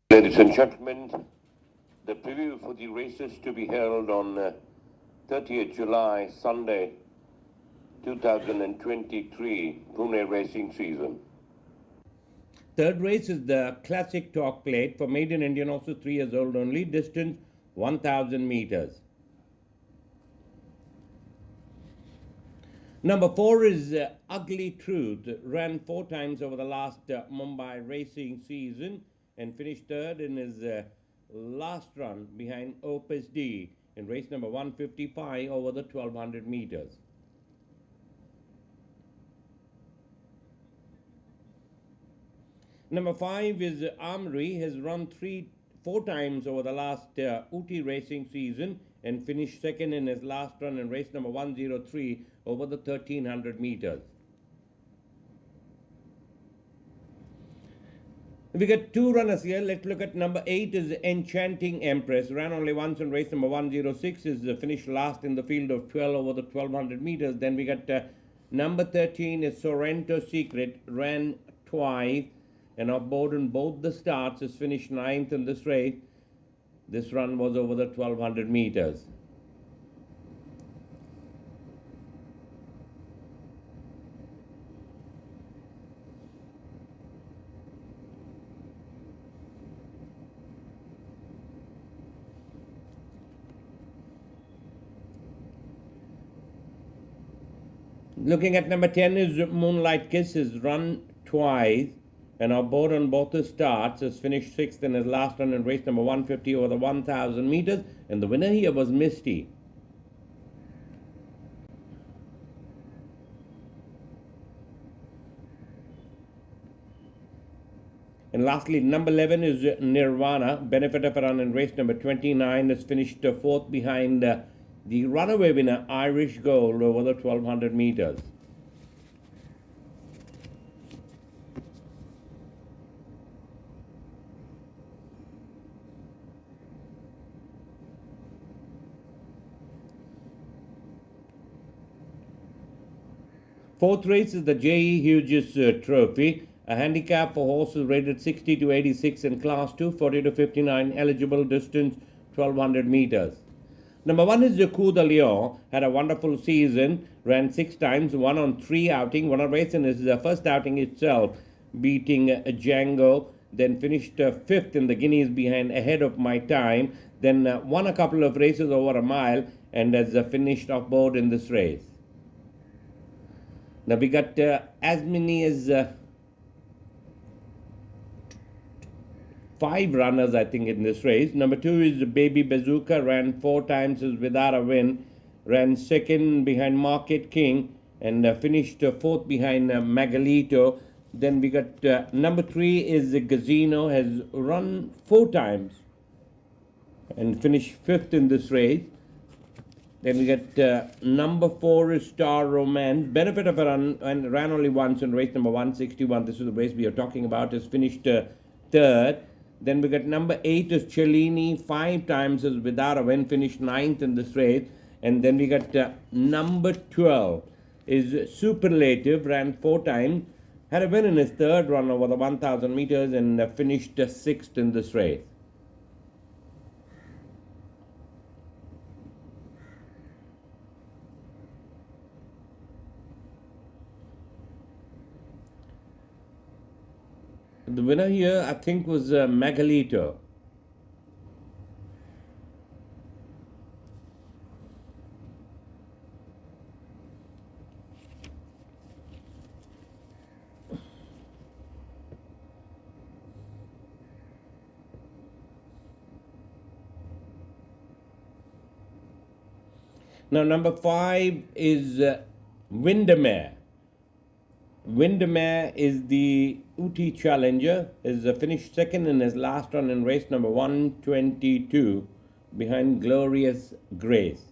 Ladies and gentlemen, the preview for the races to be held on 30th July, Sunday, 2023, Pune racing season. Third race is the Classic Talk Plate for maiden Indian horses 3 years old only, distance 1000 meters. Number 4 is Ugly Truth, ran 4 times over the last Mumbai racing season and finished third in his last run behind Opus D in race number 155 over the 1200 meters. Number 5 is Armory, has run 4 times over the last Ooty racing season and finished second in his last run in race number 103 over the 1300 meters. We got 2 runners here. Let's look at number 8 is Enchanting Empress. Ran only once in race number 106. Is finished last in the field of 12 over the 1200 meters. Then we got number 13 is Sorrento Secret. Ran twice and aboard in both the starts. Is finished 9th in this race. This run was over the 1200 meters. Looking at number 10 is Moonlight Kiss, is run twice and aboard on both the starts, has finished 6th in his last run in race number 150 over the 1000 meters, and the winner here was Misty. And lastly, number 11 is Nirvana, benefit of a run in race number 29, has finished 4th behind the runaway winner Irish Gold over the 1200 meters. Fourth race is the J.E. Hughes Trophy, a handicap for horses rated 60 to 86 in Class 2, 40 to 59, eligible distance 1200 meters. Number 1 is the Coup de Lion, had a wonderful season, ran 6 times, won on 3 outings, won a race in his first outing itself, beating Django, then finished 5th in the Guineas behind Ahead of My Time, then won a couple of races over a mile and has finished off board in this race. Now we got as many as 5 runners, I think, in this race. Number 2 is Baby Bazooka, ran 4 times, is without a win, ran 2nd behind Market King and finished 4th behind Magalito. Then we got number 3 is Gazino, has run 4 times and finished 5th in this race. Then we got number 4 is Star Romance, benefit of a run and ran only once in race number 161. This is the race we are talking about, is finished 3rd. Then we got number 8 is Cellini, 5 times is without a win, finished 9th in this race. And then we got number 12 is Superlative, ran 4 times, had a win in his 3rd run over the 1000 meters and finished 6th in this race. The winner here, I think, was Magalito. Now, number 5 is Windermere. Windermere is the Ooty challenger, is finished 2nd in his last run in race number 122 behind Glorious Grace.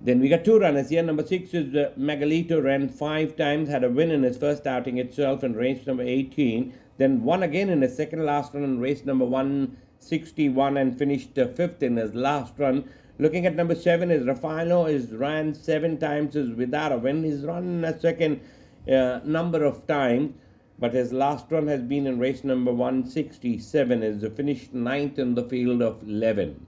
Then we got 2 runners here. Number 6 is Magalito, ran 5 times, had a win in his first outing itself in race number 18, then won again in his second last run in race number 161 and finished 5th in his last run. Looking at number 7 is Raffaello, is ran 7 times, is without a win. He's run a second number of times. but his last run has been in race number 167. Is finished ninth in the field of 11.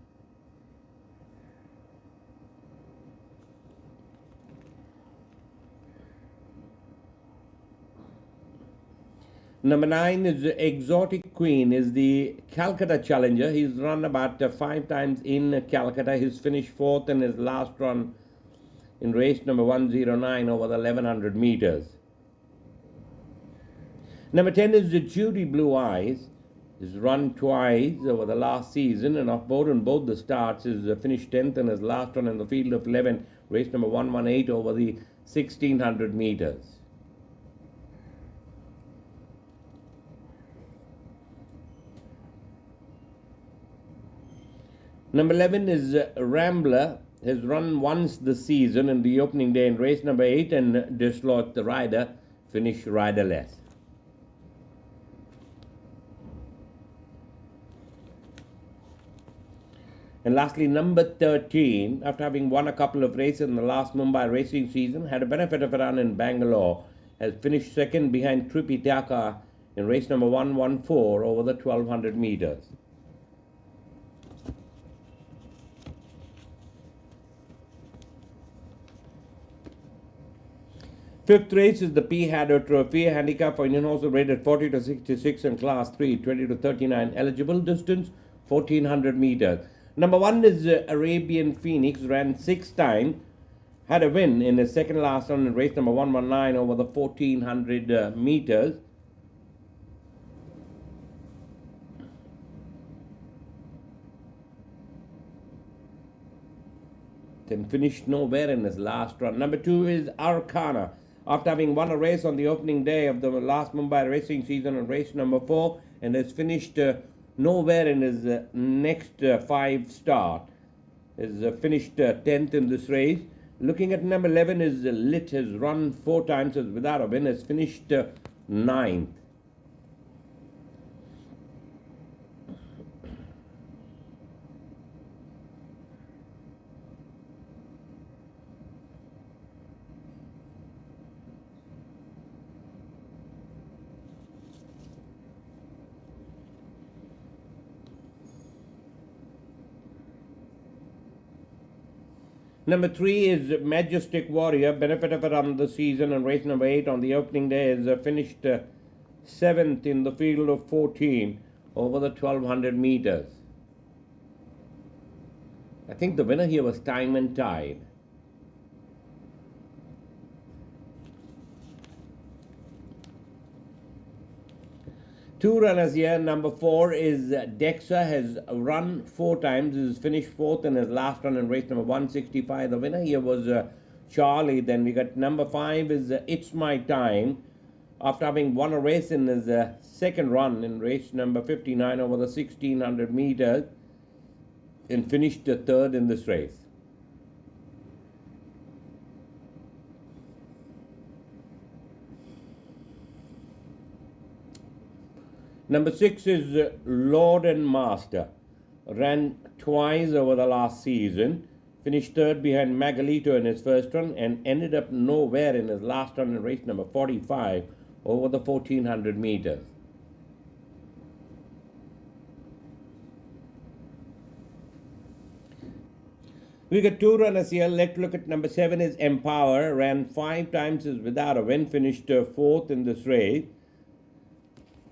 Number 9 is Exotic Queen, is the Calcutta challenger. He's run about 5 times in Calcutta. He's finished 4th in his last run in race number 109 over the 1100 meters. Number 10 is the Judy Blue Eyes. He's run twice over the last season and off board in both the starts. Is finished 10th in his last run in the field of 11, race number 118 over the 1600 meters. Number 11 is Rambler. Has run once this season in the opening day in race number 8 and dislodged the rider, finished riderless. And lastly, number 13, after having won a couple of races in the last Mumbai racing season, had a benefit of a run in Bangalore, has finished second behind Tripitaka in race number 114 over the 1200 meters. Fifth race is the P. Haddo Trophy, a handicap for Indian horses rated 40 to 66 in class 3, 20 to 39 eligible, distance 1400 meters. Number 1 is Arabian Phoenix, ran 6 times, had a win in his second last run in race number 119 over the 1400 meters. Then finished nowhere in his last run. Number 2 is Arcana. After having won a race on the opening day of the last Mumbai racing season on race number 4 and has finished nowhere in his next 5 start. Is finished 10th in this race. Looking at number 11 is Lit, has run 4 times as without a win, has finished 9th. Number 3 is Majestic Warrior, benefit of a run this season, and race number 8 on the opening day is finished 7th in the field of 14 over the 1200 meters. I think the winner here was Time and Tide. Two runners here. Number 4 is Dexa, has run 4 times, is finished 4th in his last run in race number 165. The winner here was Charlie. Then we got number 5 is It's My Time. After having won a race in his second run in race number 59 over the 1600 meters and finished 3rd in this race. Number 6 is Lord and Master. Ran twice over the last season, finished 3rd behind Magalito in his first run and ended up nowhere in his last run in race number 45 over the 1400 meters. We got 2 runners here. Let's look at number 7 is Empower. Ran 5 times is without a win, finished 4th in this race.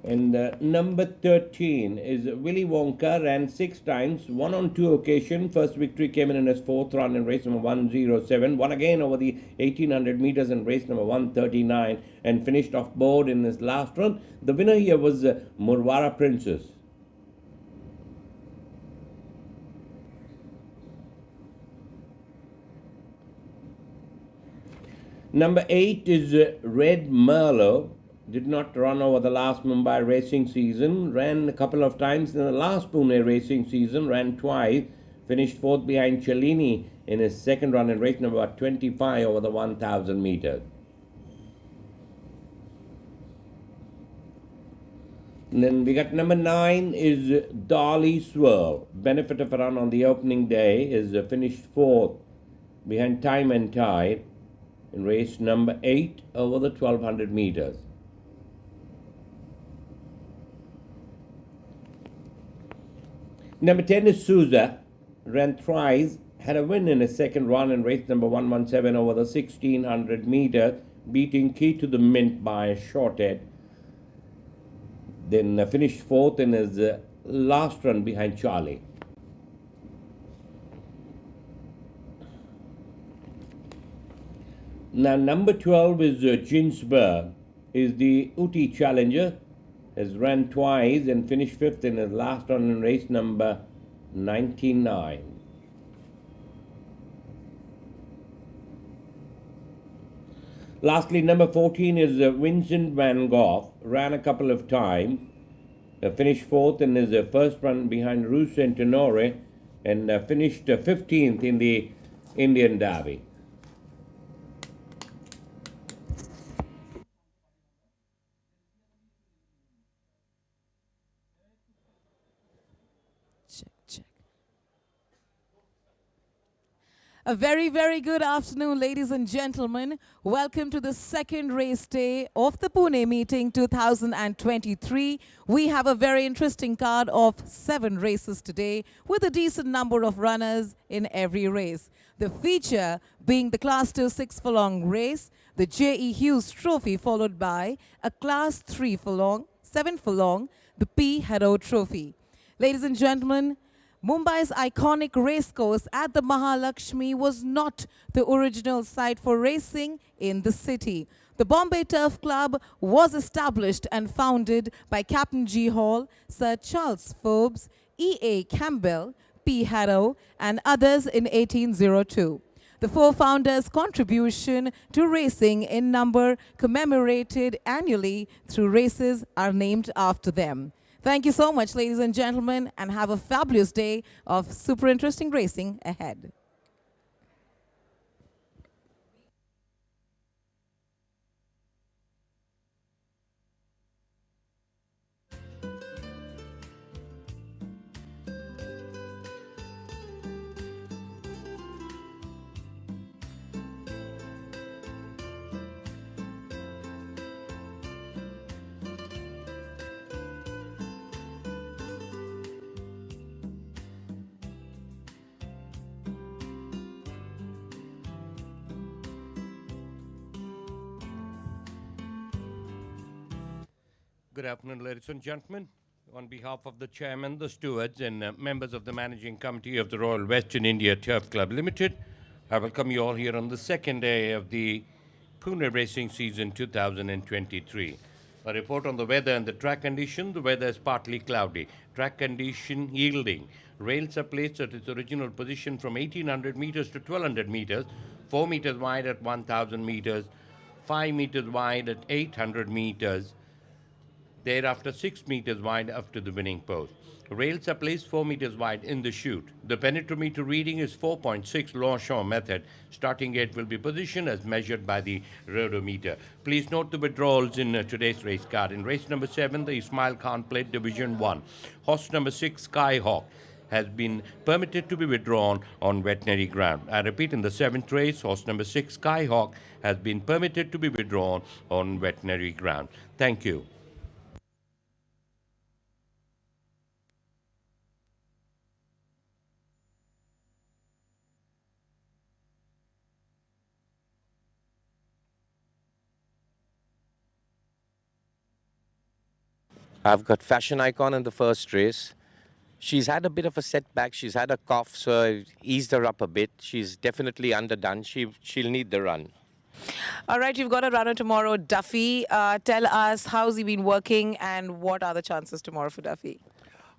And number 13 is Willy Wonka, ran 6 times, won on 2 occasions. First victory came in his 4th run in race number 107, won again over the 1800 meters in race number 139 and finished off board in his last run. The winner here was Murwara Princess. Number 8 is Red Merlot. Did not run over the last Mumbai racing season, ran a couple of times in the last Pune racing season, ran twice, finished 4th behind Cellini in his second run in race number 25 over the 1000 meters. And then we got number 9 is Dolly Swirl. Benefit of a run on the opening day, is finished 4th behind Time and Tide in race number 8 over the 1200 meters. Number 10 is Souza, ran thrice, had a win in his second run in race number 117 over the 1600 meters, beating Key to the Mint by a short head. Then finished fourth in his last run behind Charlie. Now, number 12 is Ginsberg, is the Uti challenger, has run twice and finished fifth in his last run in race number 99. Lastly, number 14 is Vincent van Gogh, ran a couple of times, finished fourth in his first run behind Rue Centenore, and finished 15th in the Indian Derby. Check. A very, very good afternoon, ladies and gentlemen. Welcome to the second race day of the Pune meeting 2023. We have a very interesting card of 7 races today with a decent number of runners in every race. The feature being the Class 2 6 furlong race, the J.E. Hughes Trophy, followed by a Class 3 furlong, 7 furlong, the P. Harrow Trophy. Ladies and gentlemen, Mumbai's iconic racecourse at the Mahalakshmi was not the original site for racing in the city. The Bombay Turf Club was established and founded by Captain G. Hall, Sir Charles Forbes, E.A. Campbell, P. Harrow, and others in 1802. The 4 founders' contribution to racing in number commemorated annually through races are named after them. Thank you so much, ladies and gentlemen, and have a fabulous day of super interesting racing ahead. Good afternoon, ladies and gentlemen. On behalf of the chairman, the stewards, and members of the managing committee of the Royal Western India Turf Club Limited, I welcome you all here on the second day of the Pune racing season 2023. A report on the weather and the track condition. The weather is partly cloudy. Track condition yielding. Rails are placed at its original position from 1800 meters to 1200 meters, 4 meters wide at 1000 meters, 5 meters wide at 800 meters, thereafter 6 meters wide up to the winning post. Rails are placed 4 meters wide in the chute. The penetrometer reading is 4.6 Longchamp method. Starting gate will be positioned as measured by the rodometer. Please note the withdrawals in today's race card. In race number 7, the Ismail Khan Plate Division 1. Horse number 6, Skyhawk, has been permitted to be withdrawn on veterinary ground. I repeat, in the 7th race, horse number 6, Skyhawk, has been permitted to be withdrawn on veterinary ground. Thank you. I've got Fashion Icon in the first race. She's had a bit of a setback. She's had a cough, so I eased her up a bit. She's definitely underdone. She'll need the run. All right, you've got a runner tomorrow, Duffy. Tell us, how's he been working and what are the chances tomorrow for Duffy?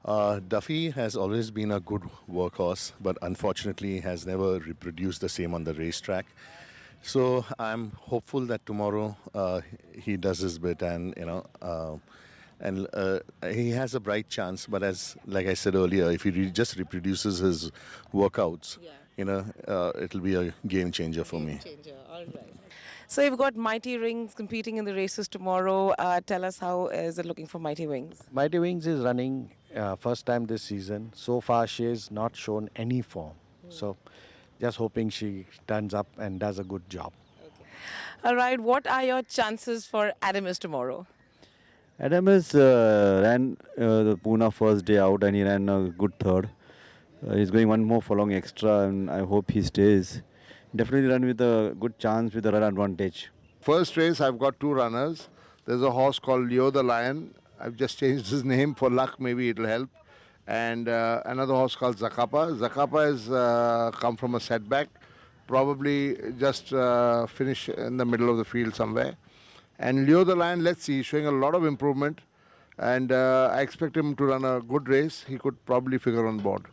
Duffy has always been a good workhorse, but unfortunately has never reproduced the same on the racetrack. So I'm hopeful that tomorrow he does his bit, and he has a bright chance. But like I said earlier, if he just reproduces his workouts, it'll be a game changer for me. All right. So you've got Mighty Rings competing in the races tomorrow. Tell us, how is it looking for Mighty Wings? Mighty Wings is running first time this season. So far, she has not shown any form. So just hoping she turns up and does a good job. Okay. All right. What are your chances for Adamus tomorrow? Adamus ran the Pune first day out and he ran a good third. He's going one more furlong extra and I hope he stays. Definitely run with a good chance with a run advantage. First race, I've got two runners. There's a horse called Leo the Lion. I've just changed his name for luck. Maybe it'll help. And another horse called Zakapa. Zakapa has come from a setback. Probably just finish in the middle of the field somewhere. And Leo the Lion, let's see, he's showing a lot of improvement. And I expect him to run a good race. He could probably figure on board.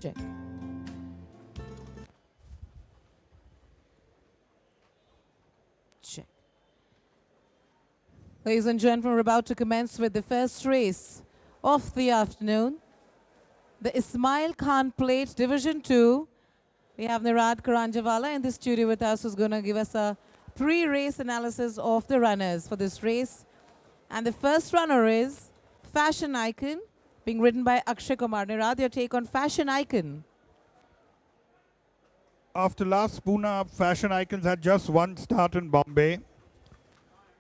Check. Check. Ladies and gentlemen, we're about to commence with the first race of the afternoon. The Ismail Khan Plate Division 2. We have Nirad Karanjawala in the studio with us, who's going to give us a pre-race analysis of the runners for this race. And the first runner is Fashion Icon, being ridden by Akshay Kumar. Nirad, your take on Fashion Icon? After last Pune, Fashion Icons had just one start in Bombay.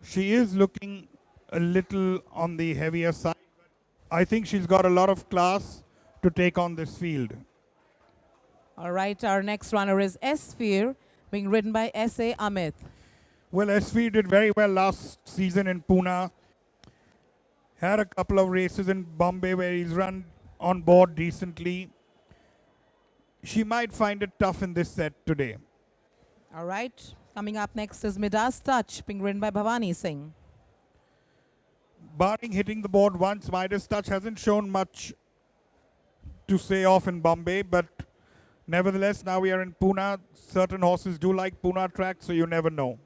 She is looking a little on the heavier side. I think she's got a lot of class to take on this field. All right, our next runner is S-Sphere, being ridden by S.A. Amit. Well, SV did very well last season in Pune. Had a couple of races in Bombay where he's run on board decently. She might find it tough in this set today. All right, coming up next is Midas Touch, being ridden by Bhavani Singh. Barring hitting the board once, Midas Touch hasn't shown much to say off in Bombay, but nevertheless, now we are in Pune. Certain horses do like Pune track, so you never know.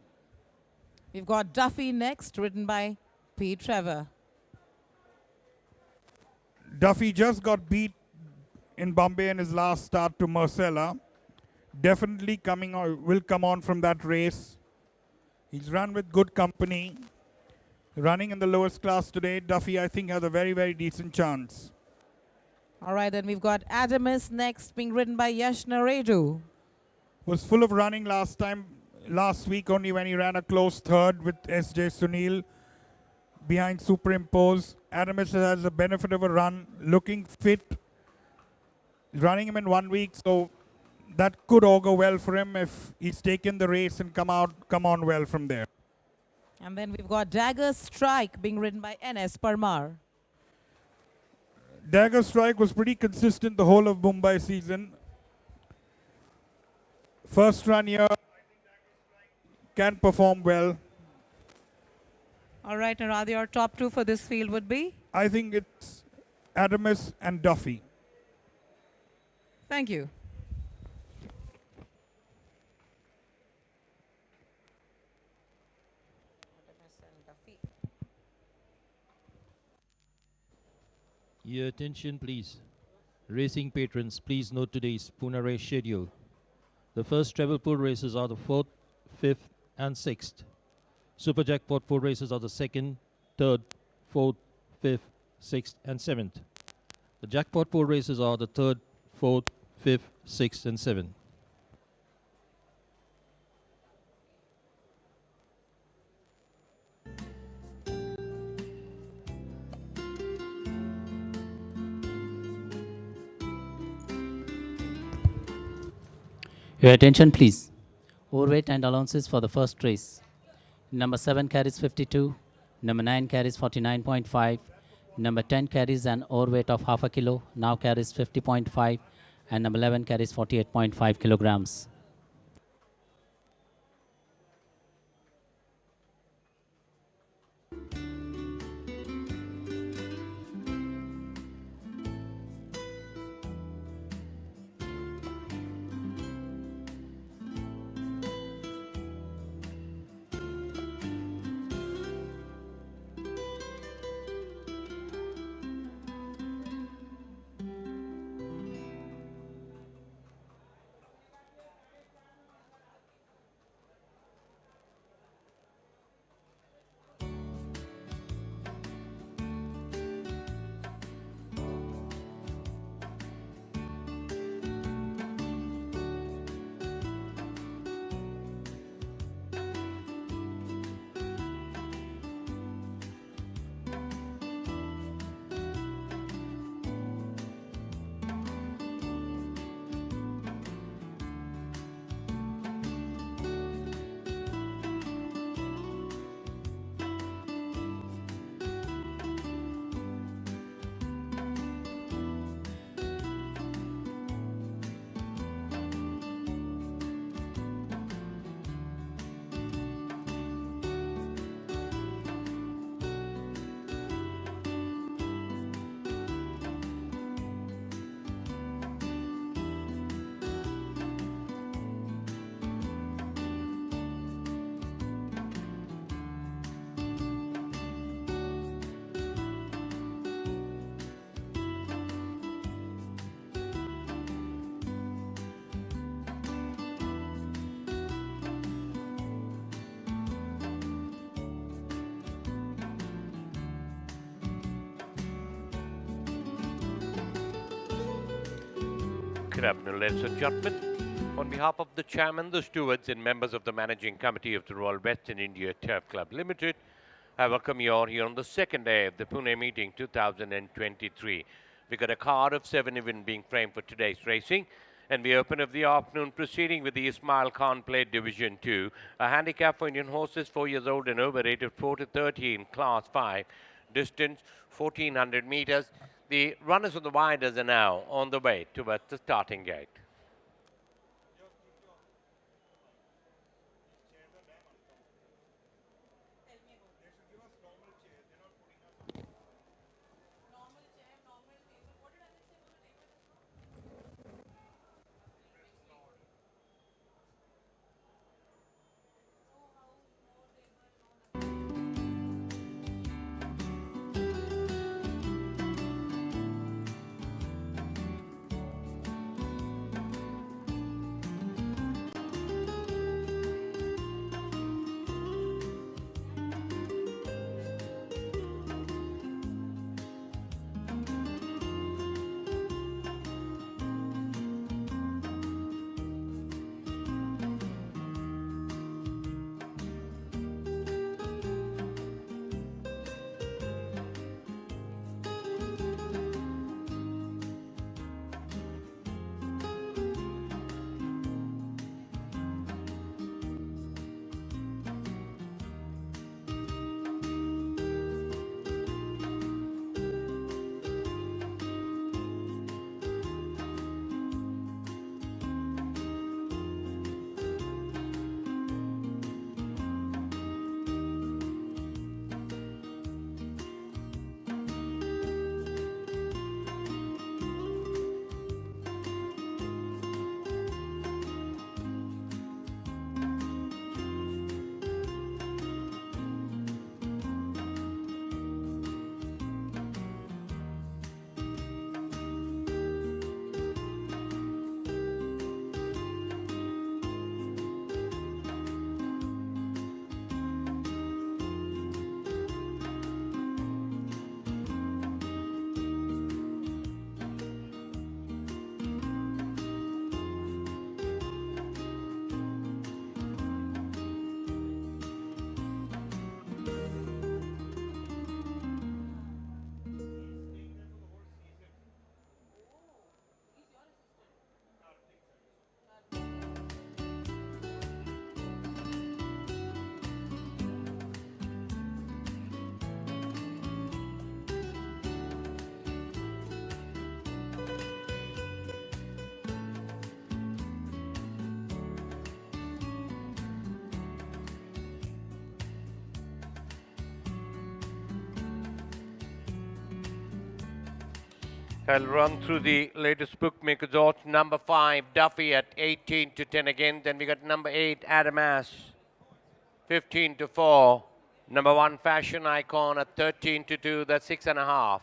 We've got Duffy next, ridden by P. Trevor. Duffy just got beat in Bombay in his last start to Marcella. Definitely will come on from that race. He's run with good company. Running in the lowest class today, Duffy, I think, has a very, very decent chance. All right, then we've got Adamus next, being ridden by Yash Naredu. Was full of running last week only when he ran a close third with S.J. Sunil behind Superimpose. Adamus has the benefit of a run, looking fit, running him in 1 week, so that could augur well for him if he's taken the race and come on well from there. And then we've got Dagger Strike, being ridden by N.S. Parmar. Dagger Strike was pretty consistent the whole of Mumbai season. First run here, I think Dagger Strike can perform well. All right, Naradi, your top two for this field would be? I think it's Adamus and Duffy. Thank you. Your attention, please. Racing patrons, please note today's Pune race schedule. The first treble pool races are the 4th, 5th, and 6th. Super jackpot pool races are the 2nd, 3rd, 4th, 5th, 6th, and 7th. The jackpot pool races are the 3rd, 4th, 5th, 6th, and 7th. Your attention, please. Overweight and allowances for the first race. Number 7 carries 52. Number 9 carries 49.5. Number 10 carries an overweight of half a kilo, now carries 50.5. And number 11 carries 48.5 kilograms. Good afternoon, ladies and gentlemen. On behalf of the chairman, the stewards, and members of the managing committee of the Royal Western India Turf Club Limited, I welcome you all here on the second day of the Pune meeting 2023. We got a card of 7 events being framed for today's racing, and we open up the afternoon proceeding with the Ismail Khan Plate Division 2, a handicap for Indian horses 4 years old and over, rated 4 to 13, Class 5, distance 1400 meters. The runners of the widers are now on the way towards the starting gate. I'll run through the latest bookmakers odds. Number 5, Duffy at 18 to 10 again. Then we got number 8, Adamas, 15 to 4. Number 1, Fashion Icon at 13 to 2. That's 6.5.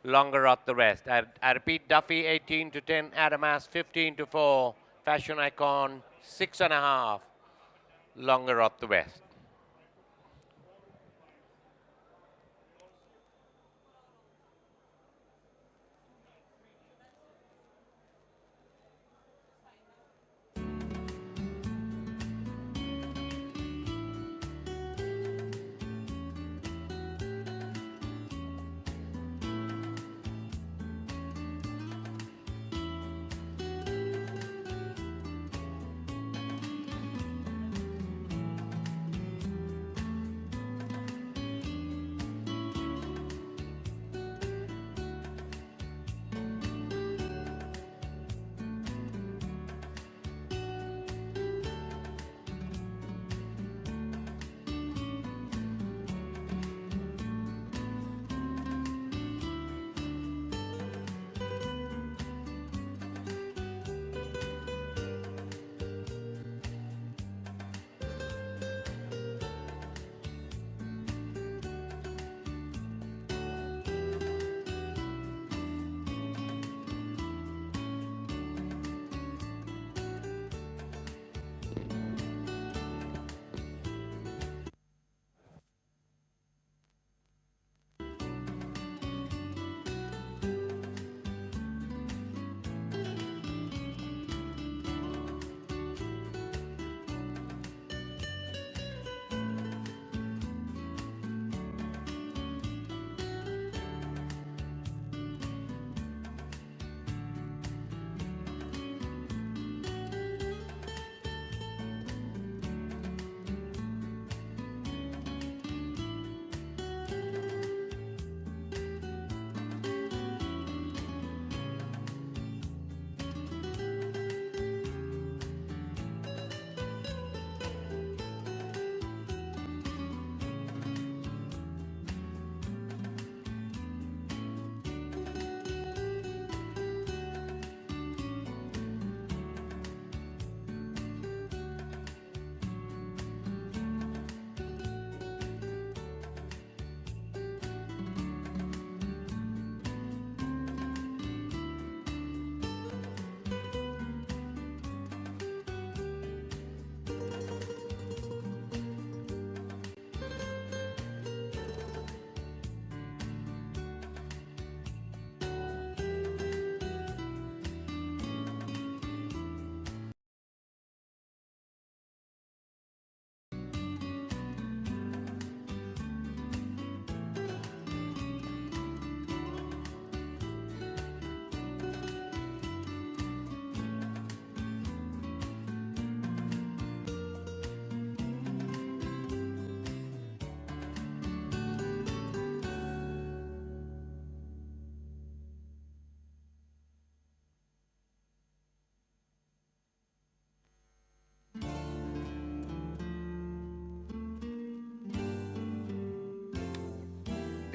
Longer at the rest. I repeat, Duffy 18 to 10, Adamas 15 to 4. Fashion Icon 6.5. Longer at the west.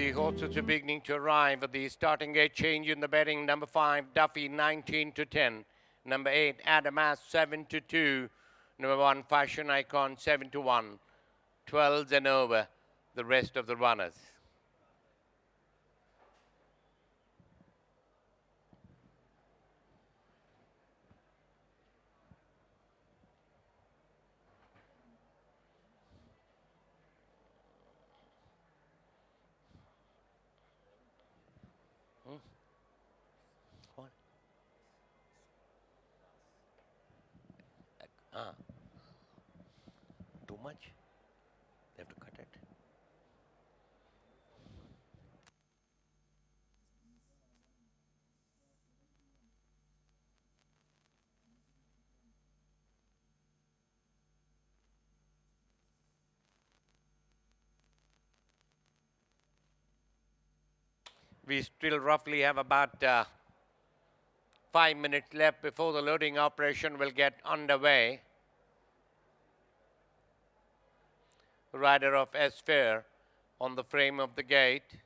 The horses are beginning to arrive at the starting gate. Change in the betting. Number 5, Duffy, 19 to 10. Number 8, Adamas, 7 to 2. Number 1, Fashion Icon, 7 to 1. 12s and over, the rest of the runners. What? Too much? They have to cut it. We still roughly have about 5 minutes left before the loading operation will get underway. Rider of S-Fair on the frame of the gate.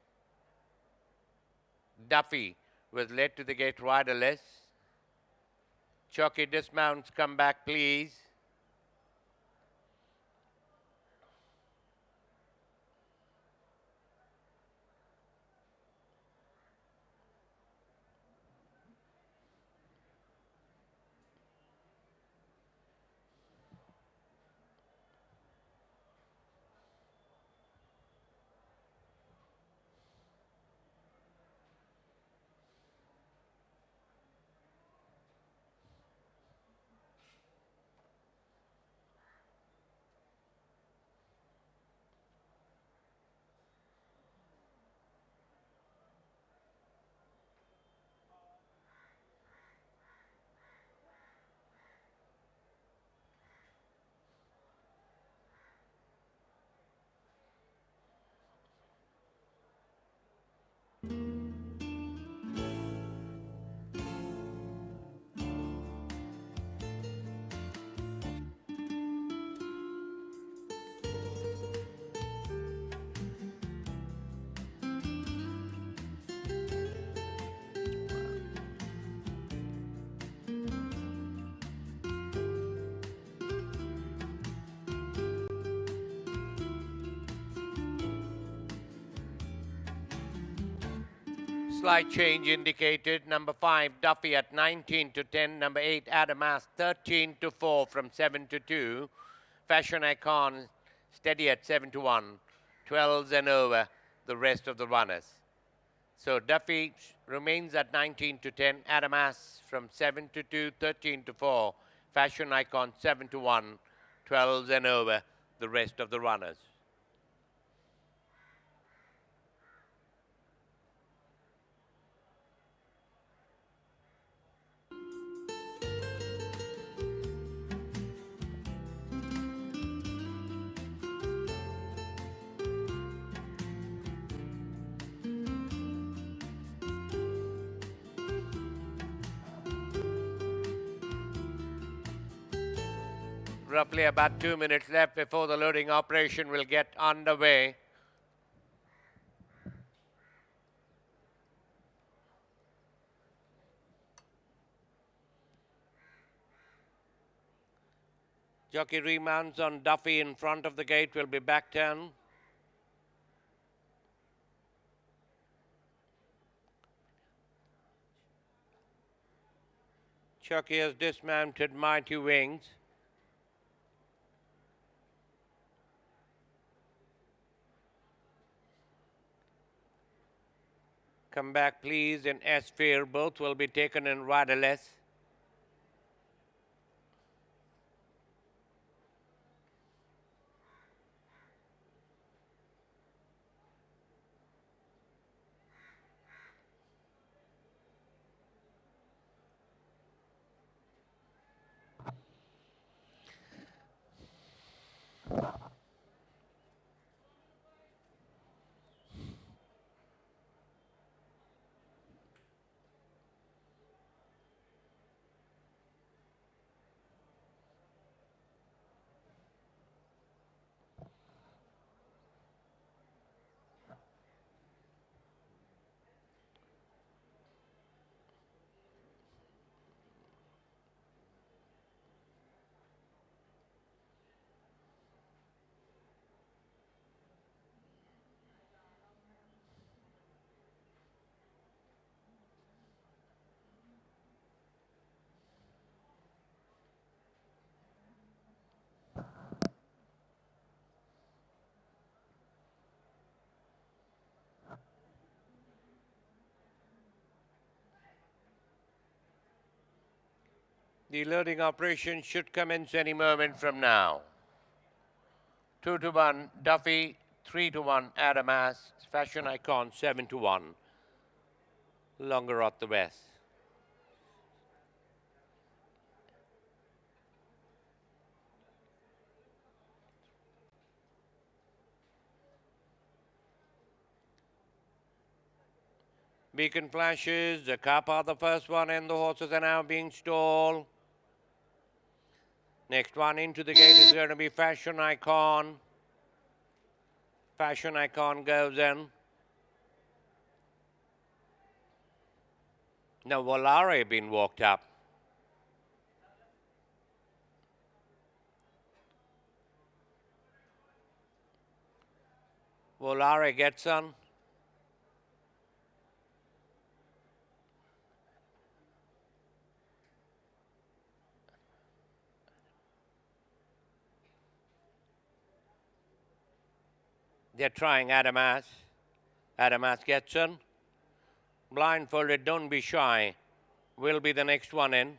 Duffy was led to the gate riderless. Jockey dismounts, come back please. Slight change indicated. Number 5, Duffy at 19 to 10. Number 8, Adamas, 13 to 4 from 7 to 2. Fashion Icon, steady at 7 to 1. 12s and over, the rest of the runners. So Duffy remains at 19 to 10. Adamas from 7 to 2, 13 to 4. Fashion Icon, 7 to 1. 12s and over, the rest of the runners. Roughly about 2 minutes left before the loading operation will get underway. Jockey remounts on Duffy in front of the gate, will be back turn. Jockey has dismounted Mighty Wings. Come back please in S-Fair. Both will be taken in riderless. The loading operation should commence any moment from now. 2-1 Duffy, 3-1 Adamas, Fashion Icon 7-1. Longer at the west. Beacon flashes, the Kappa the first one, and the horses are now being stalled. Next one into the gate is going to be Fashion Icon. Fashion Icon goes in. Now Volare been walked up. Volare gets on. They're trying Adamas. Adamas gets in. Blindfolded, don't be shy. Will be the next one in.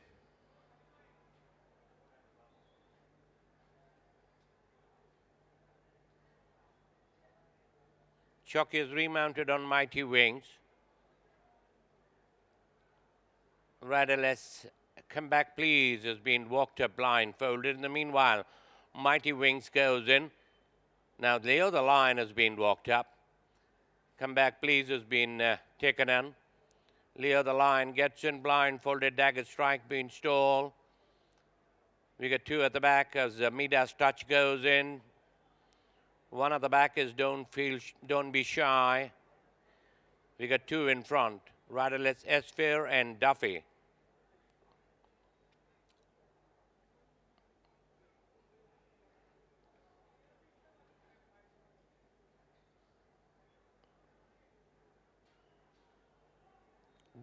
Chuck is remounted on Mighty Wings. Radales, come back please, has been walked up blindfolded. In the meanwhile, Mighty Wings goes in. Now Leo the Lion has been walked up. Come back please has been taken in. Leo the Lion gets in blindfolded, Dagger Strike being stalled. We got two at the back as Midas Touch goes in. One at the back is Don't Be Shy. We got two in front, Radalet's Esphere and Duffy.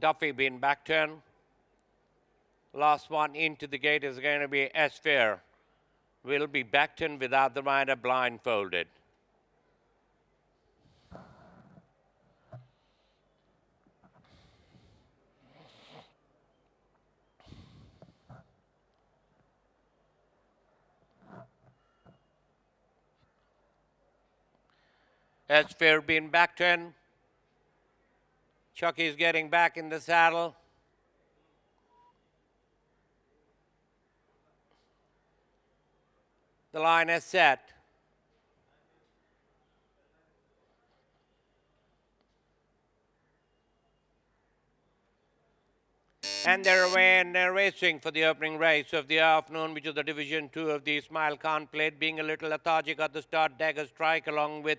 Duffy being back turn. Last one into the gate is going to be Esphere. Will be back turn without the rider blindfolded. Esphere being back turn. Chucky's getting back in the saddle. The line is set. And they're away and they're racing for the opening race of the afternoon, which is the Division 2 of the Smile Khan Plate, being a little lethargic at the start. Dagger Strike along with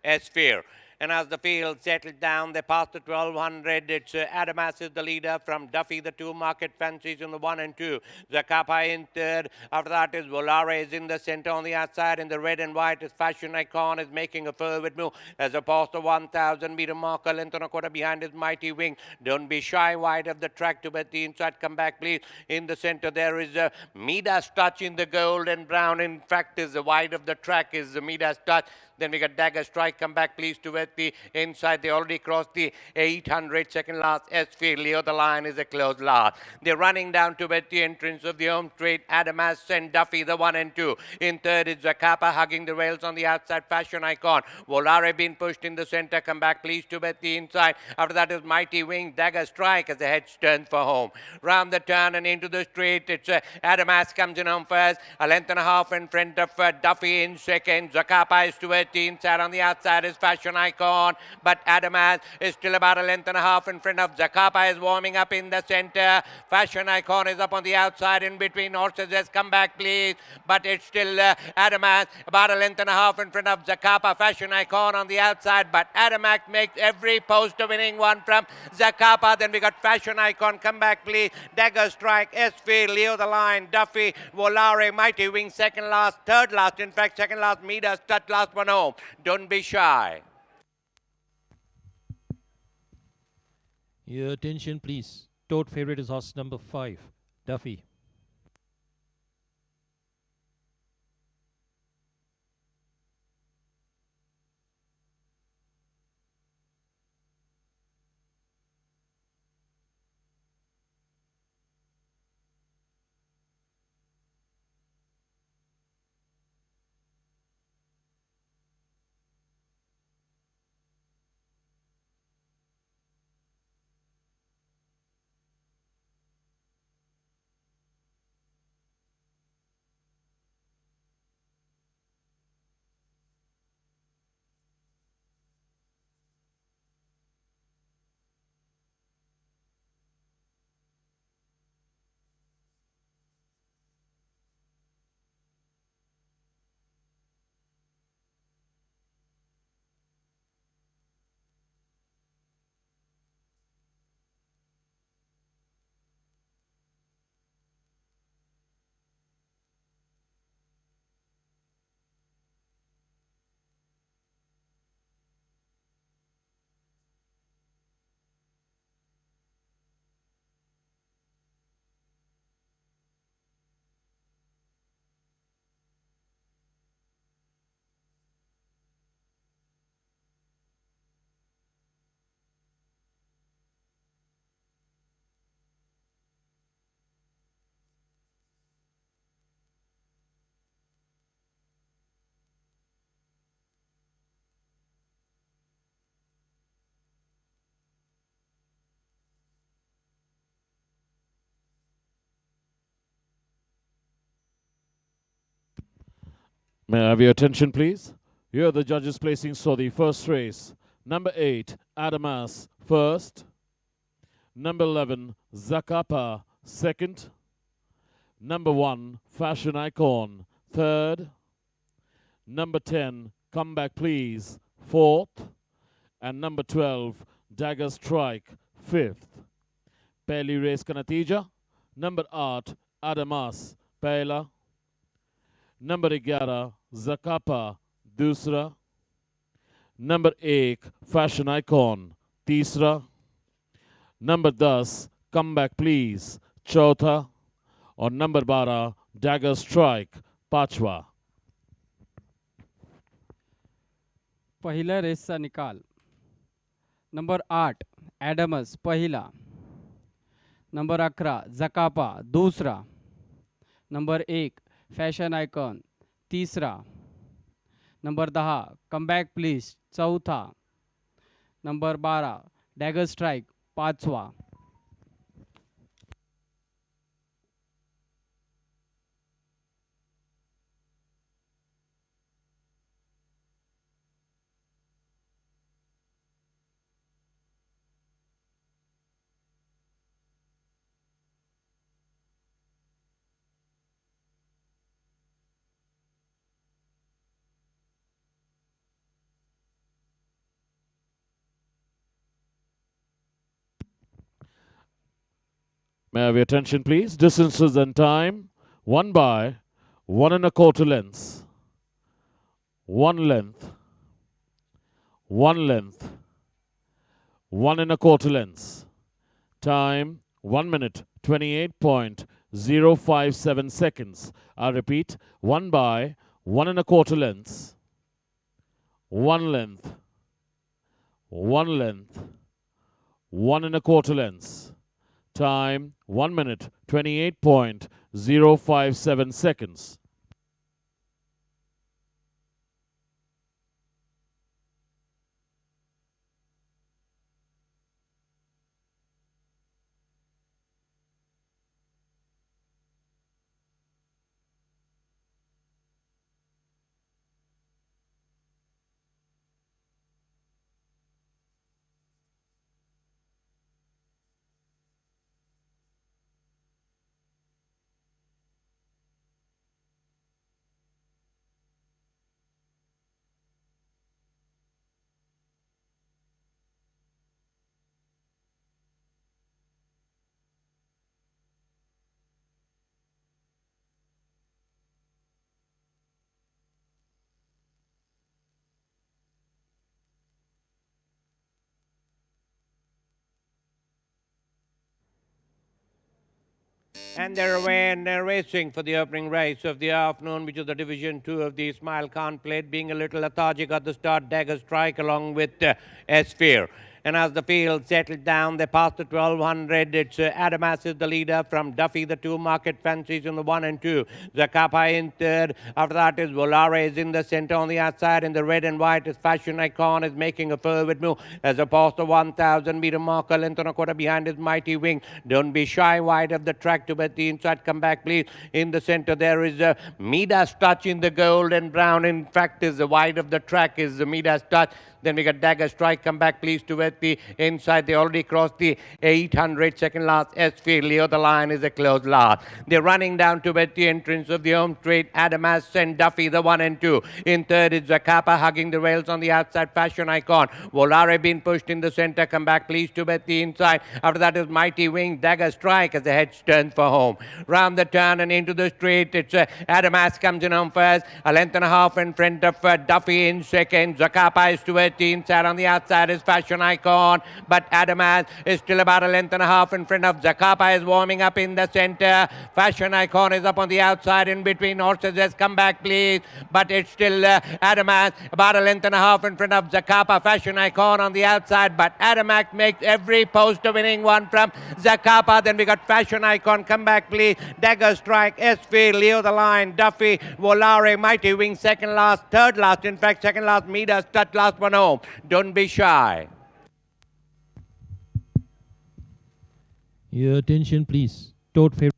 Esphere. And as the field settled down, they passed the 1200. It's Adamas is the leader from Duffy, the two Market Fancies in the 1 and 2. Zacapa in third. After that is Volare is in the center on the outside. In the red and white is Fashion Icon is making a forward move as opposed to 1,000 meter marker. Length and a quarter behind his Mighty Wing. Don't be shy wide of the track to bet the inside. Come back please. In the center there is Midas Touch in the gold and brown. In fact is the wide of the track is the Midas Touch. Then we got Dagger Strike, come back please to at the inside. They already crossed the 800, second last S-Field. Leo the Lion is a close last. They're running down to at the entrance of the home straight. Adamas and Duffy, the 1 and 2. In third is Zacapa hugging the rails on the outside. Fashion Icon. Volare being pushed in the center. Come back please to at the inside. After that is Mighty Wing. Dagger Strike as the head turns for home. Round the turn and into the straight. It's Adamas comes in on first. A length and a half in front of Duffy in second. Zacapa is to it. Inside on the outside is Fashion Icon, but Adamas is still about a length and a half in front of Zacapa is warming up in the center. Fashion Icon is up on the outside in between horses. Just come back please, but it's still Adamas about a length and a half in front of Zacapa. Fashion Icon on the outside, but Adamas makes every post of winning one from Zacapa. Then we got Fashion Icon, come back please. Dagger Strike, S-Field, Leo the Lion, Duffy, Volare, Mighty Wing, second last, third last, in fact second last, Midas Touch, last one home. Don't be shy. Your attention, please. Tote favorite is horse number 5, Duffy. May I have your attention, please? Here are the judges' placings for the first race. Number 8, Adamas, first. Number 11, Zakapa, second. Number 1, Fashion Icon, third. Number 10, Come Back Please, fourth. And number 12, Dagger Strike, fifth. पहली race का नतीजा number 8 आदमास पहला, number 11 ज़कापा दूसरा, number 1 fashion icon तीसरा, number 10 come back please चौथा और number 12 dagger strike पांचवा. पहिल्या रेसचा निकाल. नंबर 8 ॲडमस पहिला, नंबर 11 जकापा दूसरा, नंबर 1 फॅशन आयकॉन तीसरा, नंबर 10 कमबॅक प्लीज चौथा, नंबर 12 डॅगर स्ट्राइक पाचवा. May I have your attention, please? Distances and time. 1 by 1 1/4 lengths. 1 length. 1 length. 1 1/4 lengths. Time 1 minute 28.057 seconds. I repeat, 1 by 1 1/4 lengths. 1 length. 1 length. 1 1/4 lengths. Time 1 minute 28.057 seconds. And they're away and they're racing for the opening race of the afternoon, which is the Division 2 of the Smile Khan Plate, being a little lethargic at the start. Dagger Strike along with S-Fear. And as the field settled down, they passed the 1200. It's Adamas is the leader from Duffy, the 2 Market Fancies in the 1 and 2. Zacapa in third. After that is Volare is in the center on the outside. In the red and white is Fashion Icon is making a forward move as opposed to 1,000 meter marker. Length and a quarter behind his Mighty Wing. Don't be shy wide of the track to bet the inside. Come back, please. In the center there is Midas Touch in the gold and brown. In fact, is the wide of the track is the Midas Touch. Then we got Dagger Strike, come back please to at the inside. They already crossed the 800. Second last, S-Field. Leo the Lion is a close last. They're running down to at the entrance of the home straight. Adamas and Duffy, the 1 and 2. In third is Zacapa hugging the rails on the outside. Fashion Icon. Volare being pushed in the center. Come back please to at the inside. After that is Mighty Wing. Dagger Strike as the head turns for home. Round the turn and into the straight. It's Adamas comes in home first. A length and a half in front of Duffy in second. Zacapa is to it. Inside on the outside is Fashion Icon, but Adamas is still about a length and a half in front of Zacapa is warming up in the center. Fashion Icon is up on the outside in between horses. Just come back, please. But it's still Adamas about a length and a half in front of Zacapa. Fashion Icon on the outside, but Adamas makes every post a winning one from Zacapa. Then we got Fashion Icon. Come back, please. Dagger Strike, S-Field, Leo the Lion, Duffy, Volare, Mighty Wing, second last, third last. In fact, second last, Midas Touch, last one home. Don't be shy. Your attention, please. Tote favorite.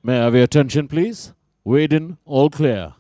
May I have your attention, please? Weighed in, all clear.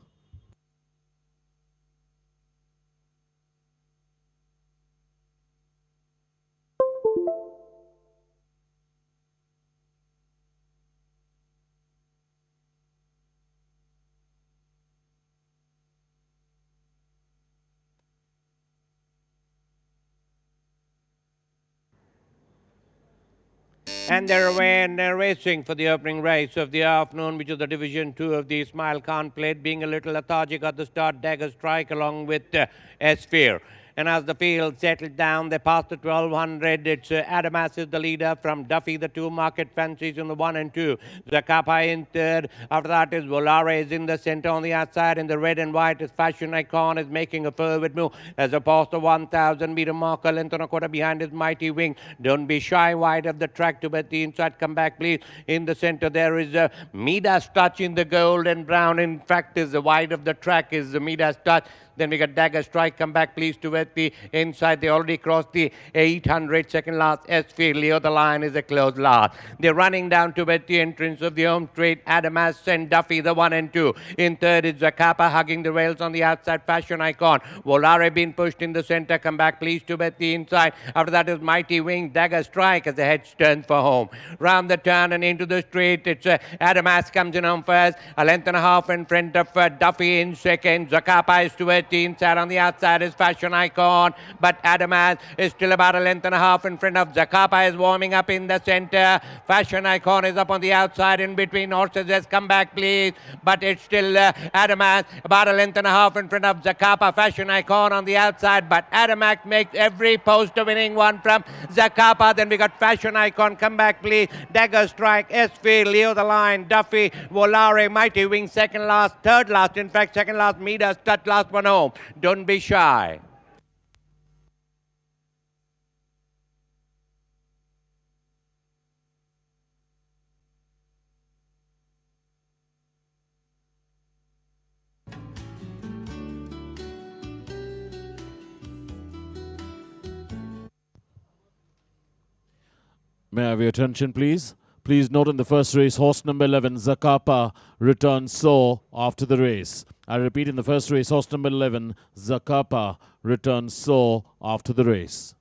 And they're away and they're racing for the opening race of the afternoon, which is the Division 2 of the Smile Khan Plate, being a little lethargic at the start. Dagger Strike along with Sphere. And as the field settled down, they passed the 1200. It's Adamas is the leader from Duffy, the two Market Fancies in the 1 and 2. Zacapa in third. After that is Volare is in the center on the outside. In the red and white is Fashion Icon is making a forward move as opposed to 1,000 meter marker. Length and a quarter behind his Mighty Wing. Don't be shy wide of the track to bet the inside. Come back, please. In the center, there is Midas Touch in the gold and brown. In fact, is the wide of the track is the Midas Touch. Then we got Dagger Strike. Come back, please, to at the inside. They already crossed the 800. Second last, S. Leo the Lion is a close last. They're running down to at the entrance of the home straight. Adamas and Duffy, the 1 and 2. In third is Zacapa hugging the rails on the outside. Fashion Icon. Volare being pushed in the center. Come back, please, to at the inside. After that is Mighty Wing. Dagger Strike as the head turns for home. Round the turn and into the straight. It's Adamas comes in on first. A length and a half in front of Duffy in second. Zacapa is to it. Inside on the outside is Fashion Icon, but Adamas is still about a length and a half in front of Zacapa is warming up in the center. Fashion Icon is up on the outside in between horses. Just come back, please. But it's still Adamas about a length and a half in front of Zacapa. Fashion Icon on the outside, but Adamas makes every post a winning one from Zacapa. Then we got Fashion Icon. Come back, please. Dagger Strike, SV, Leo the Lion, Duffy, Volare, Mighty Wing, second last, third last. In fact, second last, Midas Touch, last one home. Don't be shy. May I have your attention, please? Please note in the first race, horse number 11, Zacapa, returns sore after the race. I repeat, in the first race, horse number 11, Zacapa, returns sore after the race.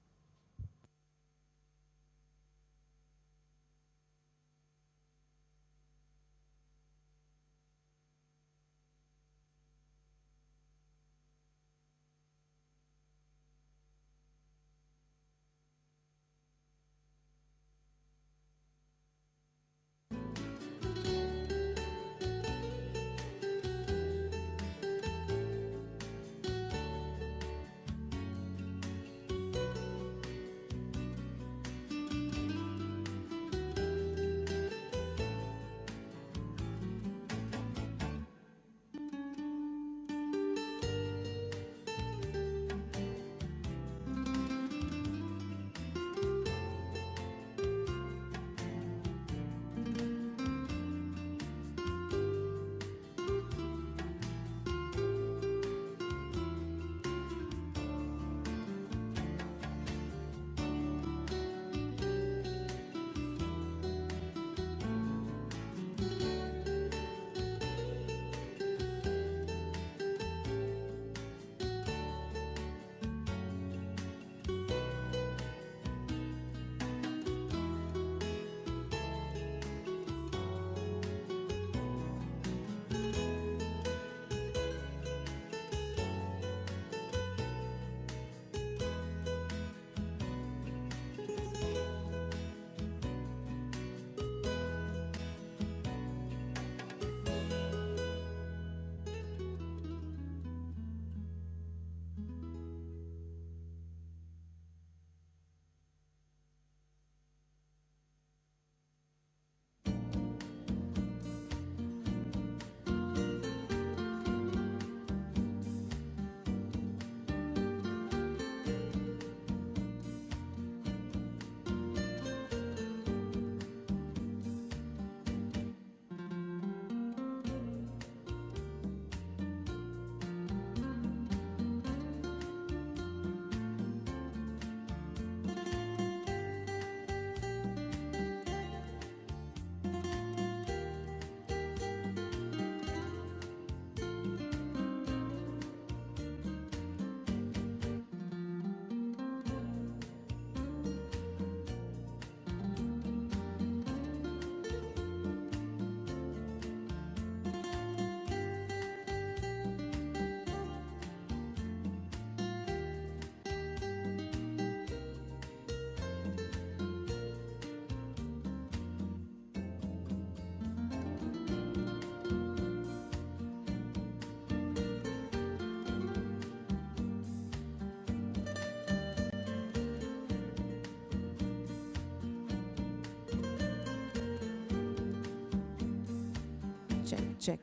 check, check.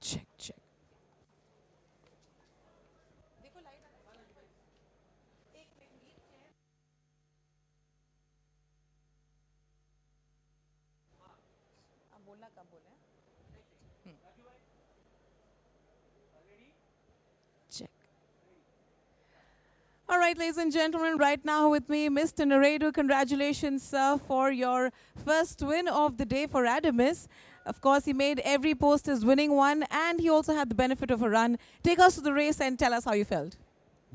Check, check. Check. All right, ladies and gentlemen, right now with me, Mr. Naredu. Congratulations, sir, for your first win of the day for Adamus. Of course, he made every post his winning one, and he also had the benefit of a run. Take us to the race and tell us how you felt.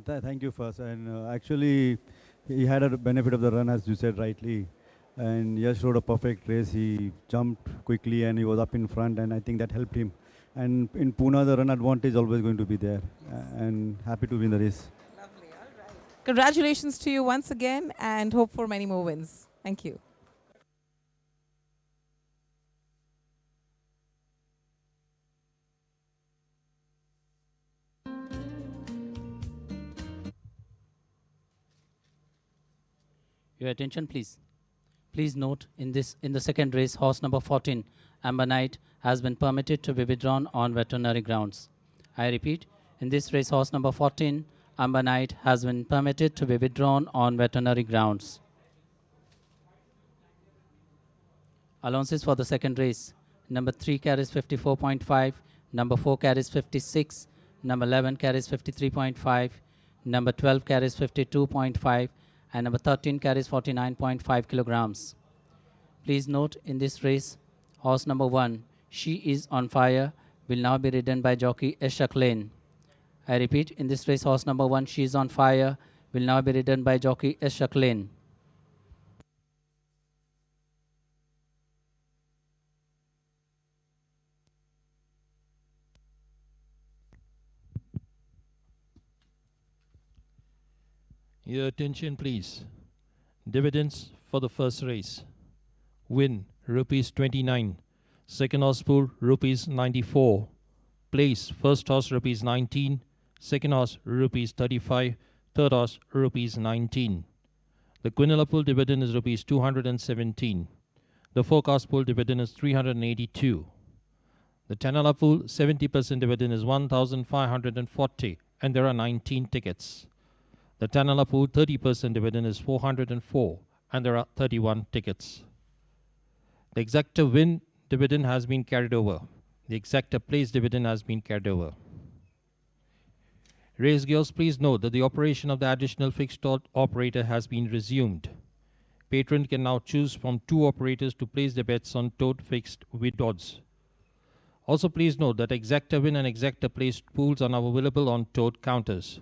Thank you first. And actually, he had a benefit of the run, as you said rightly. And he just rode a perfect race. He jumped quickly and he was up in front, and I think that helped him. And in Pune, the run advantage is always going to be there. And happy to win the race. Congratulations to you once again, and hope for many more wins. Thank you. Your attention, please. Please note, in the second race, horse number 14, Amber Knight, has been permitted to be withdrawn on veterinary grounds. I repeat, in this race, horse number 14, Amber Knight, has been permitted to be withdrawn on veterinary grounds. Allowances for the second race. Number 3 carries 54.5, number 4 carries 56, number 11 carries 53.5, number 12 carries 52.5, and number 13 carries 49.5 kilograms. Please note, in this race, horse number 1, She Is on Fire, will now be ridden by jockey Ashok Lane. I repeat, in this race, horse number 1, She Is on Fire, will now be ridden by jockey Ashok Lane. Your attention, please. Dividends for the first race. Win, rupees 29. Second horse pool, rupees 94. Place, first horse, rupees 19. Second horse, rupees 35. Third horse, rupees 19. The Quinella pool dividend is rupees 217. The forecast pool dividend is 382. The Tanala pool 70% dividend is 1,540, and there are 19 tickets. The Tanala pool 30% dividend is 404, and there are 31 tickets. The exacta win dividend has been carried over. The exacta place dividend has been carried over. Race girls, please note that the operation of the additional fixed odd operator has been resumed. Patron can now choose from 2 operators to place their bets on tote fixed with odds. Also, please note that exacta win and exacta placed pools are now available on tote counters.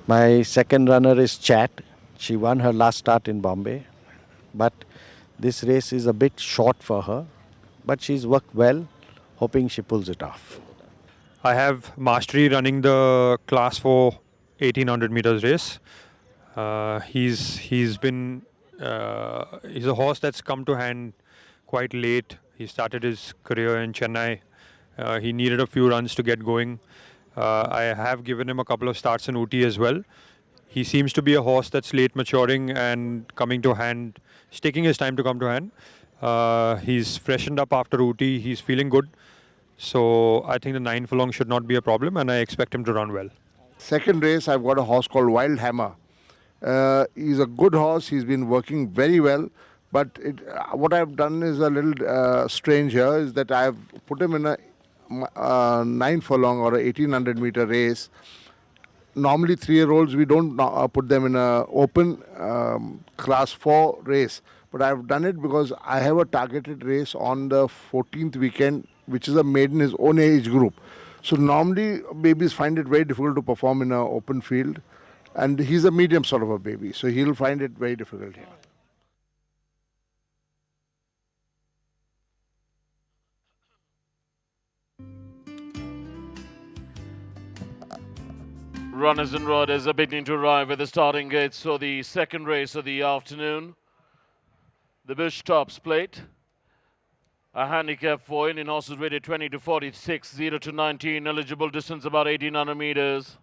My second runner is Chat. She won her last start in Bombay, but this race is a bit short for her. But she's worked well, hoping she pulls it off. I have Mastery running the Class 4 1800 meters race. He's been he's a horse that's come to hand quite late. He started his career in Chennai. He needed a few runs to get going. I have given him a couple of starts in Ooty as well. He seems to be a horse that's late maturing and coming to hand. He's taking his time to come to hand. He's freshened up after Ooty. He's feeling good. So I think the 9 furlong should not be a problem, and I expect him to run well. Second race, I've got a horse called Wild Hammer. He's a good horse. He's been working very well. But what I've done is a little strange here, is that I've put him in a 9 furlong or a 1800 meter race. Normally 3-year-olds, we don't put them in a open class 4 race. But I've done it because I have a targeted race on the 14th weekend, which is a maiden his own age group. So normally babies find it very difficult to perform in an open field. And he's a medium sort of a baby, so he'll find it very difficult here. Runners and riders are beginning to arrive at the starting gates for the second race of the afternoon. The Bush Tops Plate. A handicap for Indian horses rated 20 to 46, 0 to 19, eligible distance about 1800 meters.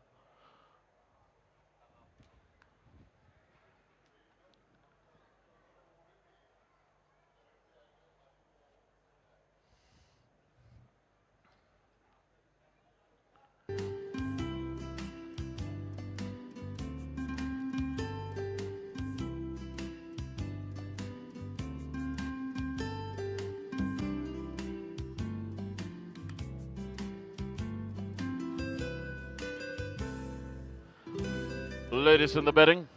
Ladies in the betting.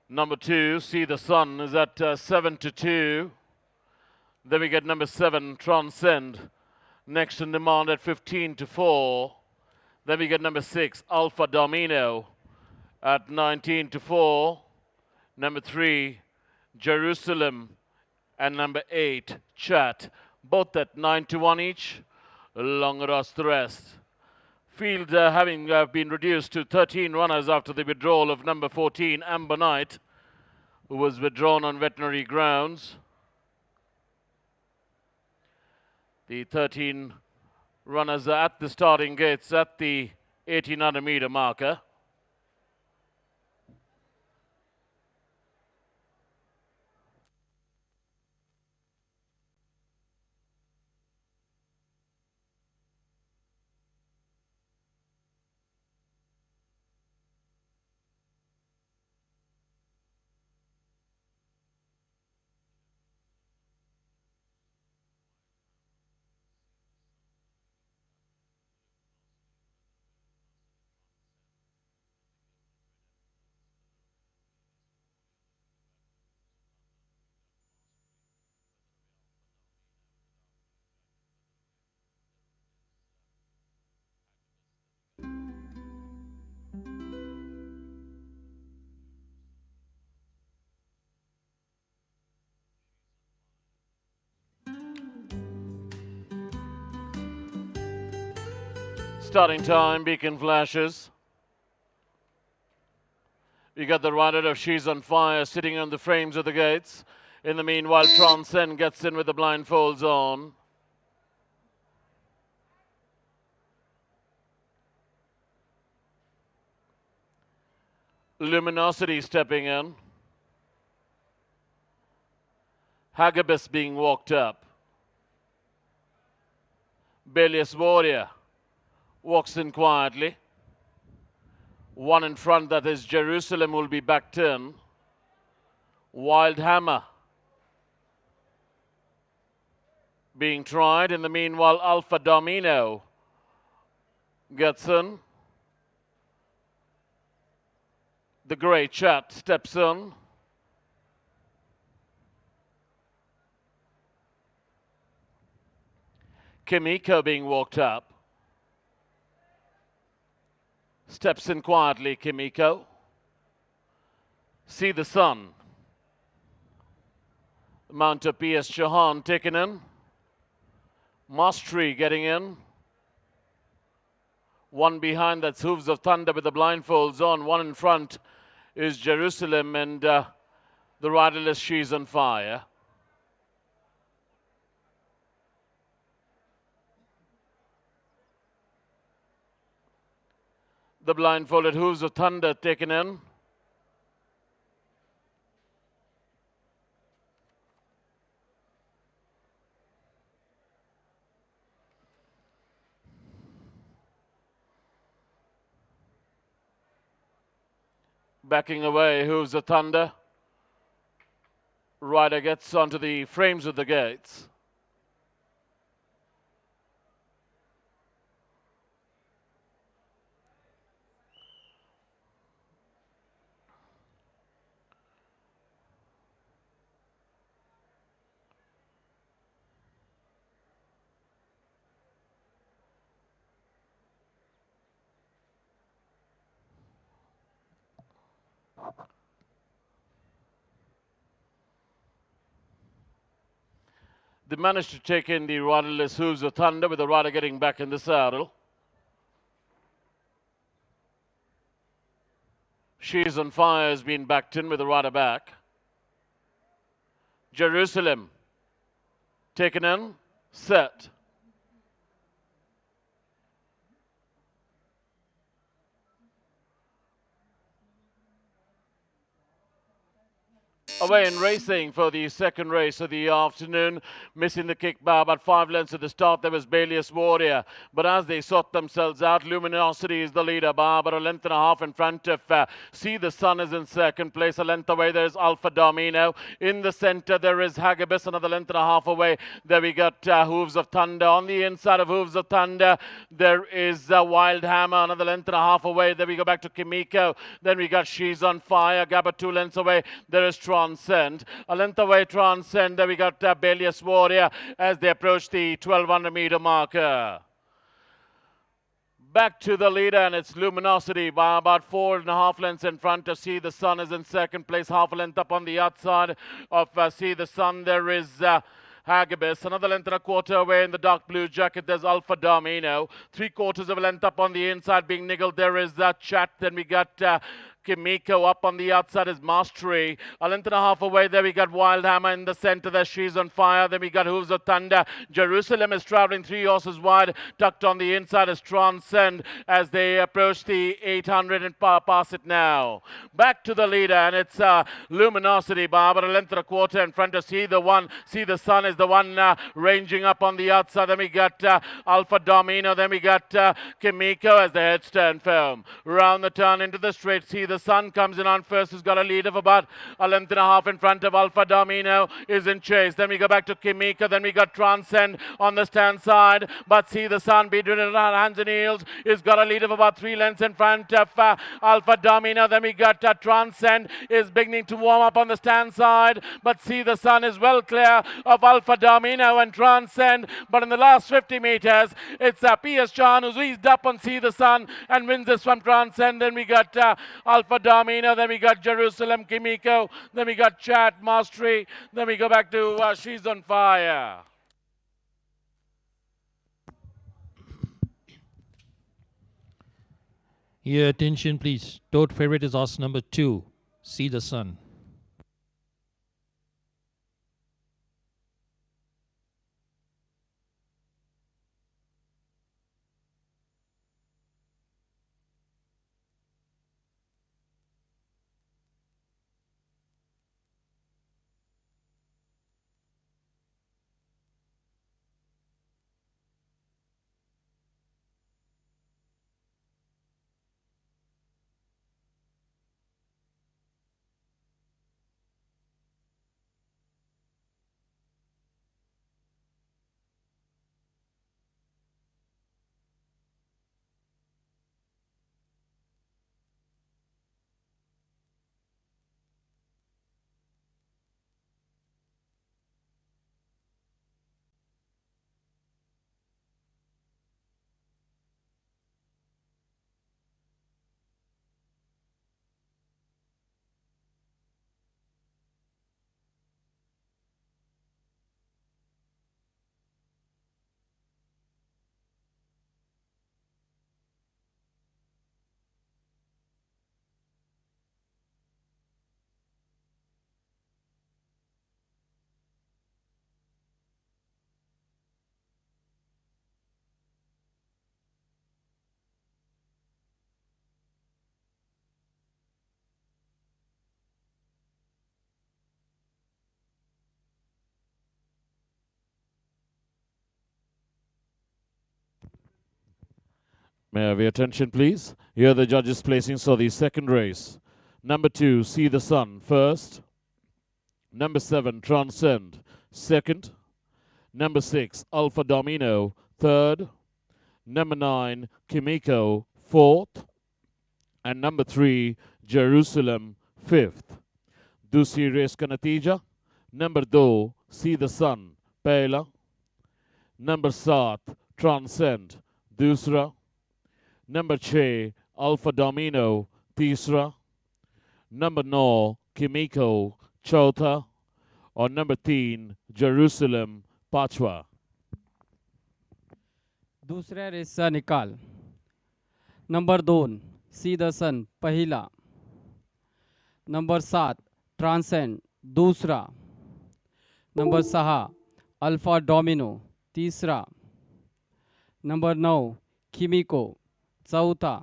Number 2, See the Sun, is at 7 to 2. Then we get number 7, Transcend, next in demand at 15 to 4. Then we get number 6, Alpha Domino, at 19 to 4. Number 3, Jerusalem, and number 8, Chat, both at 9 to 1 each. Longer us the rest. Field having been reduced to 13 runners after the withdrawal of number 14, Amber Knight, who was withdrawn on veterinary grounds. The 13 runners are at the starting gates at the 1800 meter marker. Starting time, beacon flashes. We got the rider of She's on Fire sitting on the frames of the gates. In the meanwhile, Transcend gets in with the blindfolds on. Luminosity stepping in. Hagabis being walked up. Belius Warrior walks in quietly. One in front, that is Jerusalem, will be backed in. Wild Hammer being tried. In the meanwhile, Alpha Domino gets in. The Grey Chat steps in. Kimiko being walked up. Steps in quietly, Kimiko. See the Sun. Mount of P.S. Chauhan taken in. Mastery getting in. One behind, that's Hooves of Thunder with the blindfolds on. One in front is Jerusalem, and the riderless She's on Fire. The blindfolded Hooves of Thunder taken in. Backing away, Hooves of Thunder. Rider gets onto the frames of the gates. They managed to take in the riderless Hooves of Thunder with the rider getting back in the saddle. She's on Fire has been backed in with the rider back. Jerusalem taken in, set. Away in racing for the second race of the afternoon, missing the kick by about 5 lengths at the start. There was Bailius Warrior, but as they sort themselves out, Luminosity is the leader by about a length and a half in front of See the Sun is in second place. A length away there's Alpha Domino. In the center there is Hagibis, another length and a half away. There we got Hooves of Thunder. On the inside of Hooves of Thunder there is Wild Hammer, another length and a half away. Then we go back to Kimiko. Then we got She's on Fire. Gabba 2 lengths away. There is Transcend. A length away, Transcend. There we got Bailius Warrior as they approach the 1200 meter marker. Back to the leader, and it's Luminosity by about 4.5 lengths in front of See the Sun is in second place, half a length up on the outside of See the Sun. There is Hagibis, another length and a quarter away in the dark blue jacket. There's Alpha Domino, 3/4 of a length up on the inside being niggled. There is Chat. Then we got Kimiko. Up on the outside is Mastery. A length and a half away there we got Wild Hammer. In the center there She's on Fire. Then we got Hooves of Thunder. Jerusalem is traveling 3 horses wide. Tucked on the inside is Transcend as they approach the 800 and pass it now. Back to the leader, and it's Luminosity by about a length and a quarter in front of See the Sun is the one ranging up on the outside. Then we got Alpha Domino. Then we got Kimiko as the heads turn firm. Round the turn into the straight. See the Sun comes in on first. Has got a lead of about a length and a half in front of Alpha Domino. Is in chase. Then we go back to Kimiko. Then we got Transcend on the stand side. But See the Sun, beat it on hands and heels. Is got a lead of about 3 lengths in front of Alpha Domino. Then we got Transcend is beginning to warm up on the stand side. But See the Sun is well clear of Alpha Domino and Transcend. But in the last 50 meters, it's P.S. Chauhan who's eased up on See the Sun and wins this from Transcend. Then we got Alpha Domino. Then we got Jerusalem, Kimiko. Then we got Chat, Mastery. Then we go back to She's on Fire. Your attention, please. Tote favorite is horse number 2, See the Sun. May I have your attention, please? Here are the judges' placings for the second race. Number 2, See the Sun, first. Number 7, Transcend, second. Number 6, Alpha Domino, third. Number 9, Kimiko, fourth. And number 3, Jerusalem, fifth. दूसरी race का नतीजा number 2 see the सन पहला, number 7 transcend दूसरा, number 6 alpha domino तीसरा, number 9 किमिको चौथा और number 3 Jerusalem पांचवा। दुसऱ्या रेसचा निकाल नंबर 2 सी द सन पहिला, नंबर 7 ट्रांसेंड दूसरा, नंबर 6 अल्फा डोमिनो तीसरा, नंबर 9 किमिको चौथा,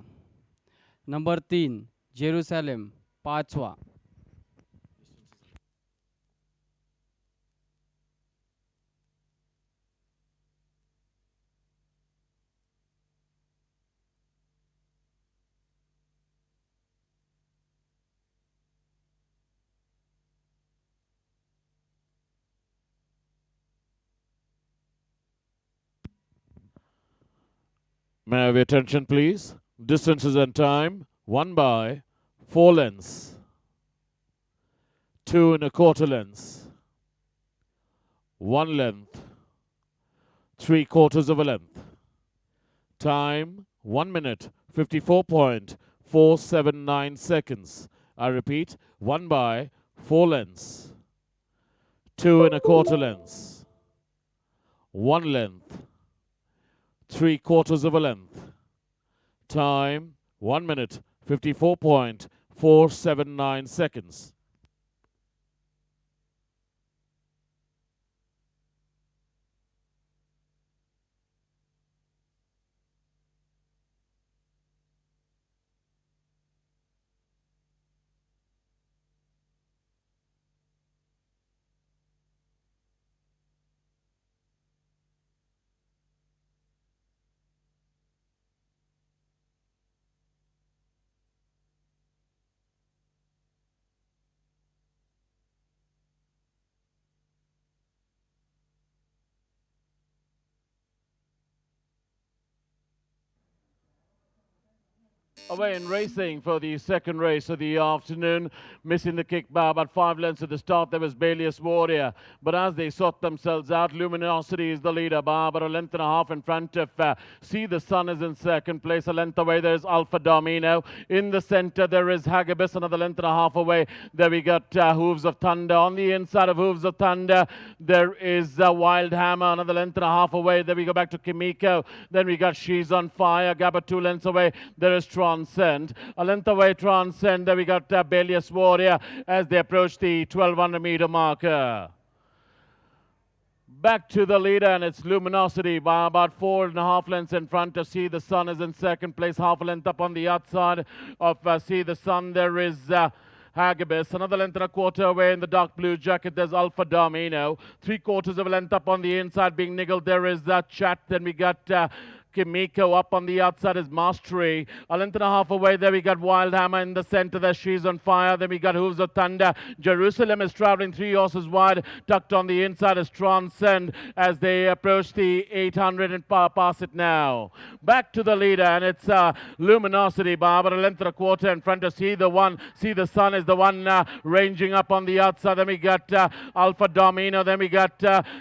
नंबर 3 जेरूसलम पाचवा। May I have your attention, please? Distances and time, 1 by 4 lengths, 2 1/4 lengths, 1 length, 3/4 of a length. Time, 1 minute, 54.479 seconds. I repeat, 1 by 4 lengths, 2 1/4 lengths, 1 length, 3/4 of a length. Time, 1 minute, 54.479 seconds. Away in racing for the second race of the afternoon, missing the kick by about 5 lengths at the start. There was Bailius Warrior, but as they sort themselves out, Luminosity is the leader by about a length and a half in front of See the Sun is in second place. A length away there's Alpha Domino. In the center there is Hagibis, another length and a half away. There we got Hooves of Thunder. On the inside of Hooves of Thunder there is Wild Hammer, another length and a half away. Then we go back to Kimiko. Then we got She's on Fire. Gabba 2 lengths away. There is Transcend. A length away Transcend. There we got Bailius Warrior as they approach the 1200 meter marker. Back to the leader, and it's Luminosity by about 4.5 lengths in front of See the Sun is in second place, half a length up on the outside of See the Sun. There is Hagibis, another length and a quarter away in the dark blue jacket. There's Alpha Domino, 3/4 of a length up on the inside being niggled. There is Chat. Then we got Kimiko up on the outside is Mastery. A length and a half away there we got Wild Hammer in the center there. She's on Fire. Then we got Hooves of Thunder. Jerusalem is traveling 3 horses wide. Tucked on the inside is Transcend as they approach the 800 and pass it now. Back to the leader, and it's Luminosity by about a length and a quarter in front of See the Sun is the one ranging up on the outside. Then we got Alpha Domino. Then we got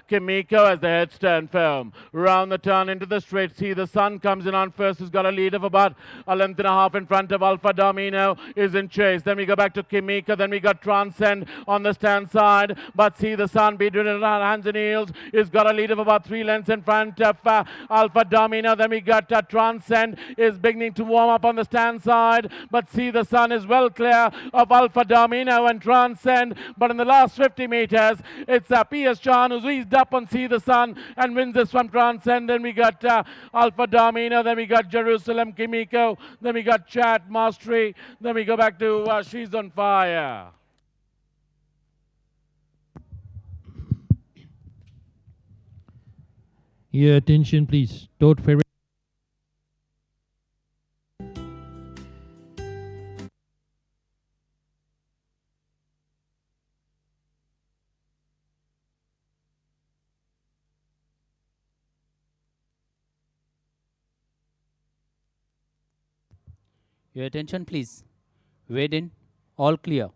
Kimiko as the heads turn firm. Round the turn into the straight. See the Sun comes in on first. Has got a lead of about a length and a half in front of Alpha Domino. Is in chase. Then we go back to Kimiko. Then we got Transcend on the stand side. But See the Sun, be driven on hands and heels. Is got a lead of about 3 lengths in front of Alpha Domino. Then we got Transcend is beginning to warm up on the stand side. But See the Sun is well clear of Alpha Domino and Transcend. But in the last 50 meters, it's P.S. Chan who's eased up on See the Sun and wins this from Transcend. Then we got Alpha Domino. Then we got Jerusalem, Kimiko. Then we got Chat, Mastery. Then we go back to She's on Fire. Your attention, please. Tote favorite. Your attention, please. Wade in. All clear.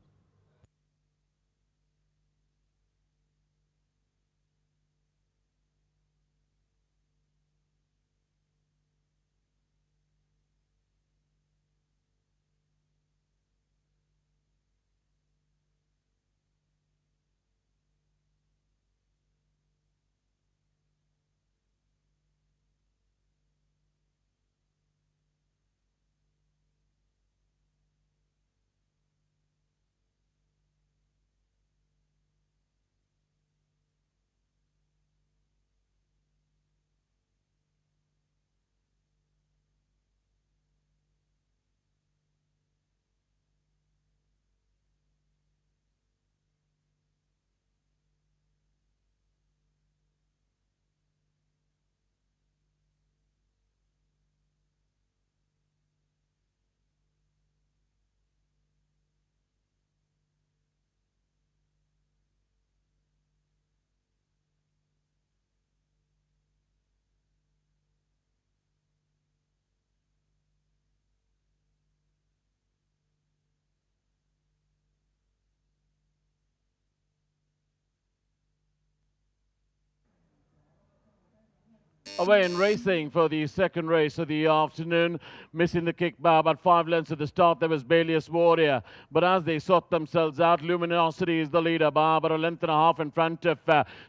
Away in racing for the second race of the afternoon, missing the kick by about 5 lengths at the start. There was Bailius Warrior, but as they sort themselves out, Luminosity is the leader by about a length and a half in front of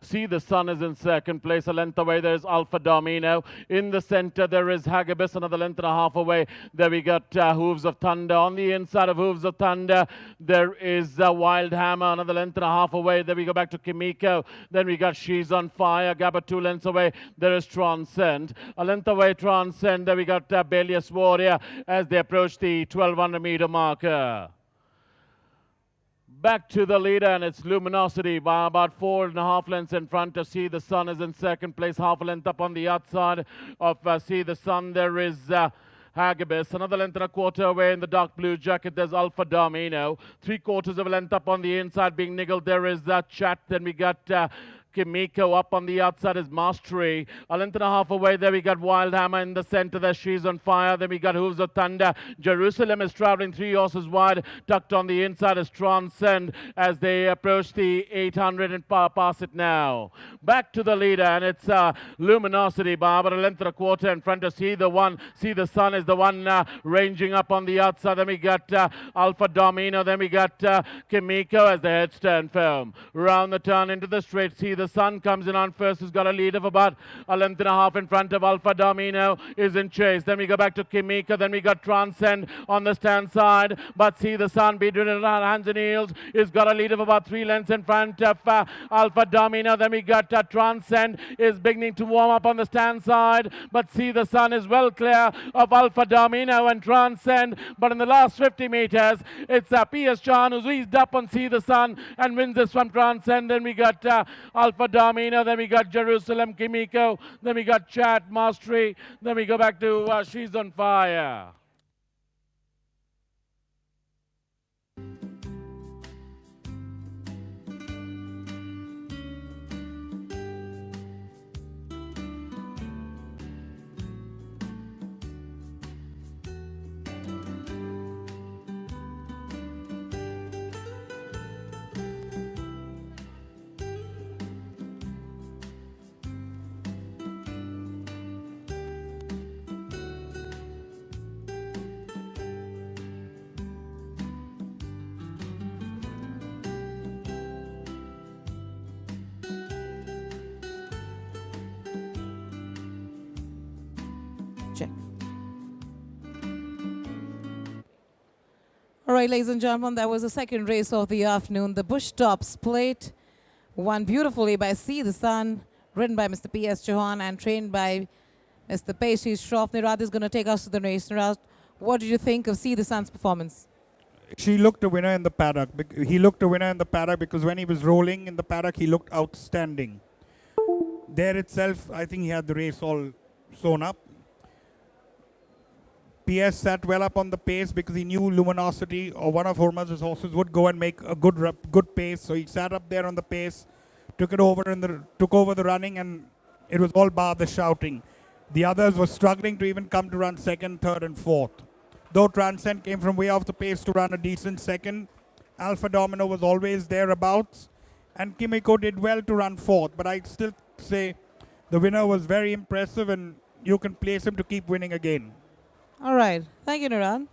See the Sun is in second place. A length away there is Alpha Domino. In the center there is Hagibis, another length and a half away. There we got Hooves of Thunder. On the inside of Hooves of Thunder there is Wild Hammer, another length and a half away. Then we go back to Kimiko. Then we got She's on Fire. Gabba 2 lengths away. There is Transcend. A length away, Transcend. There we got Bailius Warrior as they approach the 1200-meter marker. Back to the leader, and it's Luminosity by about 4.5 lengths in front of See the Sun is in second place, half a length up on the outside of See the Sun. There is Hagibis, another length and a quarter away in the dark blue jacket. There's Alpha Domino, 3/4 of a length up on the inside being niggled. There is Chat. Then we got Kimiko up on the outside is Mastery. A length and a half away there we got Wild Hammer in the center there. She's on Fire. Then we got Hooves of Thunder. Jerusalem is traveling 3 horses wide. Tucked on the inside is Transcend as they approach the 800 and pass it now. Back to the leader, and it's Luminosity by about a length and a quarter in front of See the Sun is the one ranging up on the outside. Then we got Alpha Domino. Then we got Kimiko as the heads turn firm. Round the turn into the straight. See the Sun comes in on first, has got a lead of about a length and a half in front of Alpha Domino, is in chase. Then we go back to Kimiko, then we got Transcend on the stand side, but See the Sun be doing it on hands and heels, is got a lead of about 3 lengths in front of Alpha Domino. Then we got Transcend is beginning to warm up on the stand side, but See the Sun is well clear of Alpha Domino and Transcend, but in the last 50 meters, it's P.S. Chan who's eased up on See the Sun and wins this from Transcend. Then we got Alpha Domino, then we got Jerusalem, Kimiko, then we got Chat, Mastery, then we go back to She's on Fire. Check. All right, ladies and gentlemen, that was the second race of the afternoon. The Bush Tops Plate, won beautifully by See the Sun, ridden by Mr. P.S. Chauhan and trained by Mr. Pastry Shroff. Nirad is going to take us to the race. Nirad, what did you think of See the Sun's performance? She looked a winner in the paddock. He looked a winner in the paddock because when he was rolling in the paddock, he looked outstanding. There itself, I think he had the race all sewn up. PS sat well up on the pace because he knew Luminosity or one of Hormuz's horses would go and make a good pace. So he sat up there on the pace, took over the running, and it was all bar the shouting. The others were struggling to even come to run second, third, and fourth. though Transcend came from way off the pace to run a decent second. Alpha Domino was always thereabouts, and Kimiko did well to run fourth, but I'd still say the winner was very impressive, and you can place him to keep winning again. All right. Thank you, Nuran.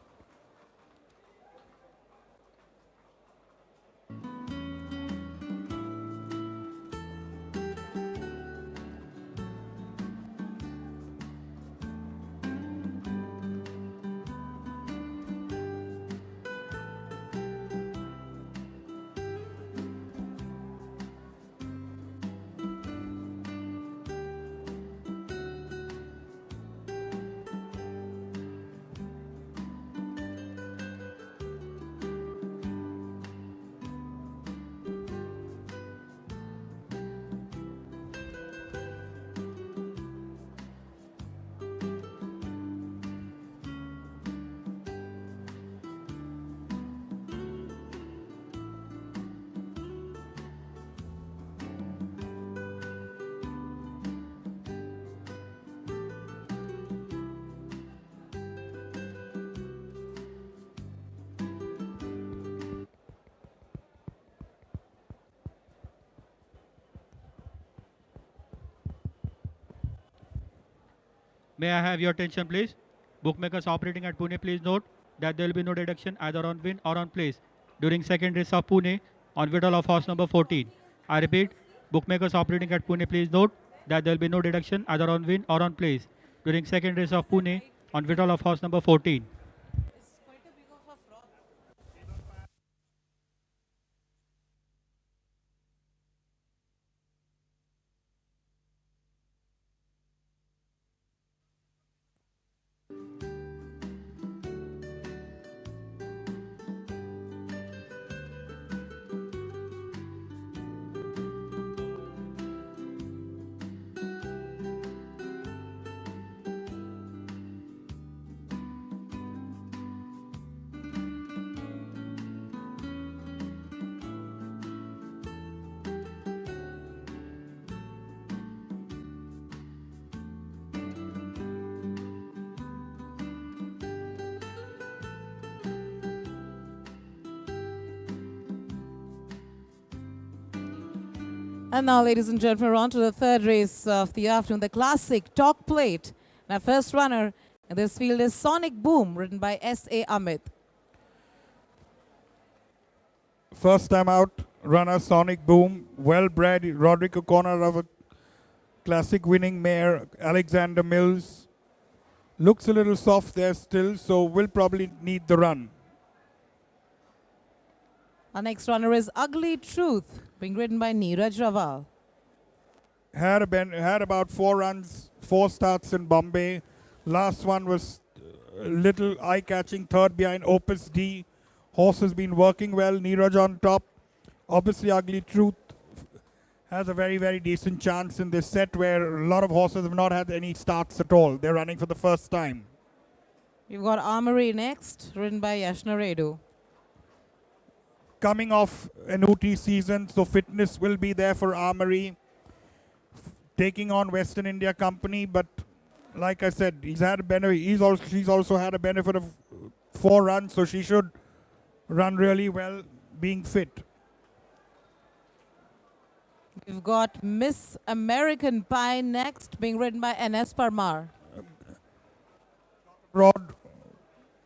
May I have your attention, please? Bookmakers operating at Pune, please note that there will be no deduction either on win or on place during second race of Pune on withdrawal of horse number 14. I repeat, bookmakers operating at Pune, please note that there will be no deduction either on win or on place during second race of Pune on withdrawal of horse number 14. And now, ladies and gentlemen, we're on to the third race of the afternoon, the classic Talk Plate. Now, first runner in this field is Sonic Boom, ridden by S.A. Amit. First time out, runner Sonic Boom, well-bred, Roderick O'Connor of a classic winning mare, Alexander Mills. Looks a little soft there still, so will probably need the run. Our next runner is Ugly Truth, being ridden by Neeraj Raval. Had about 4 runs, 4 starts in Bombay. Last one was a little eye-catching, third behind Opus D. Horse has been working well, Neeraj on top. Obviously, Ugly Truth has a very, very decent chance in this set where a lot of horses have not had any starts at all. They're running for the first time. We've got Armory next, ridden by Yashna Redu. Coming off an UT season, so fitness will be there for Armory. Taking on Western India Company, but like I said, she's also had a benefit of 4 runs, so she should run really well, being fit. We've got Miss American Pie next, being ridden by N.S. Parmar. Rod,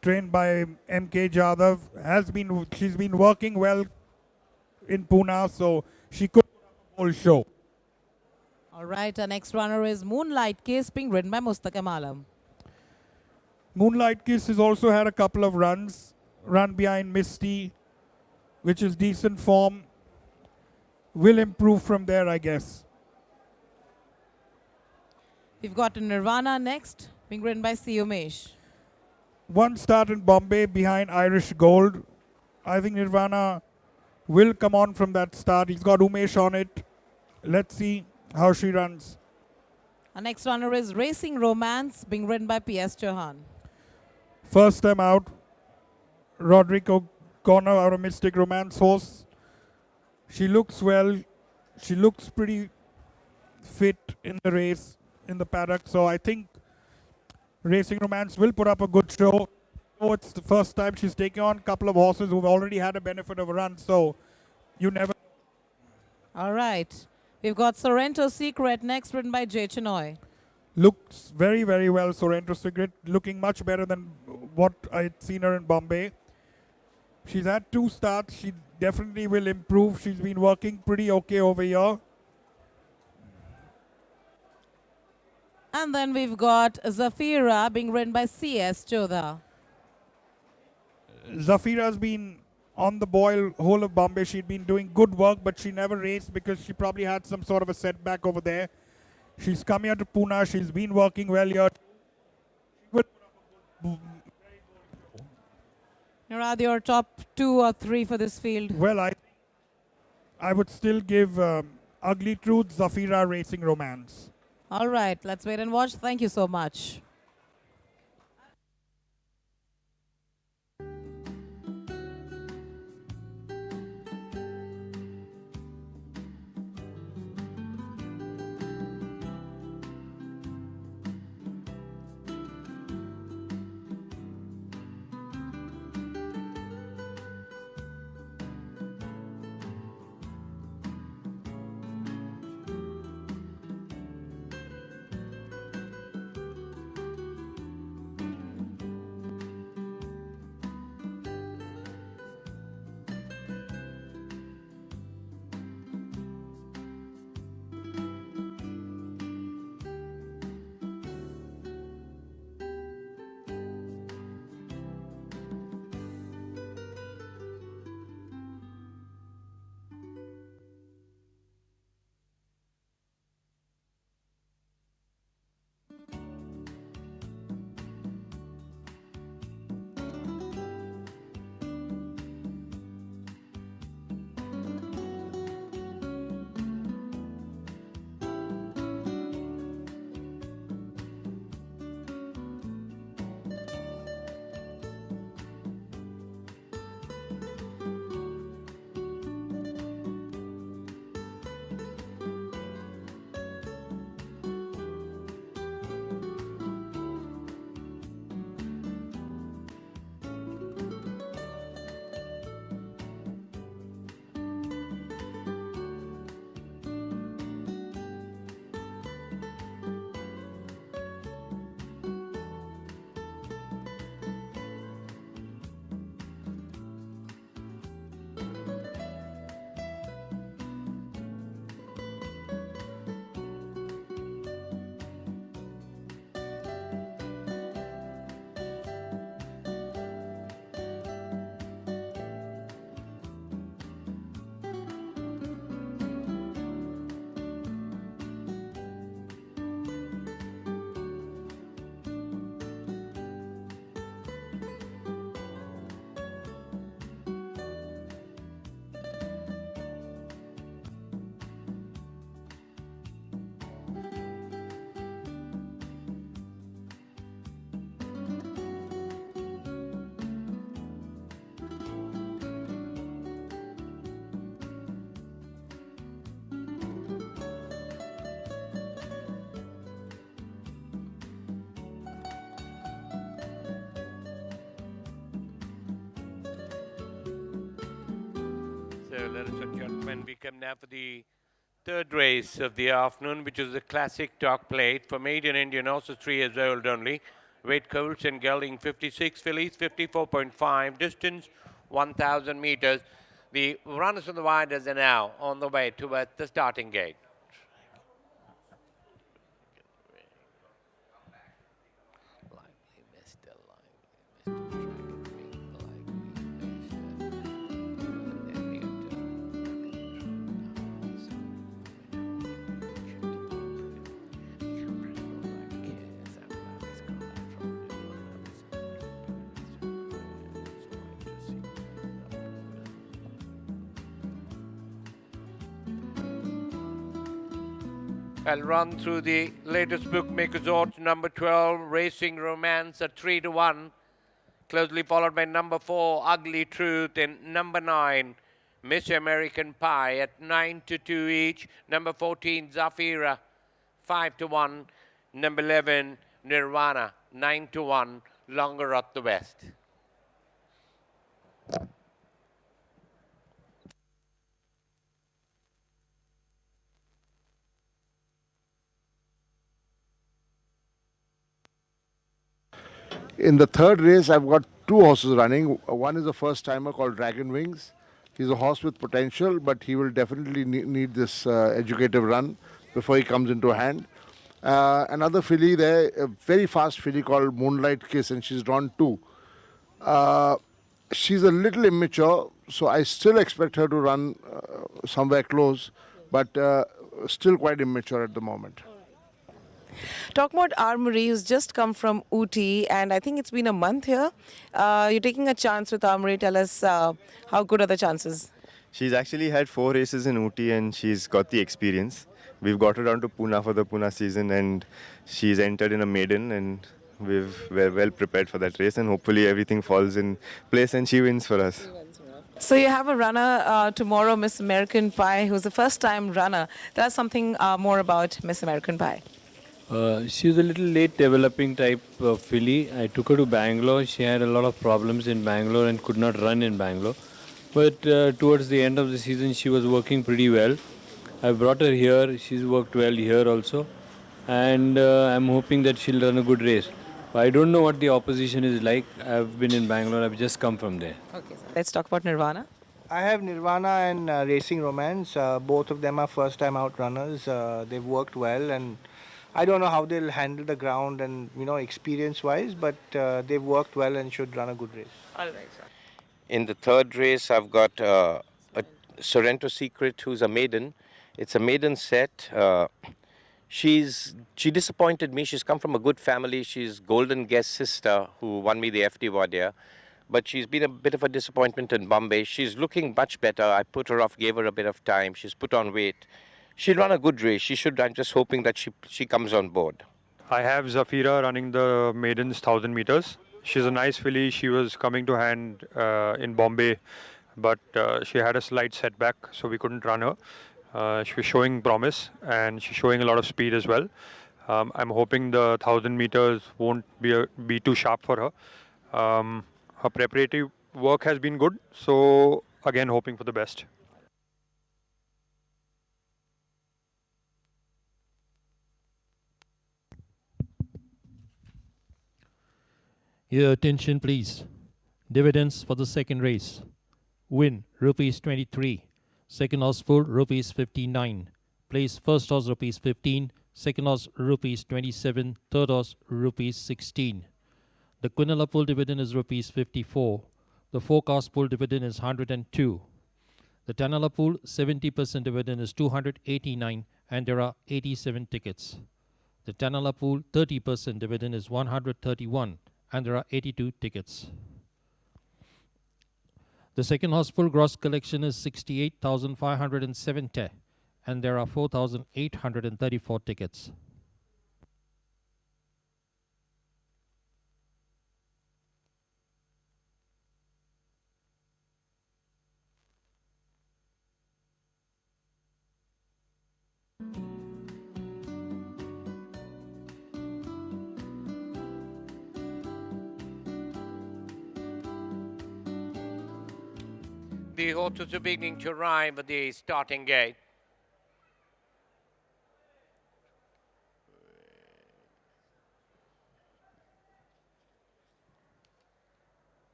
trained by M.K. Jadhav, she's been working well in Pune, so she could put up a whole show. All right, our next runner is Moonlight Kiss, being ridden by Mustaqim Alam. Moonlight Kiss has also had a couple of runs, run behind Misty, which is decent form. Will improve from there, I guess. We've got Nirvana next, being ridden by C. Umesh. 1 start in Bombay behind Irish Gold. I think Nirvana will come on from that start. He's got Umesh on it. Let's see how she runs. Our next runner is Racing Romance, being ridden by P.S. Chauhan. First time out, Roderick O'Connor, our Mystic Romance horse. She looks well. She looks pretty fit in the race, in the paddock. So I think Racing Romance will put up a good show. it's the first time she's taking on a couple of horses who've already had a benefit of a run, so you never. All right. We've got Sorrento Secret next, ridden by Jay Chinoy. Looks very, very well, Sorrento Secret, looking much better than what I'd seen her in Bombay. She's had 2 starts. She definitely will improve. She's been working pretty okay over here. And then we've got Zafira being ridden by CS Chodha. Zafira's been on the boil whole of Bombay. She'd been doing good work, but she never raced because she probably had some sort of a setback over there. She's come here to Pune. She's been working well here. Murad, your top 2 or 3 for this field? Well, I would still give Ugly Truth, Zafira, Racing Romance. All right, let's wait and watch. Thank you so much. So, ladies and gentlemen, we come now for the third race of the afternoon, which is the classic dog plate for maiden Indian horses 3 years old only. Weight colts and gelding 56, fillies 54.5, distance 1,000 meters. The runners on the winders are now on the way towards the starting gate. I'll run through the latest bookmakers odds. Number 12, Racing Romance at 3-1. Closely followed by number 4, Ugly Truth, and number 9, Miss American Pie at 9-2 each. Number 14, Zafira, 5-1. Number 11, Nirvana, 9-1. Longer at the West. In the third race, I've got two horses running. One is a first timer called Dragon Wings. He's a horse with potential, but he will definitely need this educative run before he comes into hand. Another filly there, a very fast filly called Moonlight Kiss, and she's drawn two. She's a little immature, so I still expect her to run somewhere close, but still quite immature at the moment. Talk about Armory, who's just come from Ooty, and I think it's been a month here. You're taking a chance with Armory. Tell us how good are the chances? She's actually had 4 races in Ooty and she's got the experience. We've got her down to Pune for the Pune season and she's entered in a maiden and we're well prepared for that race and hopefully everything falls in place and she wins for us. So you have a runner tomorrow, Miss American Pie, who's a first-time runner. Tell us something more about Miss American Pie. She was a little late developing type of filly. I took her to Bangalore. She had a lot of problems in Bangalore and could not run in Bangalore. But towards the end of the season, she was working pretty well. I brought her here. She's worked well here also. And I'm hoping that she'll run a good race. I don't know what the opposition is like. I've been in Bangalore. I've just come from there. Okay, so let's talk about Nirvana. I have Nirvana and Racing Romance. Both of them are first-time out runners. They've worked well, and I don't know how they'll handle the ground and experience-wise, but they've worked well and should run a good race. All right, sir. In the third race, I've got a Sorrento Secret, who's a maiden. It's a maiden set. She disappointed me. She's come from a good family. She's Golden Guest sister who won me the FD Wadia. But she's been a bit of a disappointment in Bombay. She's looking much better. I put her off, gave her a bit of time. She's put on weight. She'll run a good race. She should. I'm just hoping that she comes on board. I have Zafira running the maidens 1000 meters. She's a nice filly. She was coming to hand in Bombay, but she had a slight setback, so we couldn't run her. She was showing promise and she's showing a lot of speed as well. I'm hoping the 1000 meters won't be too sharp for her. Her preparatory work has been good, so again hoping for the best. Your attention, please. Dividends for the second race. Win, rupees 23. Second horse full, rupees 59. Place first horse, rupees 15. Second horse, rupees 27. Third horse, rupees 16. The Quinella pool dividend is rupees 54. The forecast pool dividend is 102. The Tanala pool 70% dividend is 289 and there are 87 tickets. The Tanala pool 30% dividend is 131 and there are 82 tickets. The second horse pool gross collection is 68,570 and there are 4,834 tickets. The horses are beginning to arrive at the starting gate.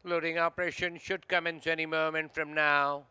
Loading operation should commence any moment from now.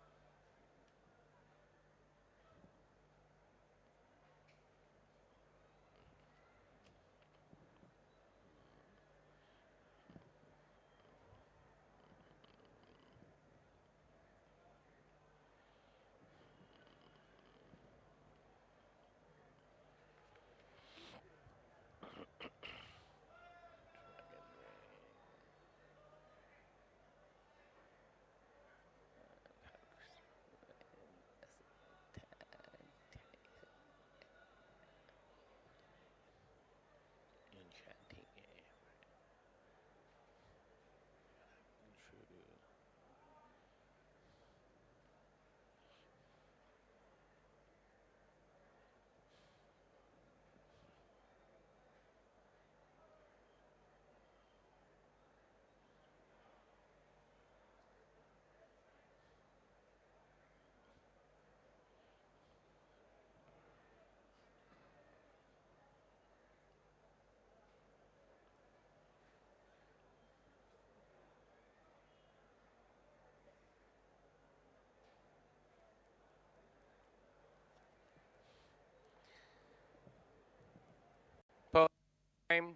time.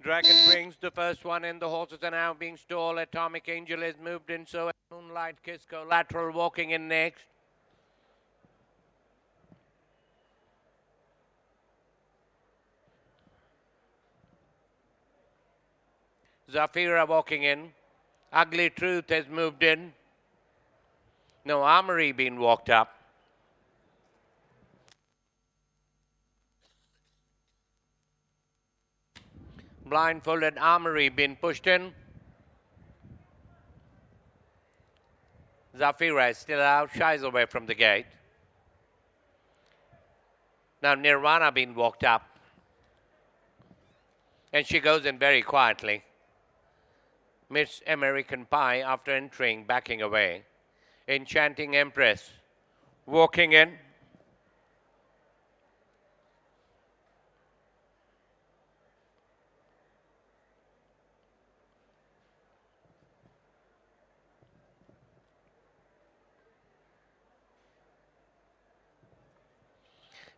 Dragon Wings, the first one in. The horses are now being stalled. Atomic Angel has moved in, so Moonlight Kiss Collateral walking in next. Zafira walking in. Ugly Truth has moved in. No Armory being walked up. Blindfolded Armory being pushed in. Zafira is still out, shies away from the gate. Now Nirvana being walked up. And she goes in very quietly. Miss American Pie, after entering, backing away. Enchanting Empress, walking in.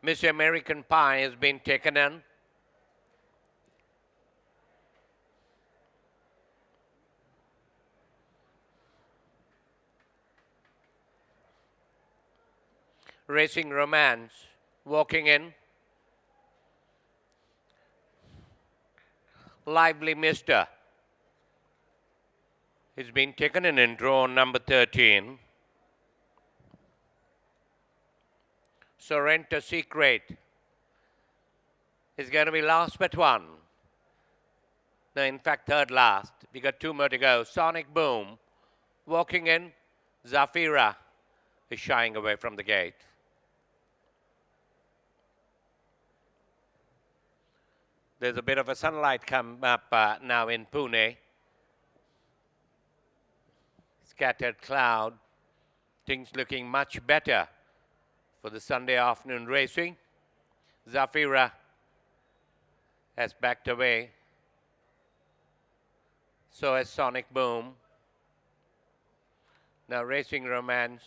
Miss American Pie has been taken in. Racing Romance, walking in. Lively Mister has been taken in draw number 13. Sorrento Secret is going to be last but one. No, in fact, third last. We got two more to go. Sonic Boom, walking in. Zafira is shying away from the gate. There's a bit of a sunlight come up now in Pune. Scattered cloud. Things looking much better for the Sunday afternoon racing. Zafira has backed away. So has Sonic Boom. Now Racing Romance.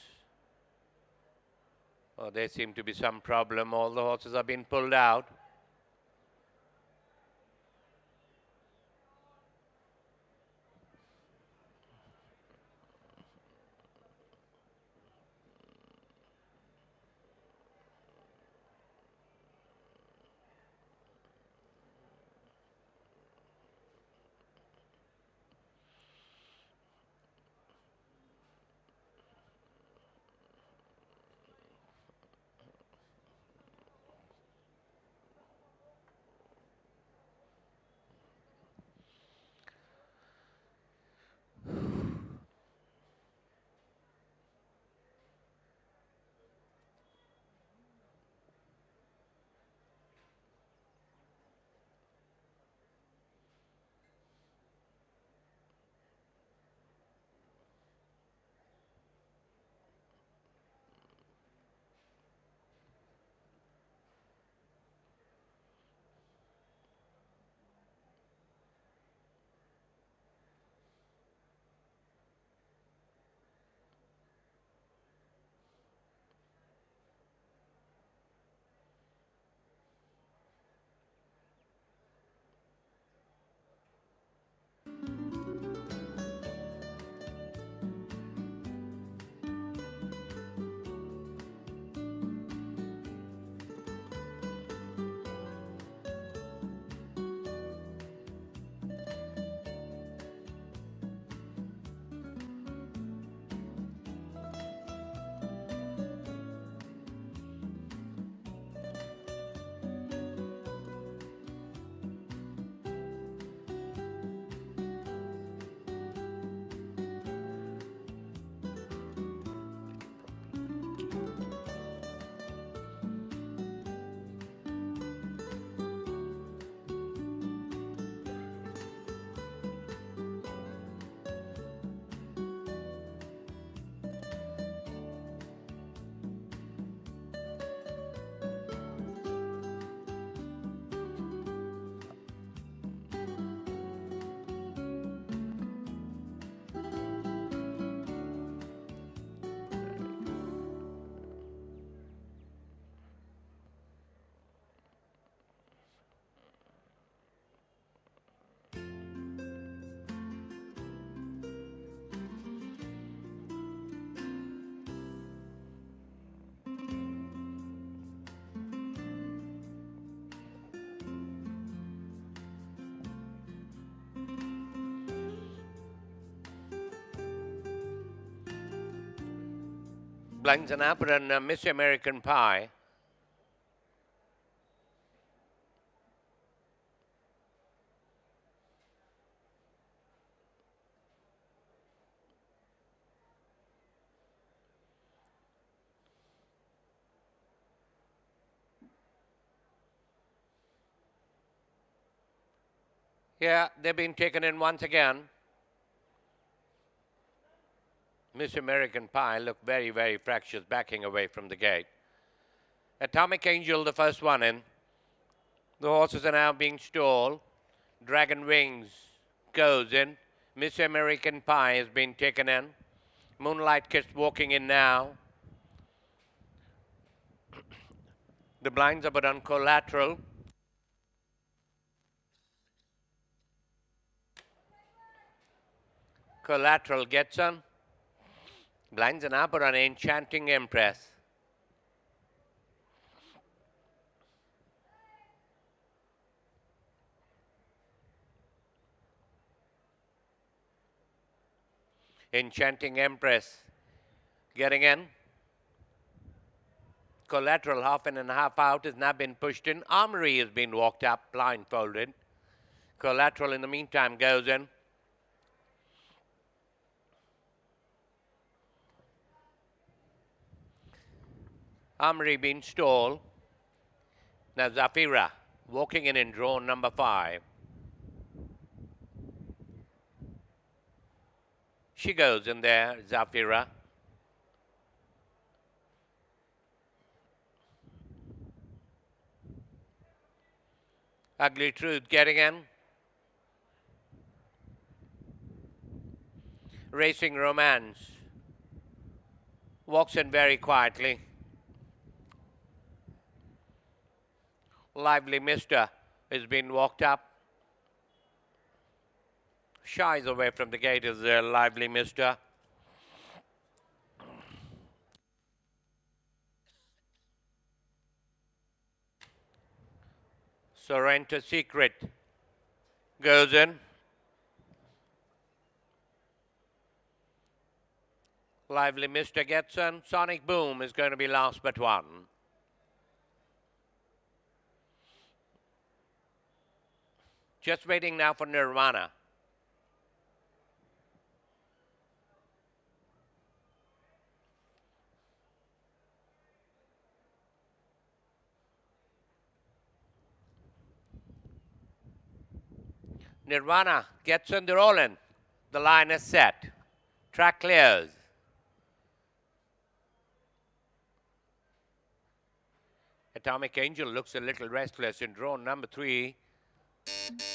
Oh, there seemed to be some problem. All the horses are being pulled out. Blinds an upper and Miss American Pie. Yeah, they've been taken in once again. Miss American Pie looked very, very fractious, backing away from the gate. Atomic Angel, the first one in. The horses are now being stalled. Dragon Wings goes in. Miss American Pie has been taken in. Moonlight Kiss walking in now. The blinds are put on collateral. Collateral gets on. Blinds an upper on Enchanting Empress. Enchanting Empress getting in. Collateral half in and half out has now been pushed in. Armory has been walked up blindfolded. Collateral in the meantime goes in. Armory being stalled. Now Zafira walking in drawn number 5. She goes in there, Zafira. Ugly Truth getting in. Racing Romance walks in very quietly. Lively Mister has been walked up. Shies away from the gate is Lively Mister. Sorrento Secret goes in. Lively Mister gets in. Sonic Boom is going to be last but one. Just waiting now for Nirvana. Nirvana gets in the rolling. The line is set. Track clears. Atomic Angel looks a little restless in drawn number 3.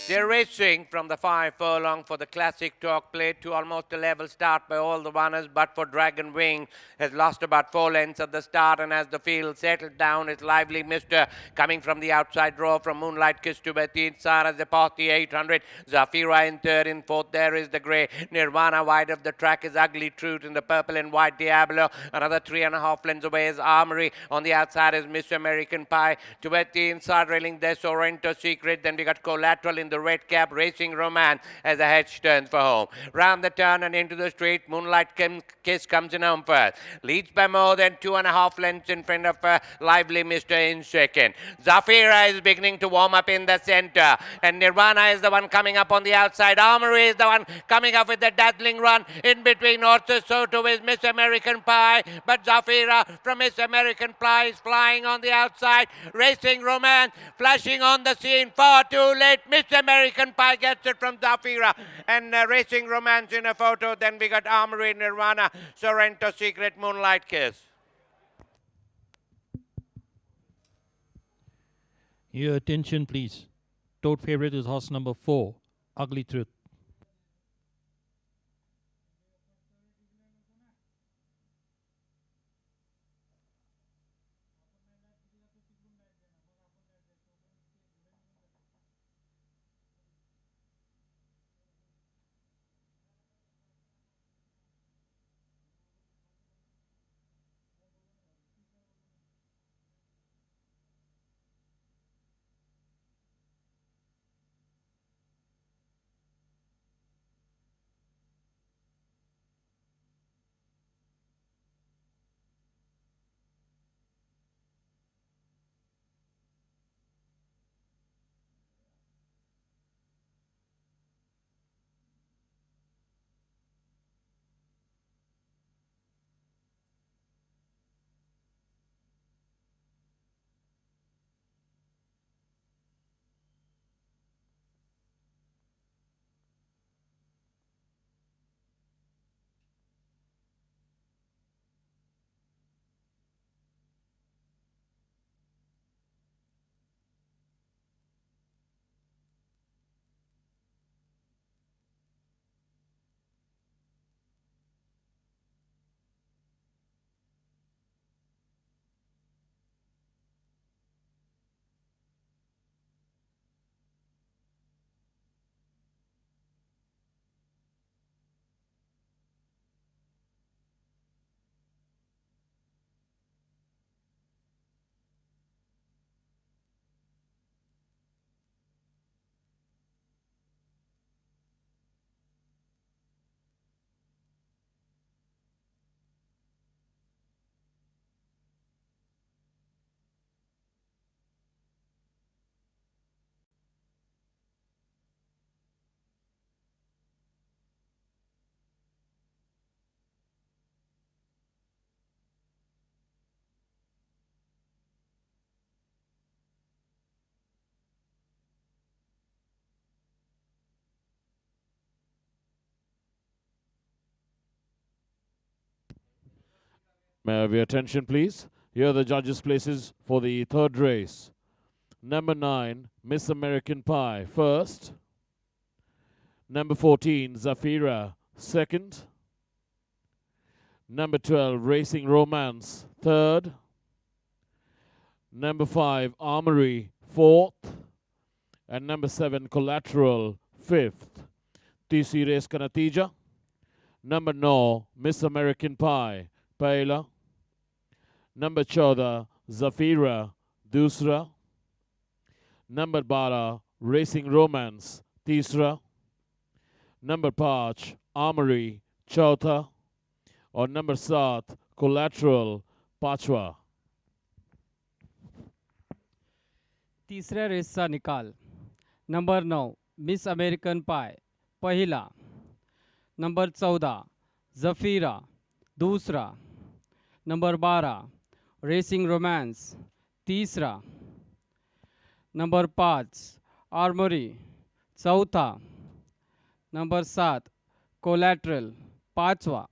They're racing from the 5 furlong for the classic talk plate to almost a level start by all the runners, but for Dragon Wing has lost about 4 lengths at the start, and as the field settled down, it's Lively Mister coming from the outside draw from Moonlight Kiss to Betty Inside as they pass the 800. Zafira in third, in fourth there is the grey. Nirvana wide of the track is Ugly Truth in the purple and white Diablo. Another 3.5 lengths away is Armory. On the outside is Miss American Pie. To Betty Inside railing there Sorrento Secret. Then we got Collateral in the red cap, Racing Romance as the hedge turns for home. Round the turn and into the straight, Moonlight Kiss comes in home first. Leads by more than 2.5 lengths in front of Lively Mister in second. Zafira is beginning to warm up in the center. And Nirvana is the one coming up on the outside. Armory is the one coming up with the dazzling run. In between horses, so too is Miss American Pie. But Zafira from Miss American Pie is flying on the outside. Racing Romance flashing on the scene. Far too late. Miss American Pie gets it from Zafira. And Racing Romance in a photo. Then we got Armory, Nirvana, Sorrento Secret, Moonlight Kiss. Your attention, please. Tote favorite is horse number 4, Ugly Truth. May I have your attention, please? Here are the judges' places for the third race. Number 9, Miss American Pie, first. Number 14, Zafira, second. Number 12, Racing Romance, third. Number 5, Armory, fourth. And number 7, Collateral, fifth. तीसरी race का नतीजा number 9 miss American पाई पहला, number 14 जफीरा दूसरा, number 12 racing romance तीसरा, number 5 armoury चौथा और number 7 collateral पांचवा। तीसऱ्या रेसचा निकाल नंबर 9 मिस अमेरिकन पाय पहिला, नंबर 14 जफीरा दूसरा, नंबर 12 रेसिंग रोमांस तीसरा, नंबर 5 आर्मरी चौथा, नंबर 7 कोलैटरल पांचवा।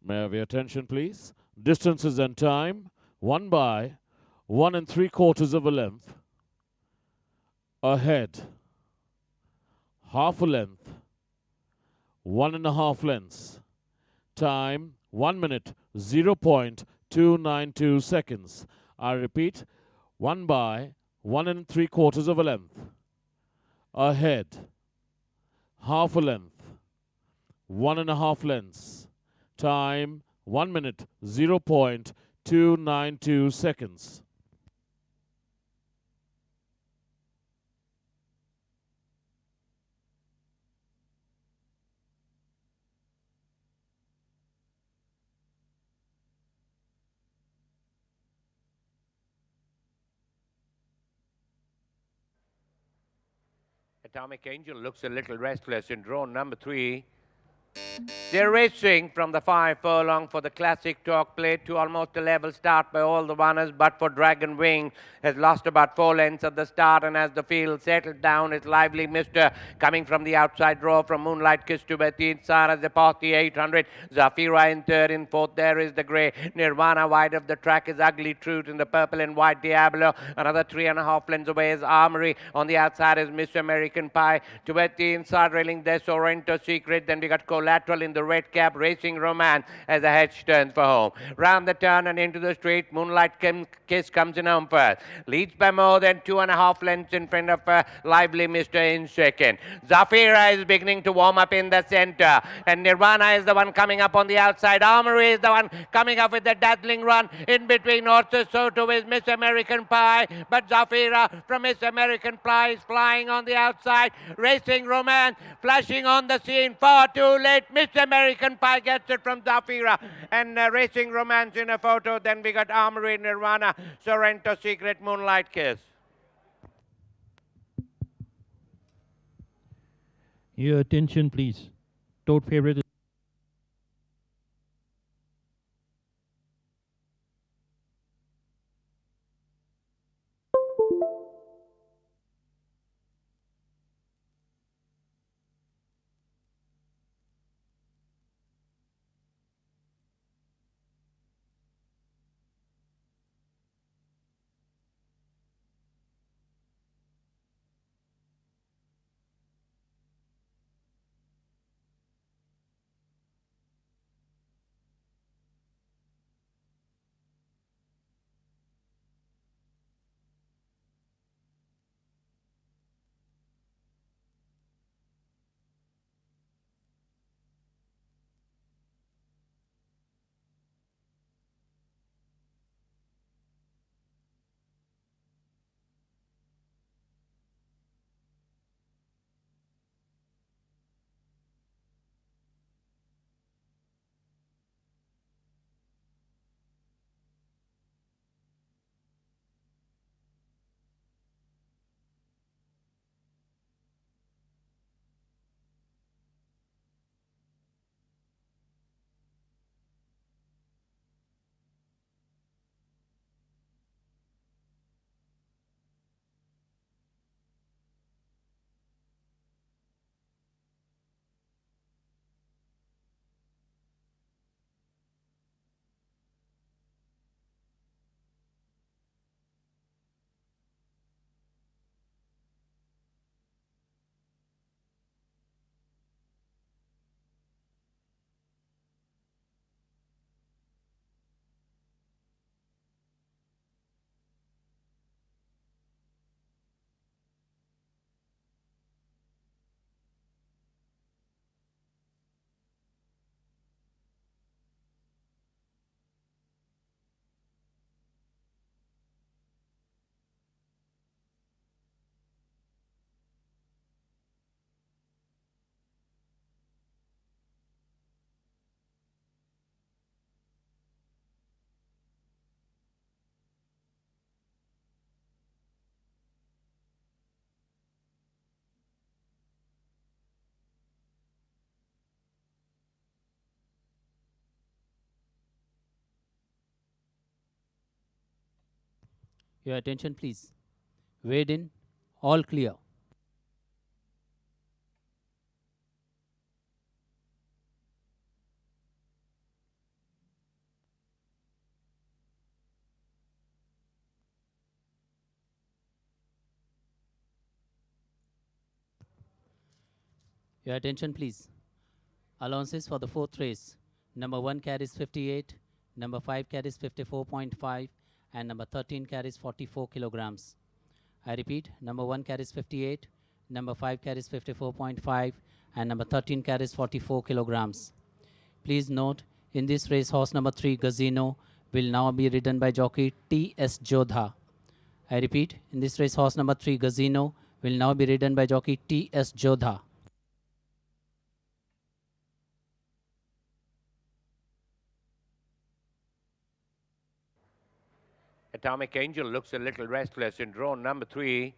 May I have your attention, please? Distances and time, 1 by 1 3/4 of a length. Ahead, half a length, 1.5 lengths. Time, 1 minute, 0.292 seconds. I repeat, 1 by 1 3/4 of a length. Ahead, half a length, 1.5 lengths. Time, 1 minute, 0.292 seconds. Atomic Angel looks a little restless in draw number 3. They're racing from the 5 furlong for the classic talk plate to almost a level start by all the runners, but for Dragon Wing has lost about 4 lengths at the start, and as the field settled down, it's Lively Mister coming from the outside draw from Moonlight Kiss to the inside as they pass the 800. Zafira in third, in fourth there is the grey. Nirvana wide of the track is Ugly Truth in the purple and white Diablo. Another 3.5 lengths away is Armory. On the outside is Miss American Pie. Towards the inside railing there's Sorrento Secret. Then we got Collateral in the red cap, Racing Romance as the hedge turns for home. Round the turn and into the straight, Moonlight Kiss comes in home first. Leads by more than 2.5 lengths in front of Lively Mister in second. Zafira is beginning to warm up in the center, and Nirvana is the one coming up on the outside. Armory is the one coming up with the dazzling run. In between Orso Soto is Miss American Pie, but Zafira from Miss American Pie is flying on the outside. Racing Romance flashing on the scene, far too late. Miss American Pie gets it from Zafira, and Racing Romance in a photo. Then we got Armory, Nirvana, Sorrento Secret, Moonlight Kiss. Your attention, please. Tote favorite. Your attention, please. Weighed in, all clear. Your attention, please. Allowances for the fourth race. Number 1 carries 58, number 5 carries 54.5, and number 13 carries 44 kilograms. I repeat, number 1 carries 58, number 5 carries 54.5, and number 13 carries 44 kilograms. Please note, in this race, horse number 3, Gazino, will now be ridden by jockey T.S. Jodha. I repeat, in this race, horse number 3, Gazino, will now be ridden by jockey T.S. Jodha. Atomic Angel looks a little restless in draw number 3.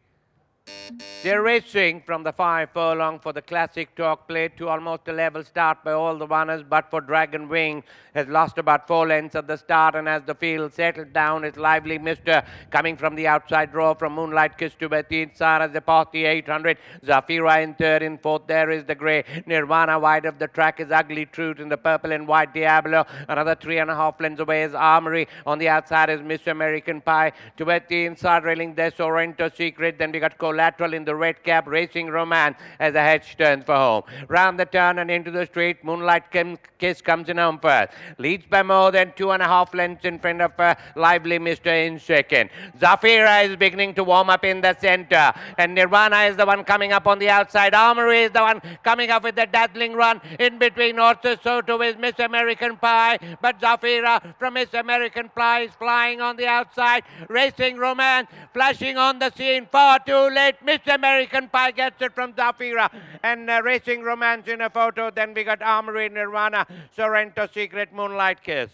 They're racing from the 5 furlong for the classic talk plate to almost a level start by all the runners, but for Dragon Wing has lost about 4 lengths at the start, and as the field settled down, it's Lively Mister coming from the outside draw from Moonlight Kiss to the inside as they pass the 800. Zafira in third, in fourth there is the grey. Nirvana wide of the track is Ugly Truth in the purple and white Diablo. Another 3.5 lengths away is Armory. On the outside is Miss American Pie. To the inside railing there, Sorrento Secret. Then we got Collateral in the red cap, Racing Romance as the hedge turns for home. Round the turn and into the straight, Moonlight Kiss comes in home first. Leads by more than 2.5 lengths in front of Lively Mister in second. Zafira is beginning to warm up in the center, and Nirvana is the one coming up on the outside. Armory is the one coming up with the dazzling run. In between horses, so too is Miss American Pie, but Zafira from Miss American Pie is flying on the outside. Racing Romance flashing on the scene, far too late. Miss American Pie gets it from Zafira, and Racing Romance in a photo. Then we got Armory, Nirvana, Sorrento Secret, Moonlight Kiss.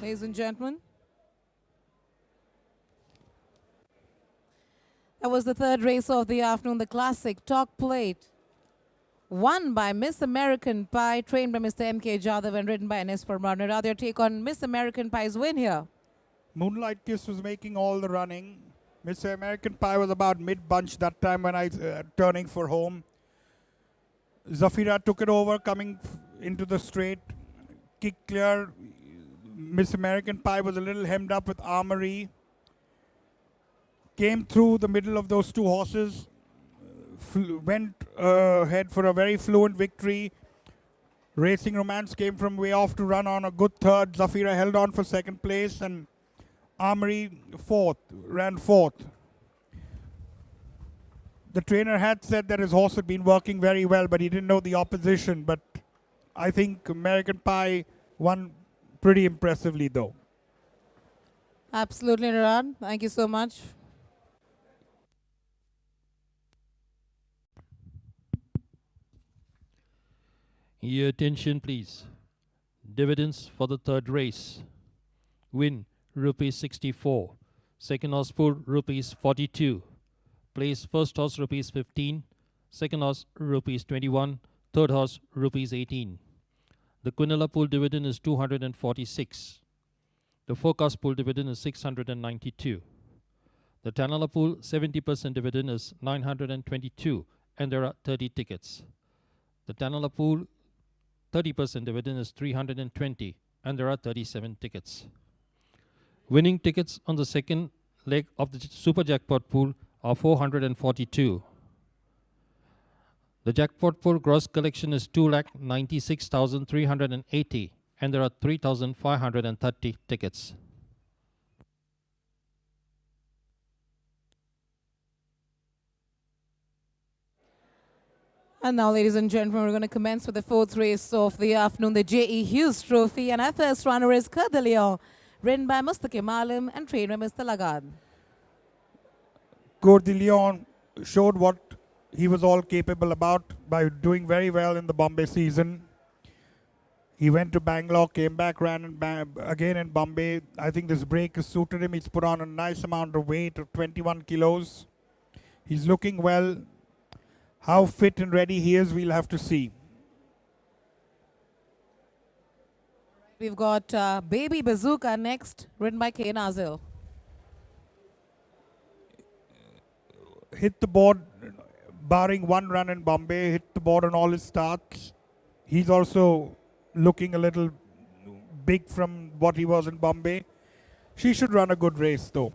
Ladies and gentlemen, that was the third race of the afternoon, the classic Talk Plate, won by Miss American Pie, trained by Mr. M.K. Jadhav and ridden by Ines Parmar. Your take on Miss American Pie's win here? Moonlight Kiss was making all the running. Mr. American Pie was about mid-bunch that time when I turning for home. Zafira took it over, coming into the straight, kick clear. Miss American Pie was a little hemmed up with Armory. Came through the middle of those two horses, went ahead for a very fluent victory. Racing Romance came from way off to run on a good third. Zafira held on for second place, and Armory ran fourth. The trainer had said that his horse had been working very well, but he didn't know the opposition. But I think American Pie won pretty impressively, though. Absolutely, Niran. Thank you so much. Your attention, please. Dividends for the third race. Win, rupees 64. Second horse pool, rupees 42. Place first horse, rupees 15. Second horse, rupees 21. Third horse, rupees 18. The Quinella pool dividend is 246. The forecast pool dividend is 692. The Tanala pool 70% dividend is 922, and there are 30 tickets. The Tanala pool 30% dividend is 320, and there are 37 tickets. Winning tickets on the second leg of the Super Jackpot pool are 442. The jackpot pool gross collection is 2,96,380, and there are 3,530 tickets. And now, ladies and gentlemen, we're going to commence with the fourth race of the afternoon, the J.E. Hughes Trophy. And our first runner is Cœur de Lion, ridden by Mustaqim Alim and trained by Mr. Lagad. Cœur de Lion showed what he was all capable about by doing very well in the Bombay season. He went to Bangalore, came back, ran again in Bombay. I think this break has suited him. He's put on a nice amount of weight of 21 kilos. He's looking well. How fit and ready he is, we'll have to see. We've got Baby Bazooka next, ridden by K. Nazil. Hit the board, barring one run in Bombay, hit the board on all his starts. He's also looking a little big from what he was in Bombay. She should run a good race though.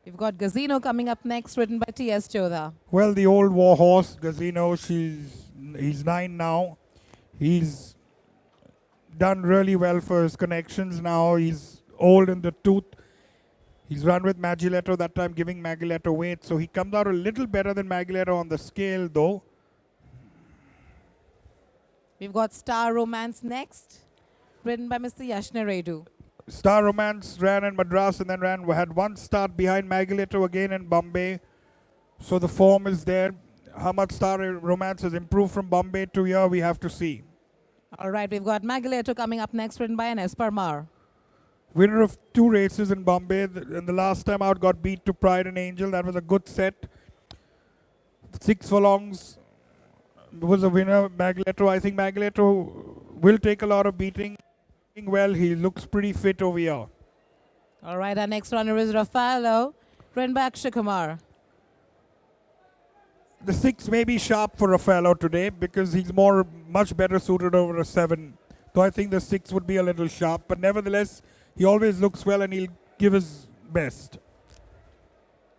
We've got Gazino coming up next, ridden by T.S. Chodha. Well, the old war horse, Gazino, he's 9 now. He's done really well for his connections now. He's old in the tooth. He's run with Magiletto, that time giving Magiletto weight. So he comes out a little better than Magiletto on the scale though. We've got Star Romance next, ridden by Mr. Yashna Redu. Star Romance ran in Madras and then had one start behind Magiletto again in Bombay. So the form is there. How much Star Romance has improved from Bombay to here, we have to see. All right, we've got Magiletto coming up next, ridden by Anes Parmar. Winner of 2 races in Bombay. And the last time out got beat to Pride and Angel. That was a good set. 6 furlongs was a winner. Magiletto, I think Magiletto will take a lot of beating. Well, he looks pretty fit over here. All right, our next runner is Raffaello, ridden by Akshay Kumar. The 6 may be sharp for Raffaello today because he's much better suited over a 7. So I think the 6 would be a little sharp. But nevertheless, he always looks well and he'll give his best.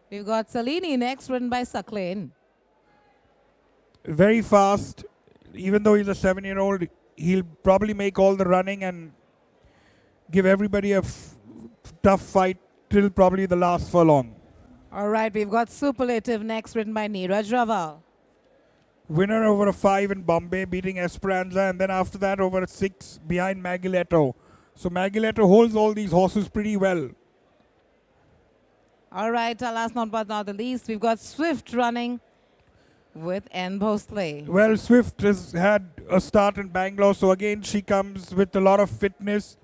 We've got Salini next, ridden by Saklain. Very fast. Even though he's a 7-year-old, he'll probably make all the running and give everybody a tough fight till probably the last furlong. All right, we've got Superlative next, ridden by Neeraj Raval. Winner over a 5 in Bombay, beating Esperanza, and then after that over a 6 behind Magiletto. So Magiletto holds all these horses pretty well. All right, last but not the least, we've got Swift running with N. Bhosle. Well, Swift has had a start in Bangalore, so again she comes with a lot of fitness.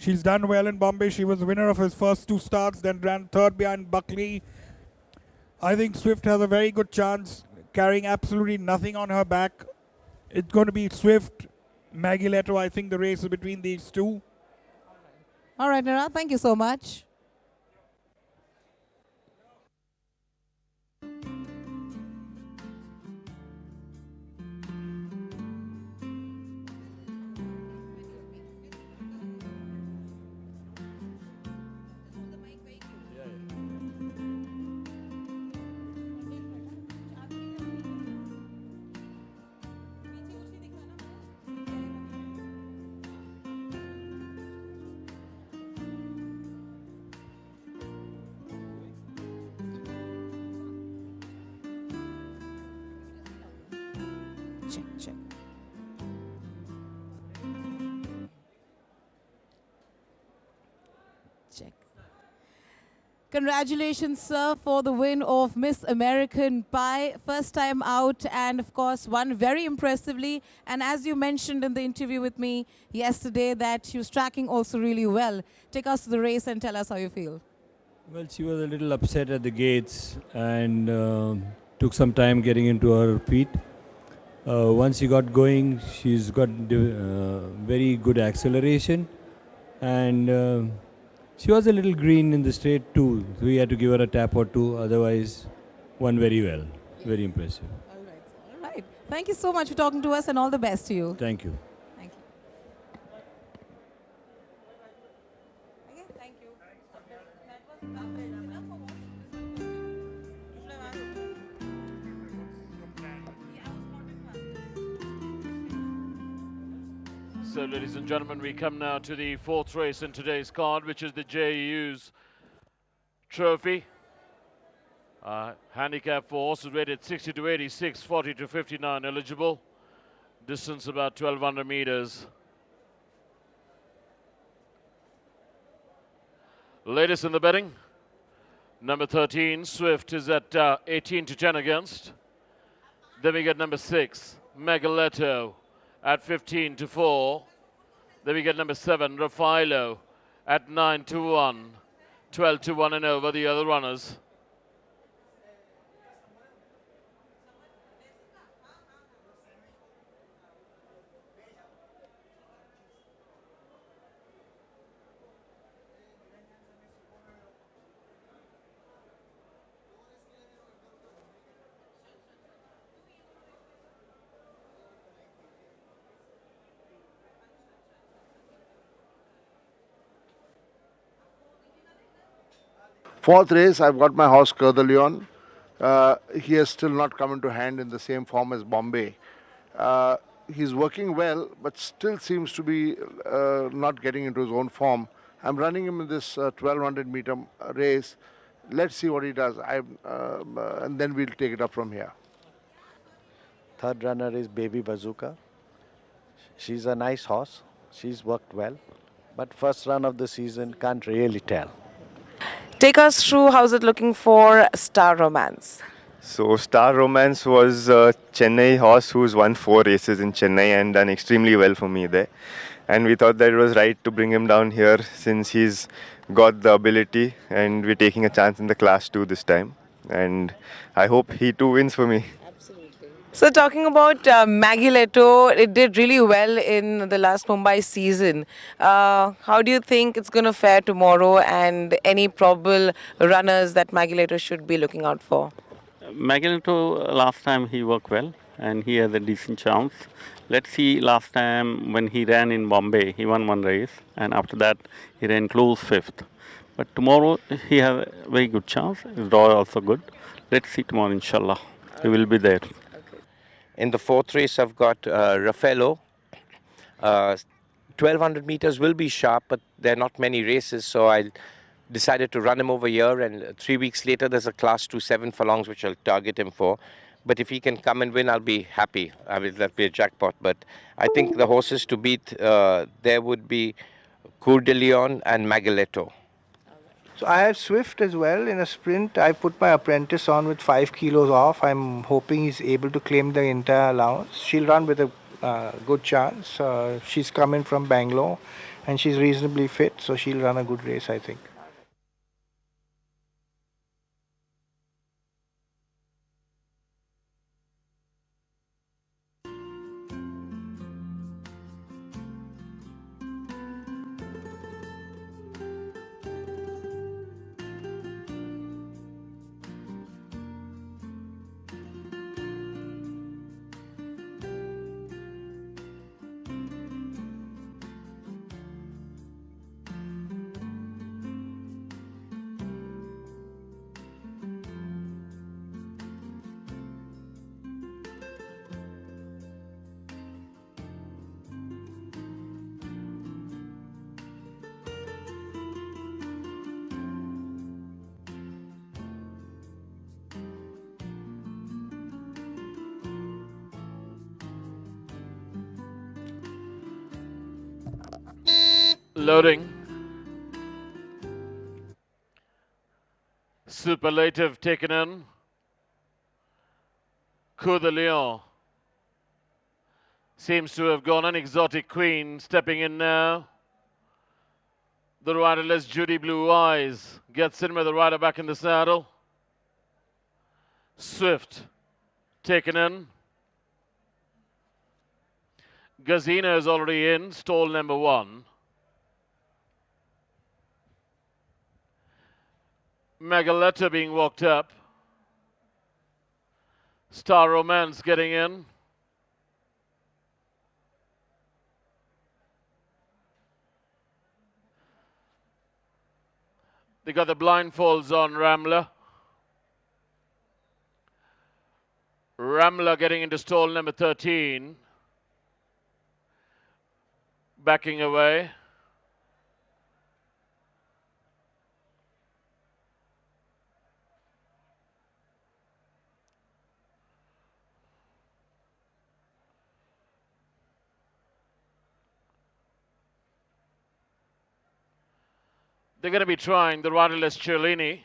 She's done well in Bombay. She was winner of his first 2 starts, then ran 3rd behind Buckley. I think Swift has a very good chance, carrying absolutely nothing on her back. It's going to be Swift, Magiletto. I think the race is between these 2. All right, Nira, thank you so much. Check. Congratulations, sir, for the win of Miss American Pie. First time out and, of course, won very impressively. And as you mentioned in the interview with me yesterday that she was tracking also really well. Take us to the race and tell us how you feel. Well, she was a little upset at the gates and took some time getting into her feet. Once she got going, she's got very good acceleration, and she was a little green in the straight too. So we had to give her a tap or 2. Otherwise, won very well. Very impressive. All right. Thank you so much for talking to us and all the best to you. Thank you. Thank you. So, ladies and gentlemen, we come now to the fourth race in today's card, which is the JU's Trophy. Handicap for horses rated 60 to 86, 40 to 59 eligible. Distance about 1,200 meters. Latest in the betting, number 13, Swift, is at 18 to 10 against. Then we get number 6, Megaletto, at 15 to 4. Then we get number 7, Raffaello, at 9 to 1. 12 to 1 and over the other runners. Fourth race, I've got my horse Cœur de Lion. He has still not come into hand in the same form as Bombay. He's working well, but still seems to be not getting into his own form. I'm running him in this 1200 meter race. Let's see what he does. And then we'll take it up from here. Third runner is Baby Bazooka. She's a nice horse. She's worked well. But first run of the season, can't really tell. Take us through how's it looking for Star Romance. So Star Romance was a Chennai horse who's won 4 races in Chennai and done extremely well for me there. And we thought that it was right to bring him down here since he's got the ability and we're taking a chance in the class 2 this time. And I hope he too wins for me. So talking about Maggie Leto, it did really well in the last Mumbai season. How do you think it's going to fare tomorrow, and any probable runners that Maggie Leto should be looking out for? Magalito, last time he worked well and he has a decent chance. Let's see, last time when he ran in Bombay, he won 1 race and after that he ran close 5th. But tomorrow he has a very good chance. His draw also good. Let's see tomorrow, inshallah. He will be there. In the fourth race, I've got Raffaello. 1200 meters will be sharp, but there are not many races, so I decided to run him over here, and 3 weeks later there's a class 2 7 furlongs which I'll target him for. But if he can come and win, I'll be happy. I mean, that'll be a jackpot. But I think the horses to beat, there would be Cœur de Lion and Magaletto. So I have Swift as well in a sprint. I put my apprentice on with 5 kilos off. I'm hoping he's able to claim the entire allowance. She'll run with a good chance. She's coming from Bangalore and she's reasonably fit, so she'll run a good race, I think. Loading. Superlative taken in. Cœur de Lion seems to have gone an exotic queen stepping in now. The riderless Judy Blue Eyes gets in with the rider back in the saddle. Swift taken in. Gazina is already in, stall number 1. Megaletta being walked up. Star Romance getting in. They got the blindfolds on Ramla. Ramla getting into stall number 13. backing away. They're going to be trying the riderless Ciolini.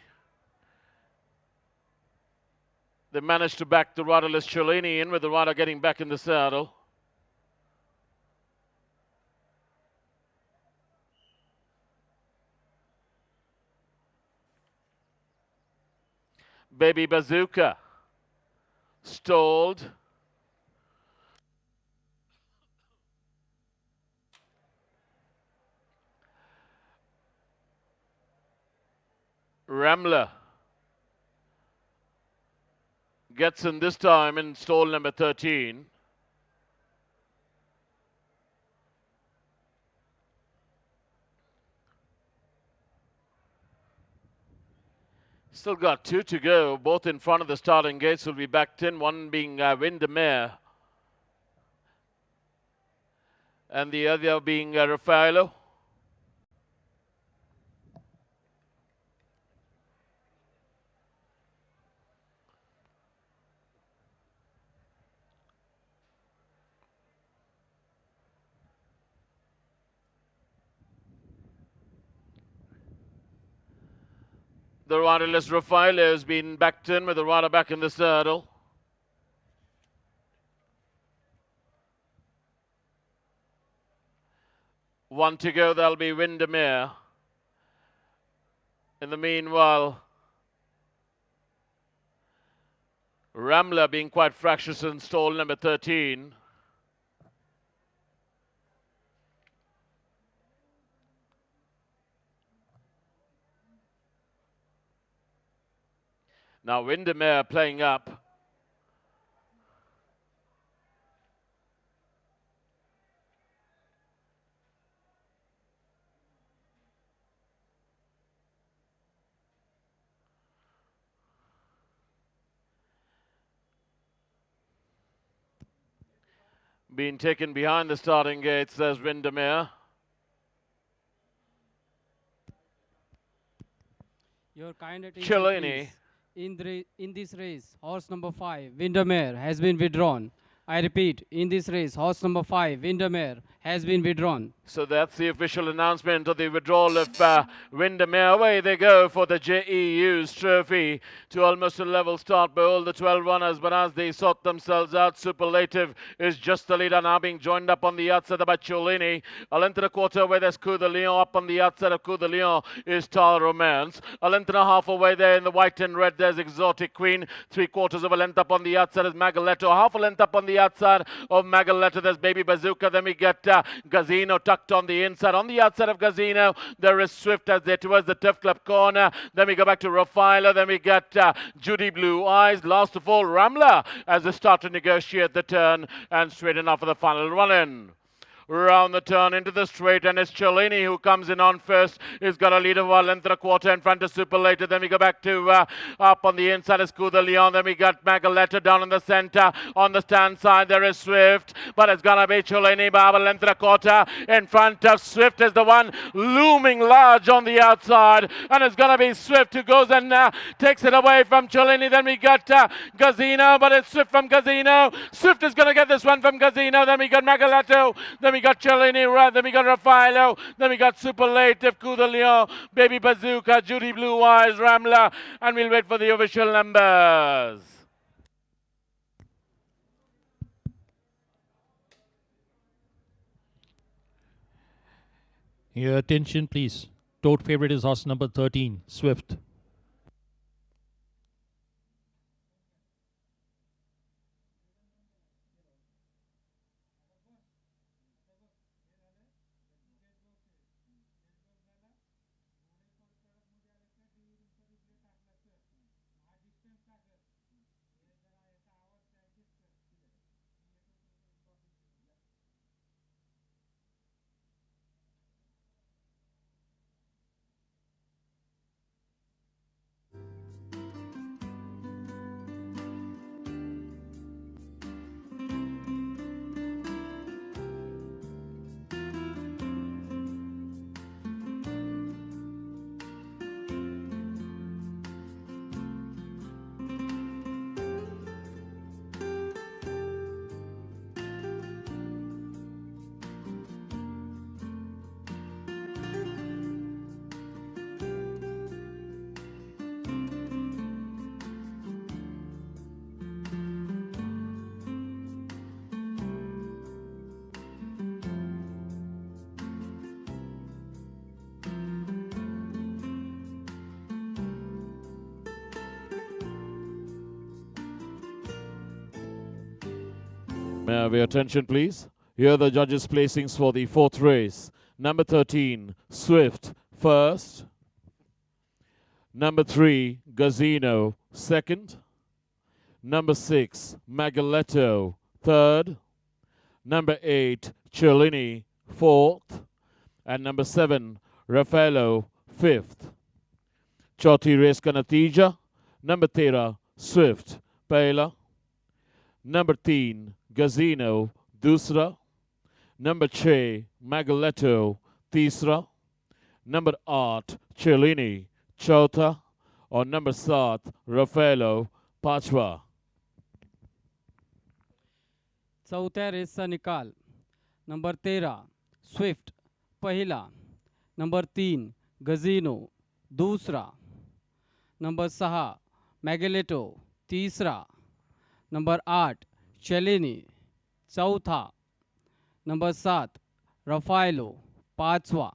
They managed to back the riderless Ciolini in with the rider getting back in the saddle. Baby Bazooka stalled. Ramler gets in this time in stall number 13. Still got 2 to go, both in front of the starting gates will be backed in, one being Windermere and the other being Raffaello. The riderless Raffaello has been backed in with the rider back in the saddle. One to go, that'll be Windermere. In the meanwhile, Ramler being quite fractious in stall number 13. Now Windermere playing up. Being taken behind the starting gates, there's Windermere. Your kind attention, Ciolini. please. In this race, horse number 5, Windermere, has been withdrawn. I repeat, in this race, horse number 5, Windermere, has been withdrawn. So that's the official announcement of the withdrawal of Windermere. Away they go for the JEU's trophy to almost a level start by all the 12 runners. But as they sort themselves out, Superlative is just the leader now, being joined up on the outside by Ciolini. A length and a quarter away, there's Coup de Lion. Up on the outside of Coup de Lion is Tal Romance. A length and a half away there in the white and red, there's Exotic Queen. 3/4 of a length up on the outside is Magaletto. Half a length up on the outside of Magaletto, there's Baby Bazooka. Then we get Gazino tucked on the inside. On the outside of Gazino, there is Swift as they're towards the Turf Club corner. Then we go back to Raffaello. Then we get Judy Blue Eyes. Last of all, Ramler as they start to negotiate the turn and straight enough for the final run-in. Round the turn into the straight, and it's Ciolini who comes in on first. He's got a lead of a length and a quarter in front of Superlative. Then we go back to up on the inside is Coup de Lion. Then we got Magaletto down in the center. On the stand side, there is Swift, but it's gonna be Ciolini by a length and a quarter in front of Swift is the one looming large on the outside, and it's gonna be Swift who goes and takes it away from Ciolini. Then we got Gazino, but it's Swift from Gazino. Swift is gonna get this one from Gazino. Then we got Magaletto. Then we got Ciolini, then we got Raffaello, then we got Superlative, Coup de Lion, Baby Bazooka, Judy Blue Eyes, Ramler, and we'll wait for the official numbers. Your attention, please. Tote favorite is horse number 13, Swift. May I have your attention, please? Here are the judges' placings for the fourth race. Number 13, Swift, first. Number 3, Gazino, second. Number 6, Magaletto, third. Number 8, Cellini, fourth. And number 7, Raffaello, fifth. Chauthi race ka natija, number 13, Swift, pehla. Number 3, Gazino, दूसरा. Number 6, Magaletto, तीसरा. Number 8, Cellini, चौथा. और number 7, Raffaello, पांचवा. चौथ्या रेसचा निकाल. Number 13 Swift पहिला. Number 3 गझिनो दूसरा. Number 6 मॅगेलेटो तीसरा. नंबर 8 चेलिनी चौथा. नंबर 7 रफायलो पाचवा.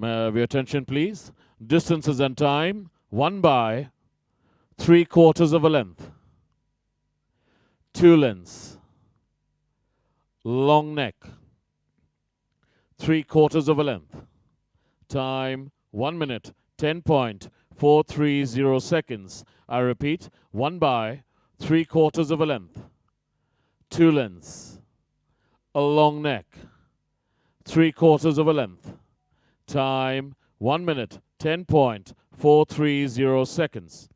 May I have your attention, please? Distances and time, 1 by 3/4 of a length. 2 lengths. Long neck. 3/4 of a length. Time 1 minute, 10.430 seconds. I repeat, 1 by 3/4 of a length. 2 lengths. A long neck. 3/4 of a length. Time 1 minute, 10.430 seconds.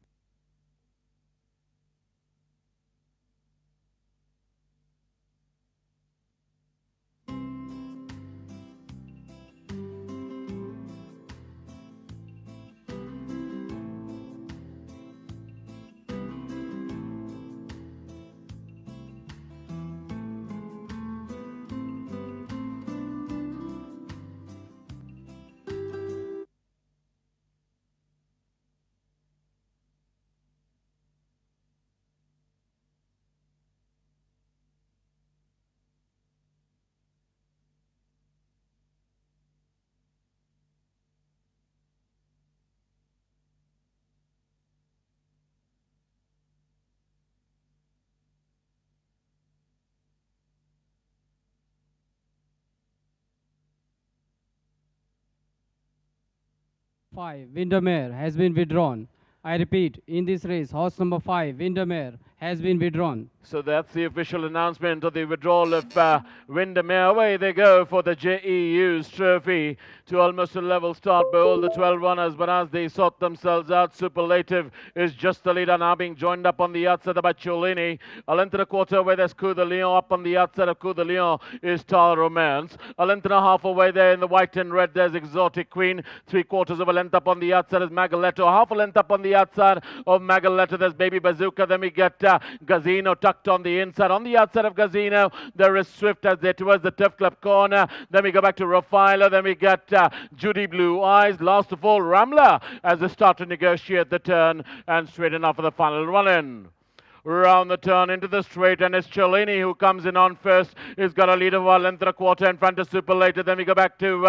Five Windermere has been withdrawn. I repeat, in this race, horse number 5 Windermere has been withdrawn. So that's the official announcement of the withdrawal of Windermere. Away they go for the JEU's trophy to almost a level start by all the 12 runners. But as they sort themselves out, Superlative is just the leader now, being joined up on the outside by Cellini. A length and a quarter away, there's Coup de Lion. Up on the outside of Coup de Lion is Tal Romance. A length and a half away there in the white and red, there's Exotic Queen. 3/4 of a length up on the outside is Magaletto. Half a length up on the outside of Magaletto, there's Baby Bazooka. Then we get Gazino tucked on the inside. On the outside of Gazino, there is Swift as they're towards the Turf Club corner. Then we go back to Raffaello. Then we get Judy Blue Eyes. Last of all, Ramla as they start to negotiate the turn and straight enough for the final run-in. Round the turn into the straight, and it's Cellini who comes in on first. He's got a lead of a length and a quarter in front of Superlative. Then we go back to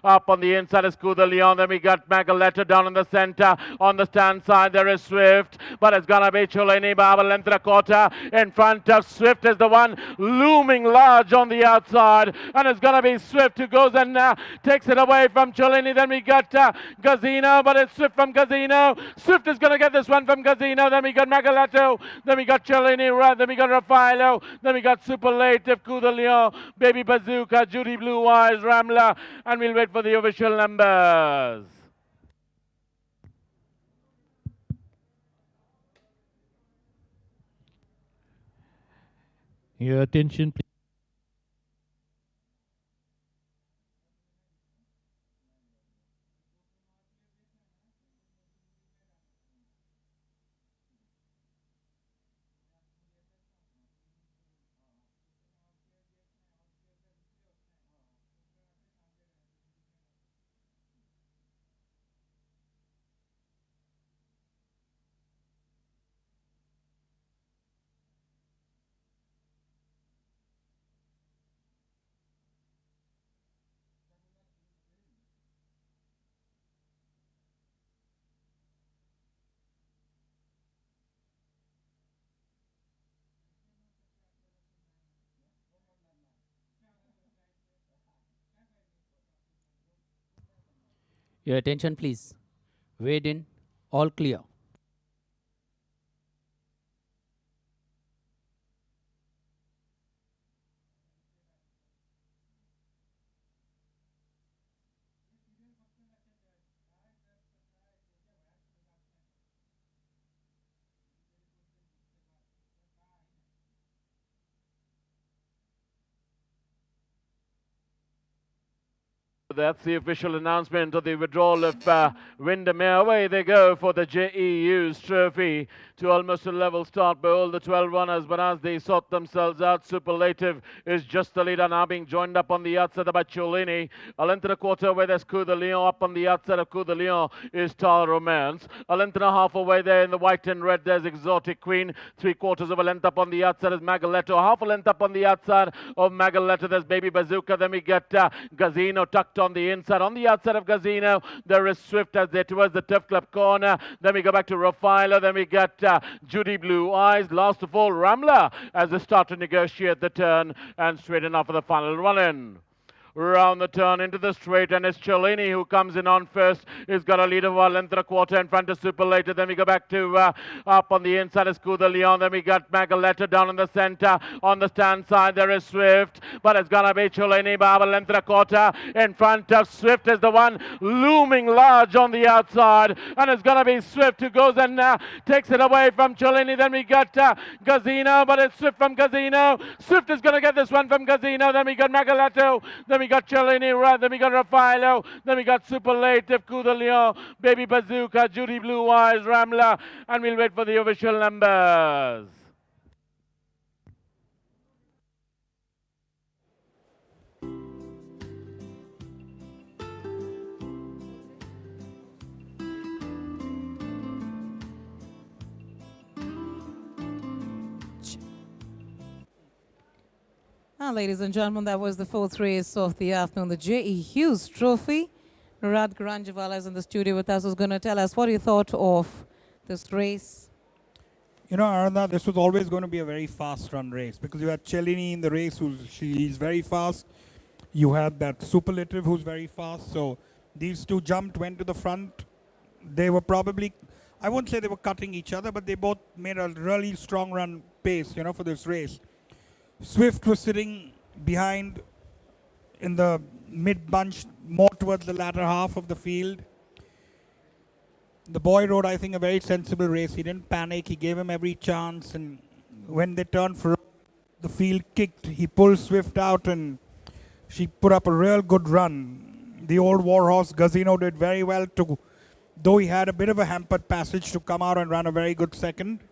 up on the inside is Coup de Lion. Then we got Magaletto down in the center. On the stand side, there is Swift, but it's gonna be Cellini by a length and a quarter. In front of Swift is the one looming large on the outside, and it's gonna be Swift who goes and takes it away from Cellini. Then we got Gazino, but it's Swift from Gazino. Swift is gonna get this one from Gazino. Then we got Magaletto. Then we got Cellini, then we got Raffaello, then we got Superlative, Coup de Lion, Baby Bazooka, Judy Blue Eyes, Ramla, and we'll wait for the official numbers. Your attention, please. Your attention, please. Weighed in, all clear. That's the official announcement of the withdrawal of Windermere. Away they go for the JEU's trophy to almost a level start by all the 12 runners. But as they sort themselves out, Superlative is just the leader now, being joined up on the outside by Cholini. A length and a quarter away, there's Coup de Lion. Up on the outside of Coup de Lion is Tal Romance. A length and a half away there in the white and red, there's Exotic Queen. 3/4 of a length up on the outside is Magaletto. Half a length up on the outside of Magaletto, there's Baby Bazooka. Then we get Gazino tucked on the inside. On the outside of Gazino, there is Swift as they're towards the Turf Club corner. Then we go back to Rafaela. Then we get Judy Blue Eyes. Last of all, Ramla as they start to negotiate the turn and straight enough for the final run-in. Round the turn into the straight, and it's Cellini who comes in on first. He's got a lead of 1 length and a quarter in front of Superlative. Then we go back to up on the inside is Coup de Leon. Then we got Magaletto down in the center. On the stand side, there is Swift, but it's gonna be Cellini by a length and a quarter in front of Swift is the one looming large on the outside, and it's gonna be Swift who goes and takes it away from Cellini. Then we got Gazino, but it's Swift from Gazino. Swift is gonna get this one from Gazino. Then we got Magaletto. Then we got Cellini, then we got Raffaello, then we got Superlative, Coup de Lion, Baby Bazooka, Judy Blue Eyes, Ramla, and we'll wait for the official numbers. Ladies and gentlemen, that was the fourth race of the afternoon, the J.E. Hughes Trophy. Rad Garanjawala is in the studio with us, who's going to tell us what he thought of this race. You know, Aranda, this was always going to be a very fast run race because you had Cellini in the race, he's very fast. You had that Superlative who's very fast. So these two jumped, went to the front. They were probably, I won't say they were cutting each other, but they both made a really strong run pace, you know, for this race. Swift was sitting behind in the mid-bunch, more towards the latter half of the field. The boy rode, I think, a very sensible race. He didn't panic. He gave him every chance. And when they turned for the field kicked, he pulled Swift out and she put up a real good run. The old warhorse, Gazino, did very well too, though he had a bit of a hampered passage to come out and run a very good second.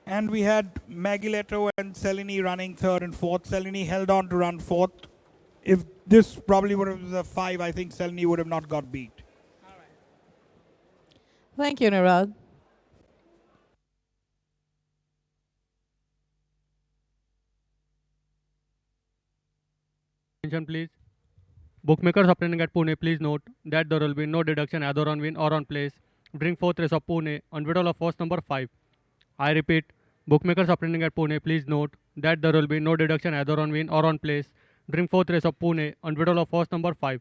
And we had Magiletto and Cellini running third and fourth. Cellini held on to run fourth. If this probably would have been a 5, I think Cellini would have not got beat. Thank you, Nirad. Attention, please. Bookmakers operating at Pune, please note that there will be no deduction either on win or on place during fourth race of Pune on withdrawal of horse number 5. I repeat, bookmakers operating at Pune, please note that there will be no deduction either on win or on place during fourth race of Pune on withdrawal of horse number 5.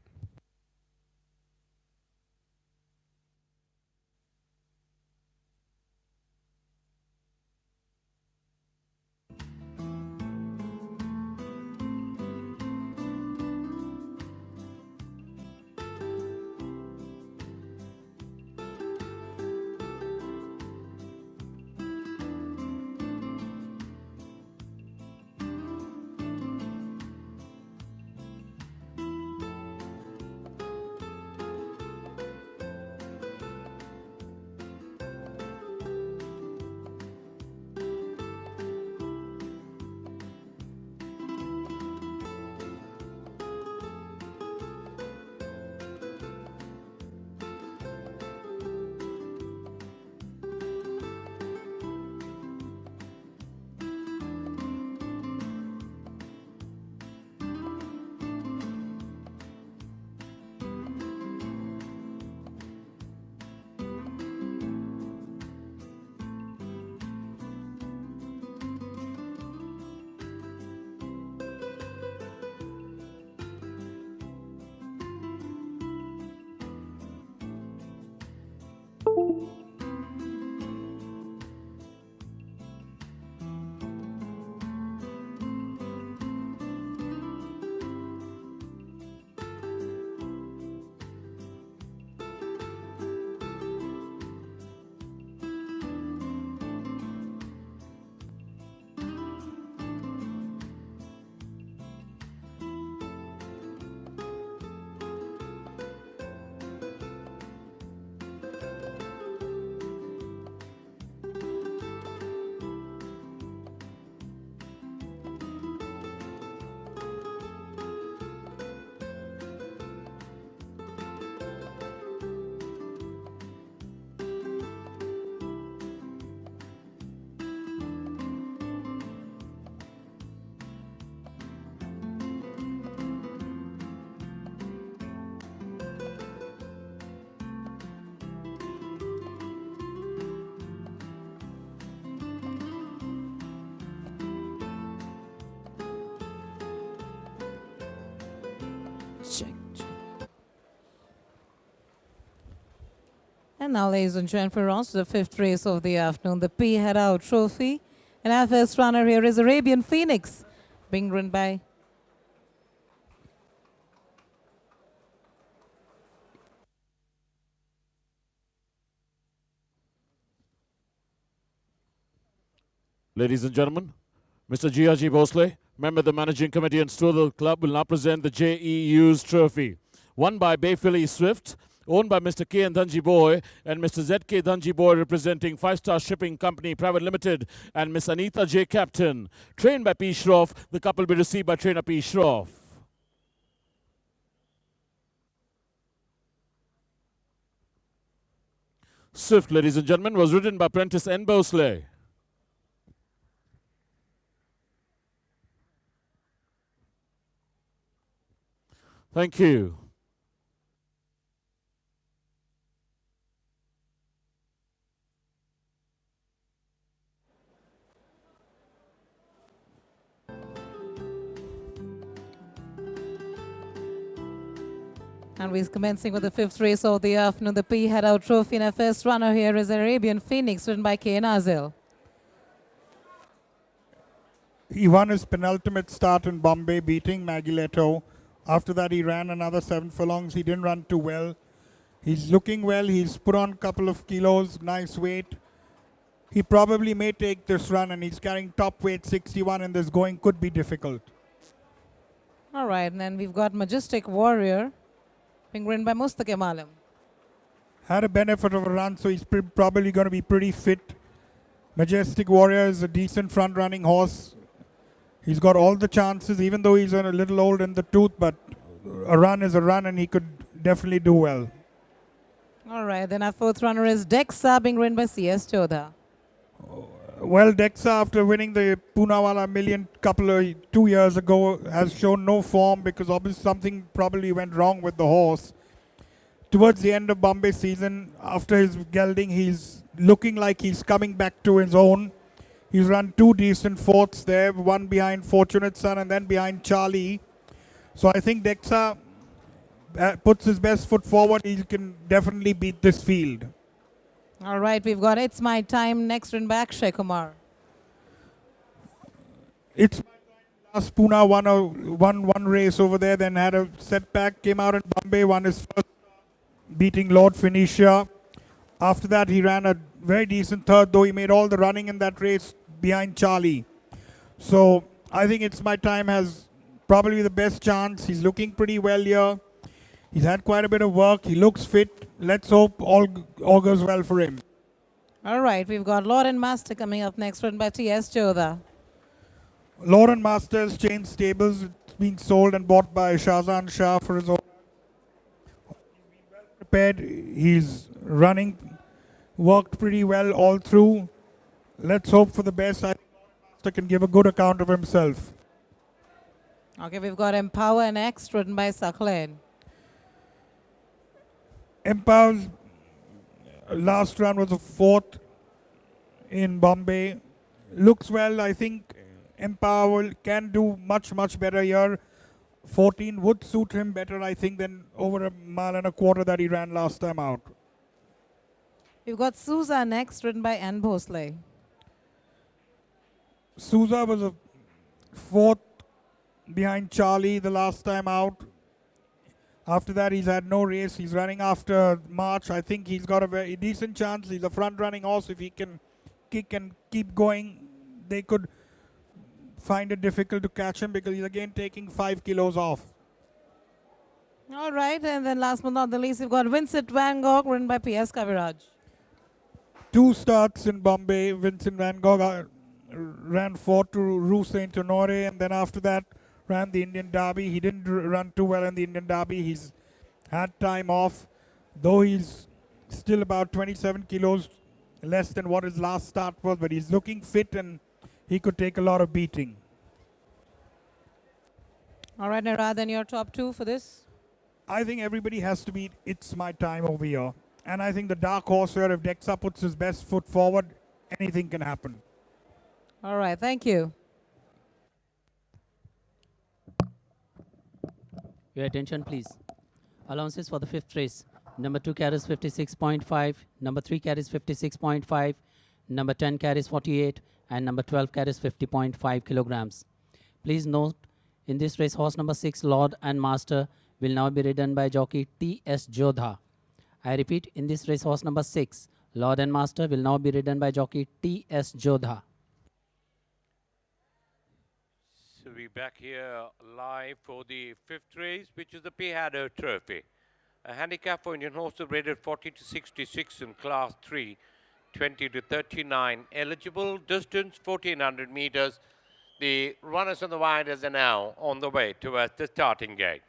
And now, ladies and gentlemen, we're on to the fifth race of the afternoon, the P. Head Out Trophy. And our first runner here is Arabian Phoenix, being run by Ladies and gentlemen, Mr. G.R.G. Vosley, member of the managing committee and steward of the club, will now present the JEU's trophy. Won by Bay Philly Swift, owned by Mr. K. and Dhanji Boy and Mr. Z.K. Dhanji Boy, representing 5-Star Shipping Company Private Limited, and Miss Anita J. Captain. Trained by P. Shroff, the cup will be received by trainer P. Shroff. Swift, ladies and gentlemen, was ridden by Prentice N. Bosley. Thank you. And we're commencing with the fifth race of the afternoon, the P. Head Out Trophy. And our first runner here is Arabian Phoenix, ridden by K. Nazil. He won his penultimate start in Bombay, beating Maguiletto. After that, he ran another 7 furlongs. He didn't run too well. He's looking well. He's put on a couple of kilos, nice weight. He probably may take this run, and he's carrying top weight 61, and this going could be difficult. All right, and then we've got Majestic Warrior, being ridden by Mustaqim Alam. Had a benefit of a run, so he's probably going to be pretty fit. Majestic Warrior is a decent front-running horse. He's got all the chances, even though he's a little old in the tooth, but a run is a run, and he could definitely do well. All right, then our fourth runner is Dexa, being ridden by C.S. Chodha. Well, Dexa, after winning the Poonawalla Million 2 years ago, has shown no form because obviously something probably went wrong with the horse. Towards the end of Bombay season, after his gelding, he's looking like he's coming back to his own. He's run 2 decent fourths there, one behind Fortunate Son and then behind Charlie. So I think Dexa puts his best foot forward. He can definitely beat this field. All right, we've got It's My Time next, ridden by Akshay Kumar. It's My Time. Last Pune won one race over there, then had a setback, came out in Bombay, won his first, beating Lord Phoenicia. After that, he ran a very decent third, though he made all the running in that race behind Charlie. So I think It's My Time has probably the best chance. He's looking pretty well here. He's had quite a bit of work. He looks fit. Let's hope all goes well for him. All right, we've got Lord and Master coming up next, ridden by T.S. Chodha. Lord and Master's changed stables. It's been sold and bought by Shahzan Shah for his own. He's been well prepared. He's running, worked pretty well all through. Let's hope for the best. I think Lord and Master can give a good account of himself. Okay, we've got Empower next, ridden by Saklen. Empower's last run was a 4th in Bombay. Looks well. I think Empower can do much better here. 14 would suit him better, I think, than over 1.25 miles that he ran last time out. We've got Souza next, ridden by N. Bhosley. Souza was a 4th behind Charlie the last time out. After that, he's had no race. He's running after March. I think he's got a very decent chance. He's a front-running horse. If he can kick and keep going, they could find it difficult to catch him because he's again taking 5 kilos off. All right, and then last but not the least, we've got Vincent Van Gogh, ridden by P.S. Kaviraj. 2 starts in Bombay. Vincent Van Gogh ran 4 to Rue Saint Honore, and then after that ran the Indian Derby. He didn't run too well in the Indian Derby. He's had time off, though he's still about 27 kilos less than what his last start was, but he's looking fit and he could take a lot of beating. All right, Nara, then your top 2 for this? I think everybody has to beat It's My Time over here. And I think the dark horse here, if Dexa puts his best foot forward, anything can happen. All right, thank you. Your attention, please. Allowances for the fifth race. Number 2 carries 56.5, number 3 carries 56.5, number 10 carries 48, and number 12 carries 50.5 kilograms. Please note, in this race, horse number 6, Lord and Master, will now be ridden by jockey T.S. Jodha. I repeat, in this race, horse number 6, Lord and Master, will now be ridden by jockey T.S. Jodha. So we're back here live for the fifth race, which is the Pihado Trophy. A handicap for Indian horses rated 40 to 66 in Class 3, 20 to 39. Eligible distance 1400 meters. The runners on the winders are now on the way towards the starting gate.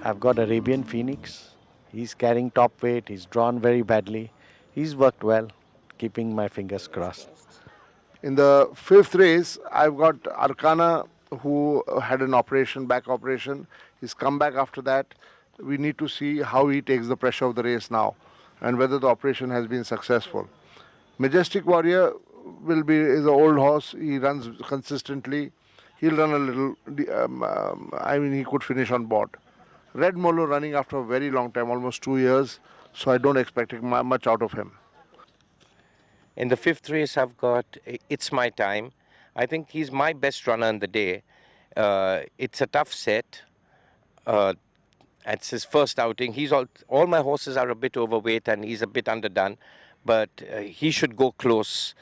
I've got Arabian Phoenix. He's carrying top weight. He's drawn very badly. He's worked well, keeping my fingers crossed. In the fifth race, I've got Arcana, who had an operation, back operation. He's come back after that. We need to see how he takes the pressure of the race now and whether the operation has been successful. Majestic Warrior is an old horse. He runs consistently. He'll run a little. He could finish on board. Red Molo running after a very long time, almost 2 years. So I don't expect much out of him. In the fifth race, I've got It's My Time. I think he's my best runner in the day. It's a tough set. It's his first outing. All my horses are a bit overweight and he's a bit underdone, but he should go close.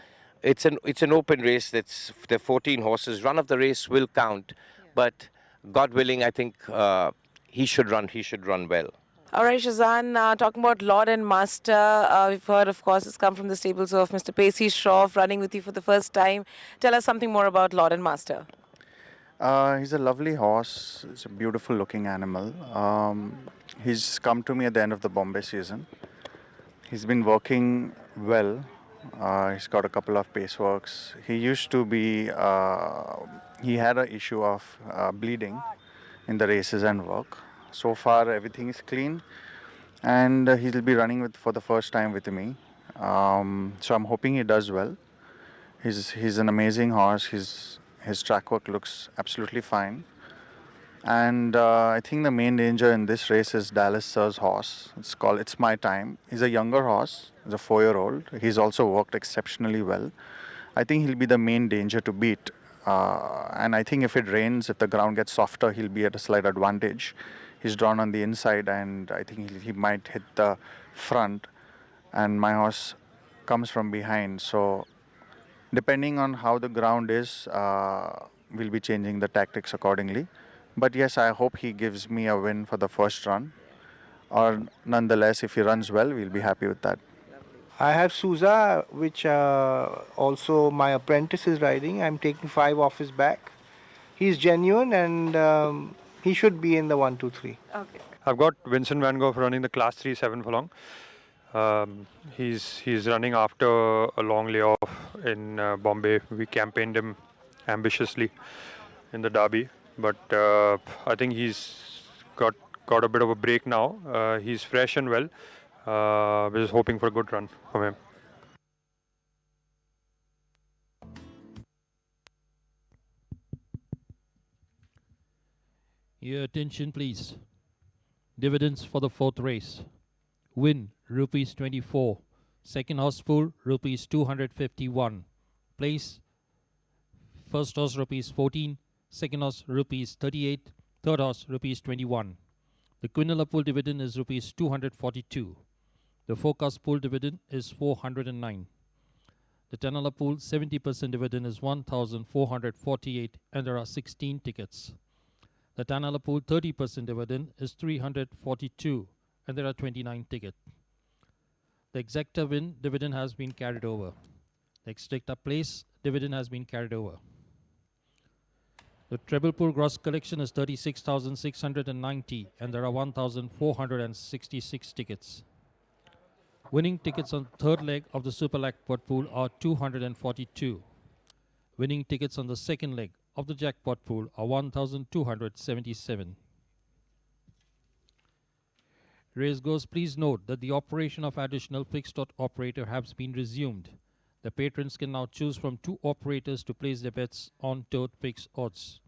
It's an open race. There are 14 horses. Run of the race will count, but God willing, I think he should run well. All right, Shazan, talking about Lord and Master, we've heard, of course, it's come from the stables of Mr. Pacey Shroff, running with you for the first time. Tell us something more about Lord and Master. He's a lovely horse. It's a beautiful looking animal. He's come to me at the end of the Bombay season. He's been working well. He's got a couple of pace works. He used to be, he had an issue of bleeding in the races and work. So far, everything is clean, and he'll be running for the first time with me. So I'm hoping he does well. He's an amazing horse. His track work looks absolutely fine. And I think the main danger in this race is Dallas Sir's horse. It's called It's My Time. He's a younger horse. He's a 4-year-old. He's also worked exceptionally well. I think he'll be the main danger to beat. And I think if it rains, if the ground gets softer, he'll be at a slight advantage. He's drawn on the inside, and I think he might hit the front. And my horse comes from behind. So depending on how the ground is, we'll be changing the tactics accordingly. But yes, I hope he gives me a win for the first run. Or nonetheless, if he runs well, we'll be happy with that. I have Souza, which also my apprentice is riding. I'm taking 5 off his back. He's genuine, and he should be in the 1, 2, 3. Okay. I've got Vincent Van Gogh running the Class 3 7 furlong. He's running after a long layoff in Bombay. We campaigned him ambitiously in the Derby, but I think he's got a bit of a break now. He's fresh and well. We're just hoping for a good run from him. Your attention, please. Dividends for the fourth race. Win, rupees 24. Second horse pool, rupees 251. Place, first horse, rupees 14. Second horse, rupees 38. Third horse, rupees 21. The Quinella pool dividend is rupees 242. The forecast pool dividend is 409. The Tanala pool 70% dividend is 1,448, and there are 16 tickets. The Tanala pool 30% dividend is 342, and there are 29 tickets. The Exacta win dividend has been carried over. The Exacta place dividend has been carried over. The treble pool gross collection is 36,690, and there are 1,466 tickets. Winning tickets on third leg of the Super Jackpot pool are 242. Winning tickets on the second leg of the jackpot pool are 1,277. Race goes, please note that the operation of additional fixed odd operator has been resumed. The patrons can now choose from 2 operators to place their bets on tote fixed odds.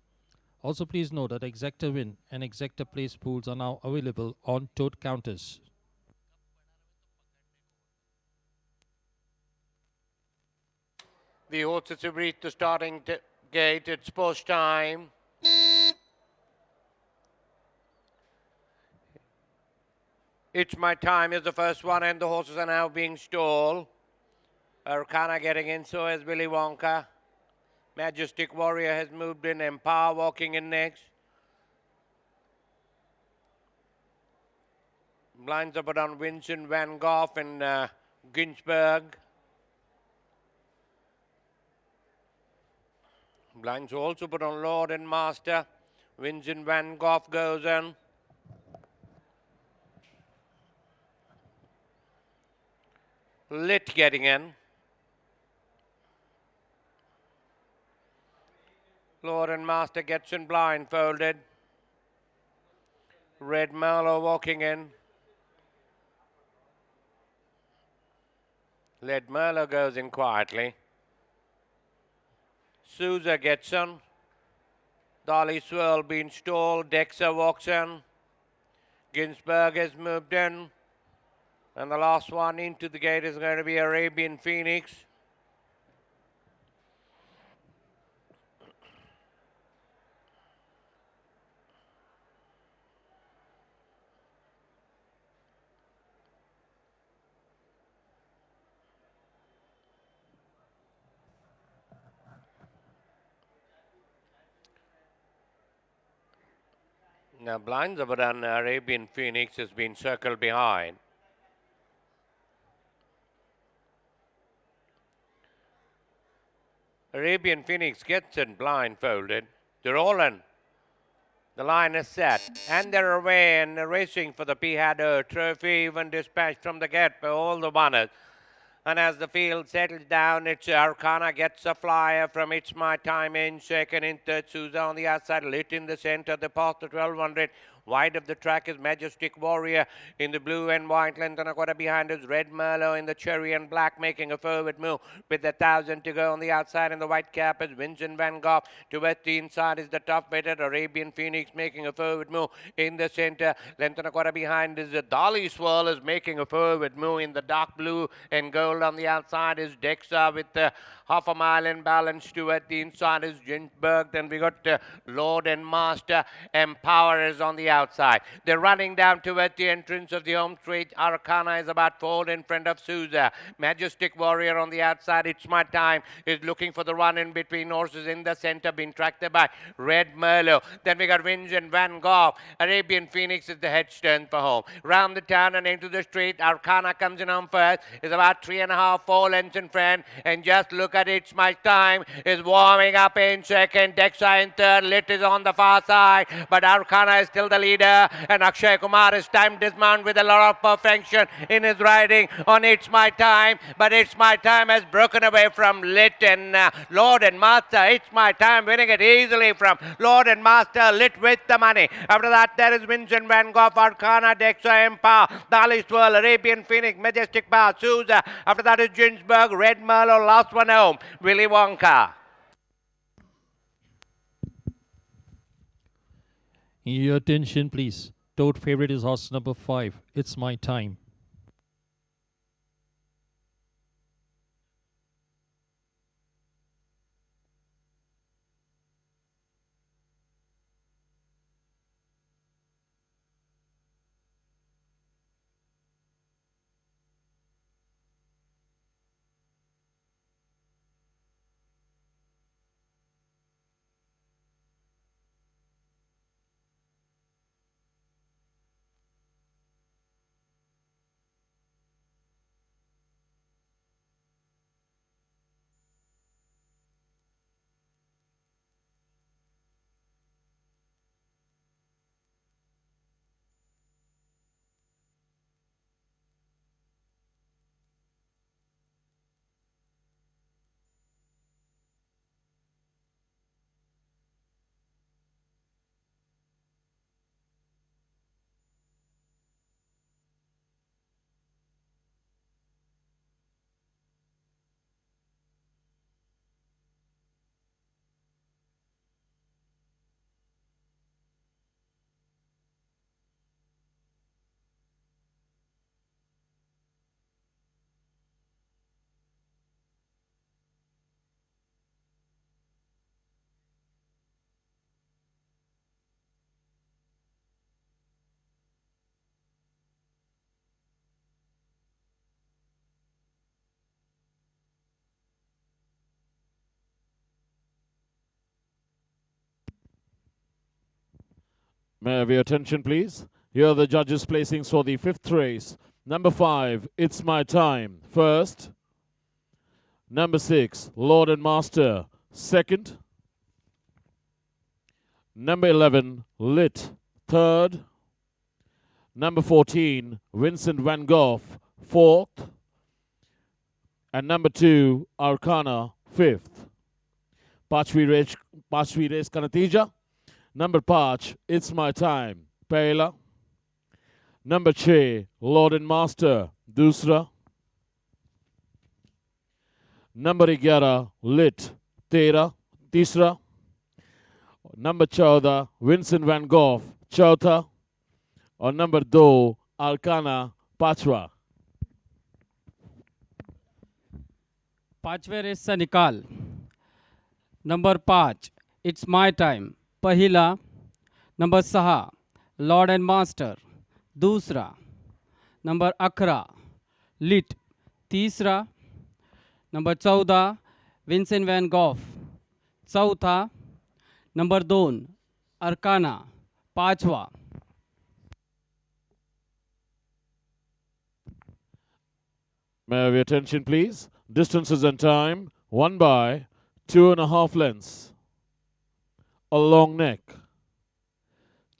Also, please note that exacta win and exacta place pools are now available on tote counters. The horses have reached the starting gate. It's post time. It's My Time is the first one, and the horses are now being stalled. Arcana getting in, so has Willy Wonka. Majestic Warrior has moved in, Empower walking in next. Blinds are put on Vincent Van Gogh and Ginsberg. Blinds are also put on Lord and Master. Vincent Van Gogh goes in. Lit getting in. Lord and Master gets in blindfolded. Red Merlot walking in. Red Merlot goes in quietly. Sousa gets in. Dolly Swirl being stalled. Dexa walks in. Ginsberg has moved in. And the last one into the gate is going to be Arabian Phoenix. Now blinds over on Arabian Phoenix has been circled behind. Arabian Phoenix gets in blindfolded. They're all in. The line is set. And they're away and they're racing for the P. Trophy, even dispatched from the gate by all the runners. And as the field settles down, it's Arcana gets a flyer from It's My Time in second, in third, Sousa on the outside, Lit in the center, the path to 1200. Wide of the track is Majestic Warrior in the blue and white. Length and a quarter behind is Red Merlot in the cherry and black, making a forward move with 1,000 to go on the outside. In the white cap is Vincent Van Gogh. Towards the inside is the tough weighted Arabian Phoenix making a forward move in the center. Length and a quarter behind is the Dolly Swirl is making a forward move in the dark blue and gold. On the outside is Dexa with half a mile in balance. Towards the inside is Ginsberg. Then we got Lord and Master. Empower is on the outside. They're running down towards the entrance of the home straight. Arcana is about 4 in front of Sousa. Majestic Warrior on the outside. It's My Time is looking for the run in between horses in the center, being tracked by Red Merlot. Then we got Vincent Van Gogh. Arabian Phoenix is the headstone for home. Round the town and into the street. Arcana comes in on first. Is about 3.5, 4 lengths in front. And just look at It's My Time is warming up in second. Dexa in third. Lit is on the far side. But Arcana is still the leader, and Akshay Kumar is time dismount with a lot of perfection in his riding on It's My Time, but It's My Time has broken away from Lit and Lord and Master. It's My Time winning it easily from Lord and Master. Lit with the money. After that there is Vincent Van Gogh, Arcana, Dexa, Empower, Dolly Swirl, Arabian Phoenix, Majestic Power, Sousa. After that is Ginsberg, Red Merlot, last one home, Willy Wonka. Your attention, please. Tote favorite is horse number 5. It's My Time. May I have your attention, please? Here are the judges' placings for the fifth race. Number 5, It's My Time, first. Number 6, Lord and Master, second. Number 11, Lit, third. Number 14, Vincent van Gogh, fourth. And number 2, Arcana, fifth. पांचवी race का नतीजा number 5, It's My Time, पहला. Number 6, Lord and Master, दूसरा. Number 11, Lit, तीसरा. Number 14, Vincent van Gogh, चौथा. और number 2, Arcana, पांचवा. पांचवे रेसचा निकाल. नंबर 5 इट्स माय टाइम पहिला. नंबर 6 लॉर्ड अँड मास्टर दूसरा. नंबर 11 लिट तीसरा. नंबर 14 विन्सेंट वॅन गॉफ चौथा. नंबर 2 अर्काना पाचवा. May I have your attention, please? Distances and time, 1 by 2.5 lengths. A long neck,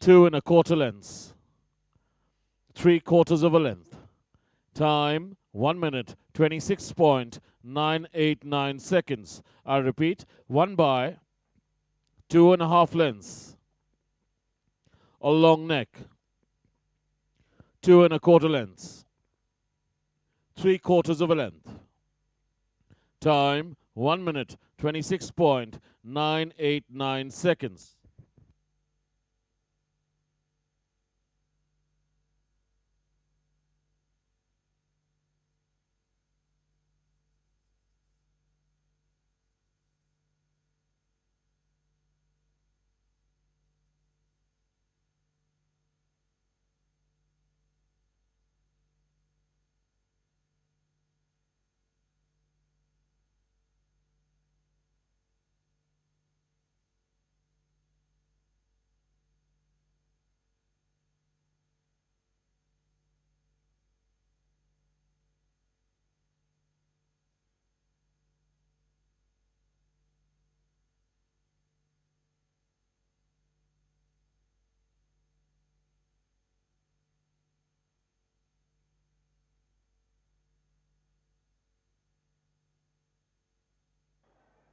2 1/4 lengths. 3/4 of a length. Time, 1 minute, 26.989 seconds. I repeat, 1 by 2.5 lengths. A long neck, 2 1/4 lengths. 3/4 of a length. Time, 1 minute, 26.989 seconds.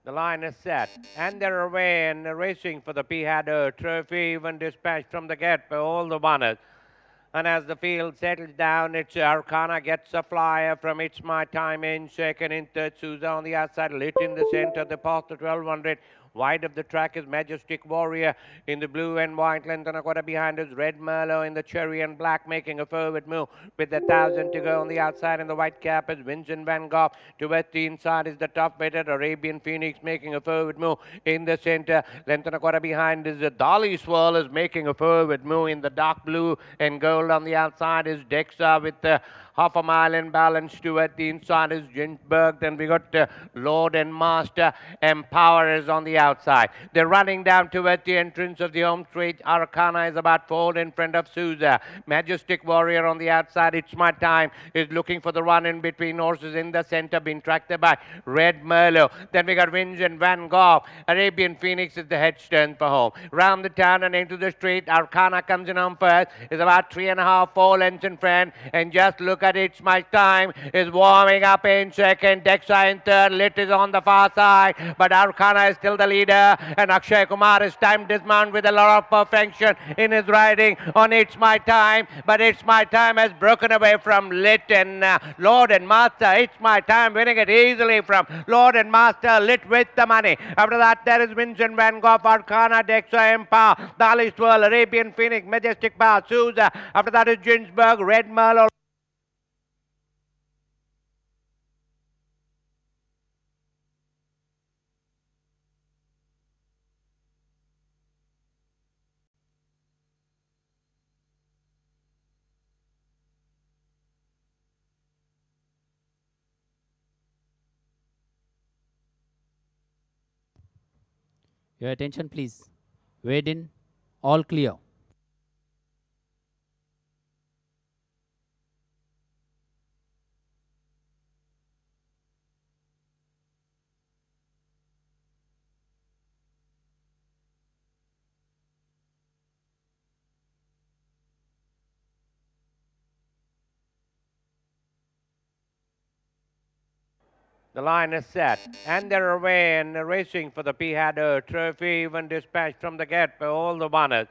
The line is set, and they're away and racing for the Pihado Trophy, even dispatched from the gate by all the runners. And as the field settles down, it's Arcana gets a flyer from It's My Time in second, in third, Souza on the outside, Lit in the center, the path to 1200. Wide of the track is Majestic Warrior in the blue and white. Length and a quarter behind is Red Merlot in the cherry and black, making a forward move with 1,000 to go on the outside. And the white cap is Vincent van Gogh. Towards the inside is the tough better Arabian Phoenix, making a forward move in the center. Length and a quarter behind is the Dolly Swirl is making a forward move in the dark blue and gold. On the outside is Dexa with half a mile in balance. Toward the inside is Ginsberg. Then we got Lord and Master. Empower is on the outside. They're running down towards the entrance of the home straight. Arcana is about 4 in front of Souza. Majestic Warrior on the outside. It's My Time is looking for the run in between horses in the center, being tracked by Red Merlot. Then we got Vincent van Gogh. Arabian Phoenix is the headstone for home. Round the town and into the street. Arcana comes in on first. Is about 3.5, 4 lengths in front. And just look at It's My Time is warming up in second. Dexa in third. Lit is on the far side. But Arcana is still the leader. And Akshay Kumar is time dismount with a lot of perfection in his riding on It's My Time. But It's My Time has broken away from Lit and Lord and Master. It's My Time winning it easily from Lord and Master. Lit with the money. After that, there is Vincent van Gogh, Arcana, Dexa, Empire, Dali Swirl, Arabian Phoenix, Majestic Power, Souza. After that is Ginsberg, Red Merlot. Your attention, please. Weighed in, all clear. The line is set, and they're away and racing for the P-Header Trophy, even dispatched from the gate by all the runners.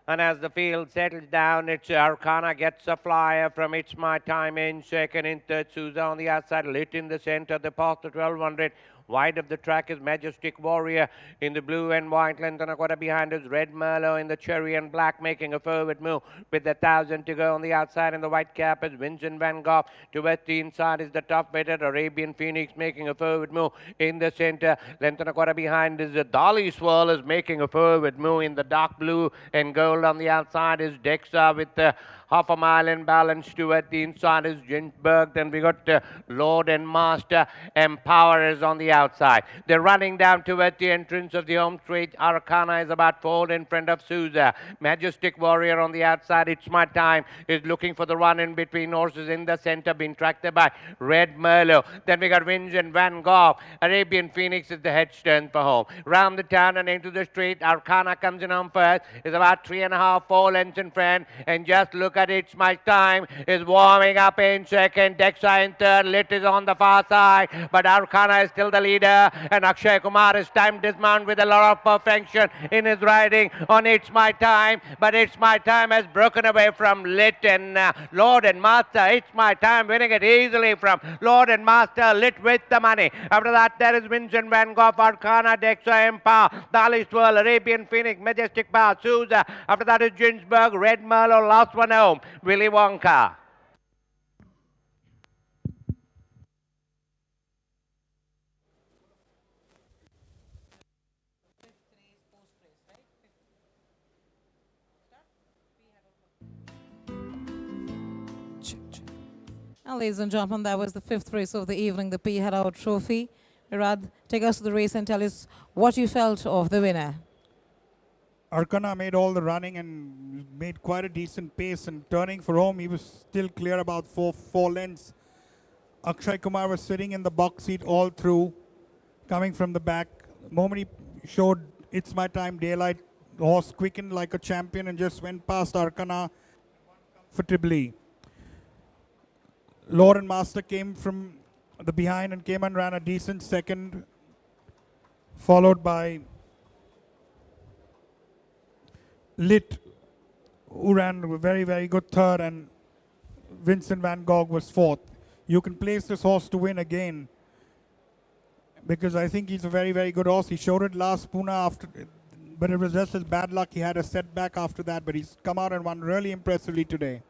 And as the field settles down, it's Arcana gets a flyer from It's My Time in second, in third, Souza on the outside, Lit in the center, they pass the 1200. Wide of the track is Majestic Warrior in the blue and white. Length and a quarter behind is Red Merlot in the cherry and black, making a forward move with 1,000 to go on the outside. And the white cap is Vincent Van Gogh. Towards the inside is the tough better Arabian Phoenix, making a forward move in the center. Length and a quarter behind is the Dolly Swirl is making a forward move in the dark blue and gold. On the outside is Dexa with half a mile in balance. Towards the inside is Ginsberg. Then we got Lord and Master. Empower is on the outside. They're running down towards the entrance of the home straight. Arcana is about 4 in front of Souza. Majestic Warrior on the outside. It's My Time is looking for the run in between horses in the center, being tracked by Red Merlot. Then we got Vincent Van Gogh. Arabian Phoenix is the headstone for home. Round the town and into the street. Arcana comes in on first. Is about 3.5, 4 lengths in front. And just look at It's My Time is warming up in second. Dexa in third. Lit is on the far side. But Arcana is still the leader. And Akshay Kumar is time dismount with a lot of perfection in his riding on It's My Time. But It's My Time has broken away from Lit and Lord and Master. It's My Time winning it easily from Lord and Master. Lit with the money. After that, there is Vincent Van Gogh, Arcana, Dexa, Empire, Dali Swirl, Arabian Phoenix, Majestic Power, Souza. After that is Ginsberg, Red Merlot, last one home, Willy Wonka. And ladies and gentlemen, that was the 5th race of the evening, the P. Headout Trophy. Rad, take us to the race and tell us what you felt of the winner. Arcana made all the running and made quite a decent pace, and turning for home, he was still clear about four lengths. Akshay Kumar was sitting in the box seat all through, coming from the back. The moment he showed It's My Time daylight, the horse quickened like a champion and just went past Arcana comfortably. Lord and Master came from the behind and came and ran a decent second, followed by Lit, who ran a very, very good third, and Vincent Van Gogh was fourth. You can place this horse to win again, because I think he's a very, very good horse. He showed it last Pune after, but it was just his bad luck. He had a setback after that, but he's come out and won really impressively today.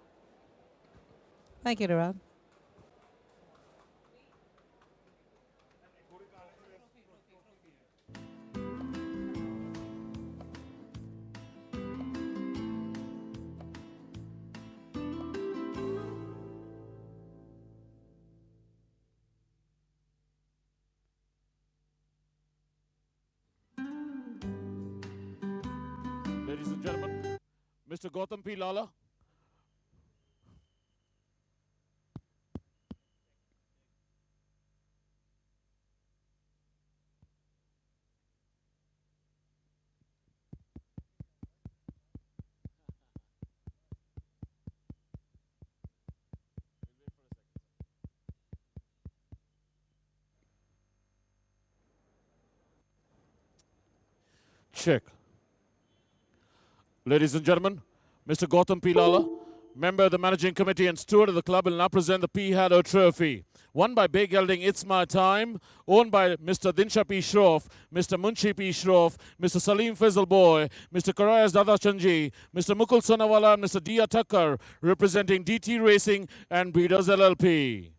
Thank you, Rad. Ladies and gentlemen, Mr. Gautam P. Lala. Check. Ladies and gentlemen, Mr. Gautam P. Lala, member of the managing committee and steward of the club, will now present the P. Haddo Trophy. Won by big gelding It's My Time, owned by Mr. Dinsha P. Shroff, Mr. Munshi P. Shroff, Mr. Salim Faisal Boy, Mr. Karayas Dada Chanji, Mr. Mukul Sonawala, and Mr. Dia Tucker, representing DT Racing and Breeders LLP.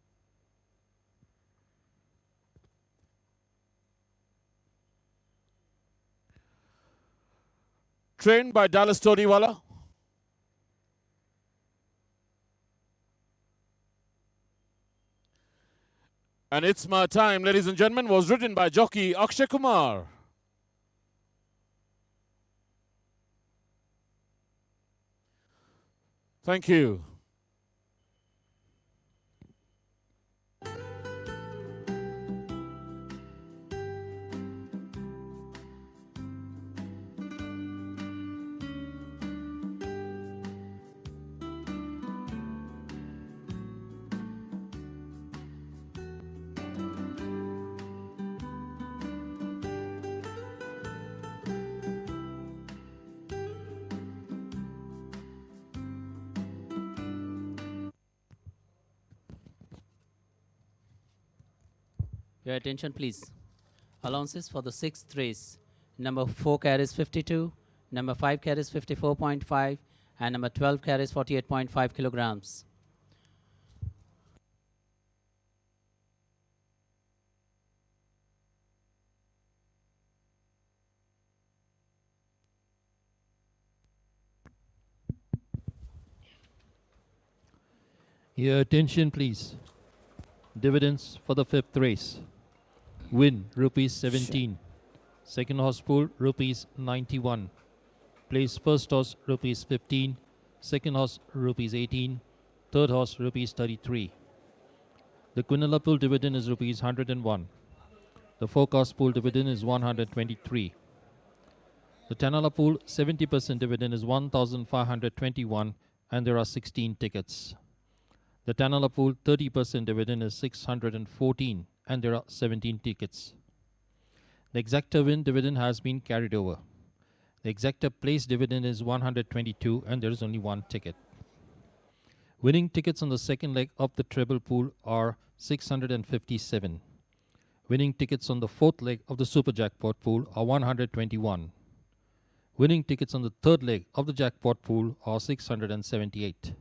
Trained by Dallas Todiwala. And It's My Time, ladies and gentlemen, was written by jockey Akshay Kumar. Thank you. Your attention, please. Allowances for the sixth race. Number 4 carries 52, number 5 carries 54.5, and number 12 carries 48.5 kilograms. Your attention, please. Dividends for the fifth race. Win rupees 17. Second horse pool rupees 91. Place first horse rupees 15. Second horse rupees 18. Third horse rupees 33. The Quinella pool dividend is rupees 101. The forecast pool dividend is 123. The Tanala pool 70% dividend is 1,521 and there are 16 tickets. The Tanala pool 30% dividend is 614 and there are 17 tickets. The exacta win dividend has been carried over. The exacta place dividend is 122 and there is only one ticket. Winning tickets on the second leg of the treble pool are 657. Winning tickets on the fourth leg of the super jackpot pool are 121. Winning tickets on the third leg of the jackpot pool are 678.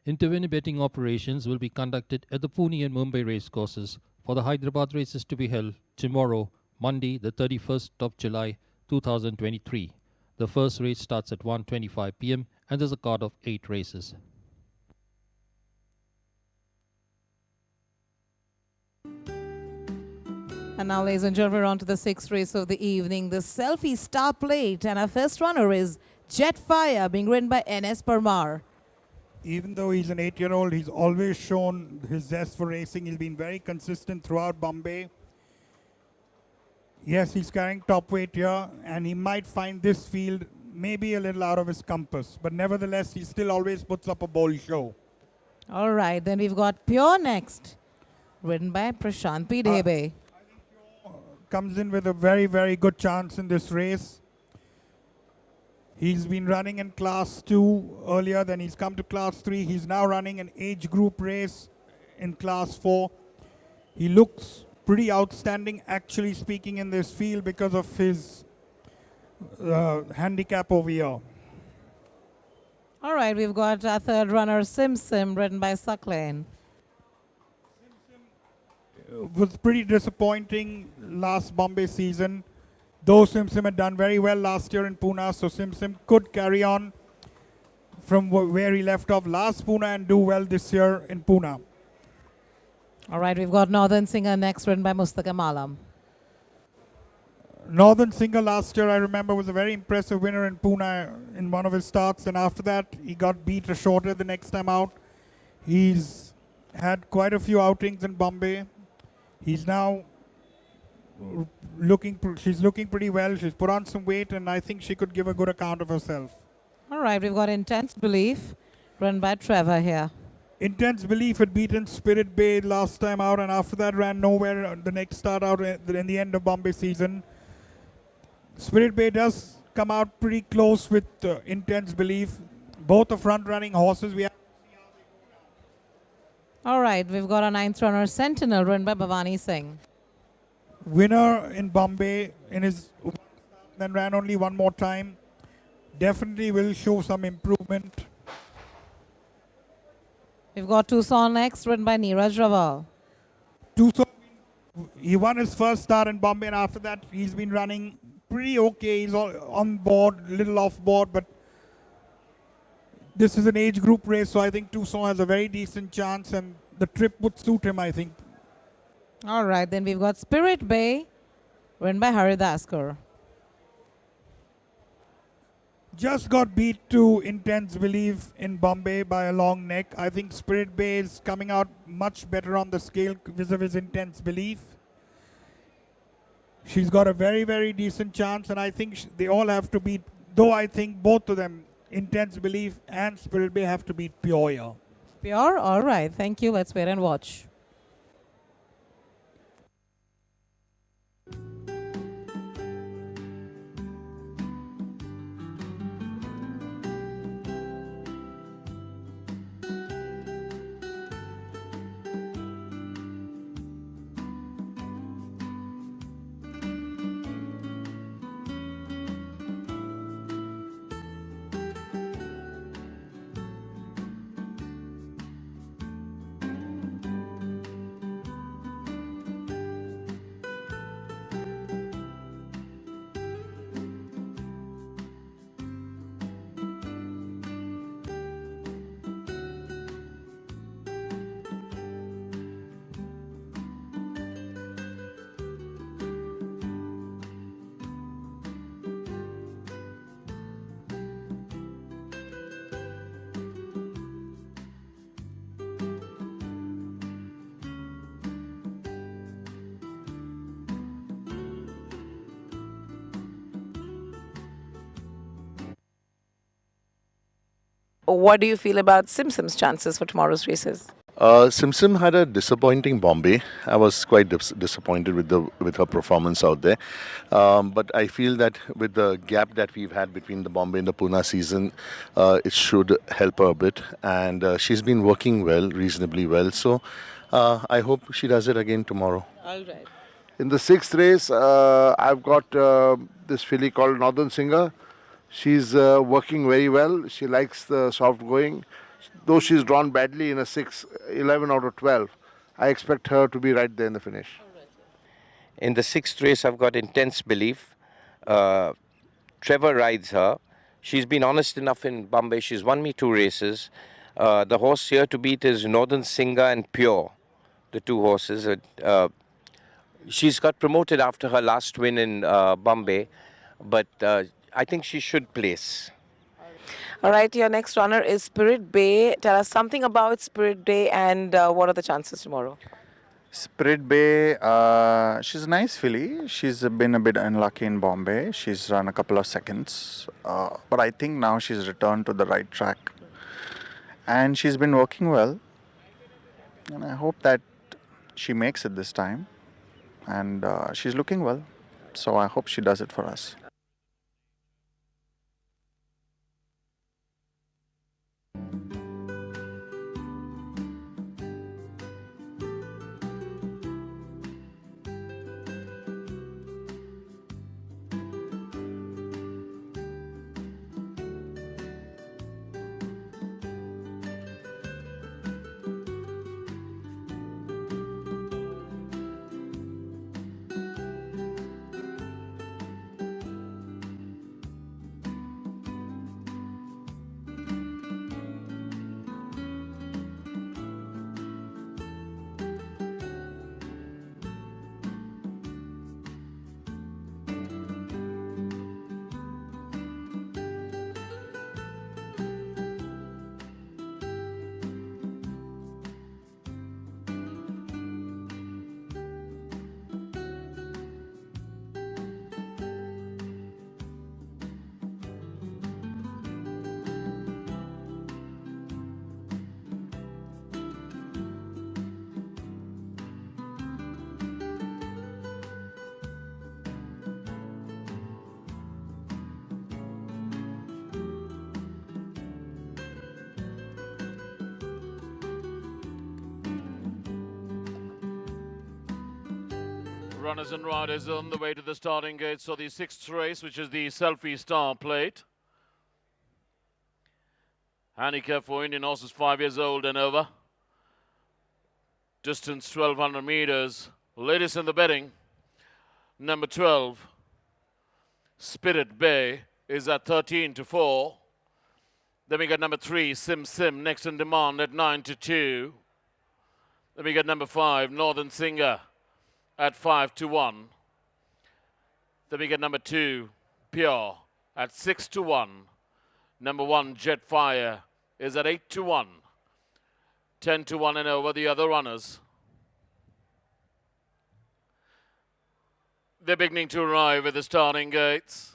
Intervenue betting operations will be conducted at the Pune and Mumbai race courses for the Hyderabad races to be held tomorrow, Monday, the 31st of July, 2023. The first race starts at 1:25 p.m. and there's a card of 8 races. And now, ladies and gentlemen, we're on to the sixth race of the evening, the Selfie Star Plate. And our first runner is Jetfire, being ridden by N.S. Parmar. Even though he's an 8-year-old, he's always shown his zest for racing. He's been very consistent throughout Bombay. Yes, he's carrying top weight here, and he might find this field maybe a little out of his compass. But nevertheless, he still always puts up a bold show. All right, then we've got Pure next, ridden by Prashant P. Debe. Comes in with a very, very good chance in this race. He's been running in class 2 earlier, then he's come to class 3. He's now running an age group race in class 4. He looks pretty outstanding, actually speaking, in this field because of his handicap over here. All right, we've got our third runner, Sim Sim, ridden by Sucklane. Was pretty disappointing last Bombay season. Though Sim Sim had done very well last year in Pune, so Sim Sim could carry on from where he left off last Pune and do well this year in Pune. All right, we've got Northern Singer next, ridden by Mustaka Malam. Northern Singer last year, I remember, was a very impressive winner in Pune in one of his starts, and after that he got beat a shorter the next time out. He's had quite a few outings in Bombay. He's now she's looking pretty well. She's put on some weight, and I think she could give a good account of herself. All right, we've got Intense Belief, run by Trevor here. Intense Belief had beaten Spirit Bay last time out, and after that ran nowhere the next start out in the end of Bombay season. Spirit Bay does come out pretty close with Intense Belief. Both are front-running horses. We have. All right, we've got our ninth runner, Sentinel, run by Bhavani Singh. Winner in Bombay in his then ran only one more time. Definitely will show some improvement. We've got Tucson next, ridden by Neeraj Raval. Tucson, he won his first start in Bombay, and after that he's been running pretty okay. He's all on board, little off board, but this is an age group race, so I think Tucson has a very decent chance, and the trip would suit him, I think. All right, then we've got Spirit Bay, run by Haridaskar. Just got beat to Intense Belief in Bombay by a long neck. I think Spirit Bay is coming out much better on the scale vis-a-vis Intense Belief. She's got a very, very decent chance, and I think they all have to beat, though I think both of them, Intense Belief and Spirit Bay, have to beat Pure here. Pure? All right, thank you. Let's wait and watch. What do you feel about Simpson's chances for tomorrow's races? Simsim had a disappointing Bombay. I was quite disappointed with her performance out there. But I feel that with the gap that we've had between the Bombay and the Pune season, it should help her a bit. And she's been working well, reasonably well. So I hope she does it again tomorrow. All right. In the sixth race, I've got this filly called Northern Singer. She's working very well. She likes the soft going. Though she's drawn badly in a 6, 11 out of 12, I expect her to be right there in the finish. In the sixth race, I've got Intense Belief. Trevor rides her. She's been honest enough in Bombay. She's won me 2 races. The horse here to beat is Northern Singer and Pure, the 2 horses. She's got promoted after her last win in Bombay, but I think she should place. All right, your next runner is Spirit Bay. Tell us something about Spirit Bay and what are the chances tomorrow? Spirit Bay, she's a nice filly. She's been a bit unlucky in Bombay. She's run a couple of seconds. But I think now she's returned to the right track. And she's been working well. And I hope that she makes it this time. And she's looking well. So I hope she does it for us. Runners and riders on the way to the starting gate. So the 6th race, which is the Selfie Star Plate. Handicap for Indian horses 5 years old and over. Distance 1200 meters. Latest in the betting, number 12, Spirit Bay, is at 13-4. Then we got number 3, Sim Sim, next in demand at 9-2. Then we got number 5, Northern Singer, at 5-1. Then we get number 2, Pure, at 6-1. Number 1, Jetfire, is at 8-1. 10-1 and over the other runners. They're beginning to arrive at the starting gates.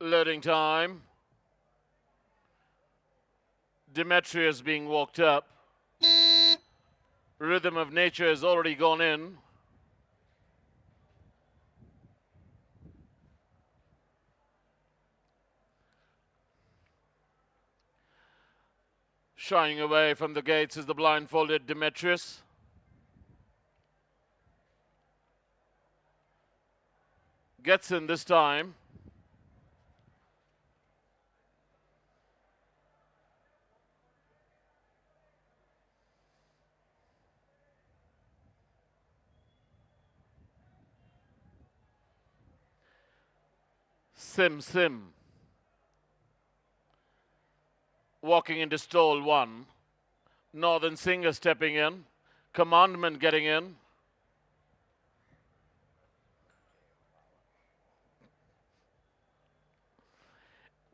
Loading time. Demetrius being walked up. Rhythm of Nature has already gone in. Shying away from the gates is the blindfolded Demetrius. Gets in this time. Sim. Walking into stall 1. Northern Singer stepping in. Commandment getting in.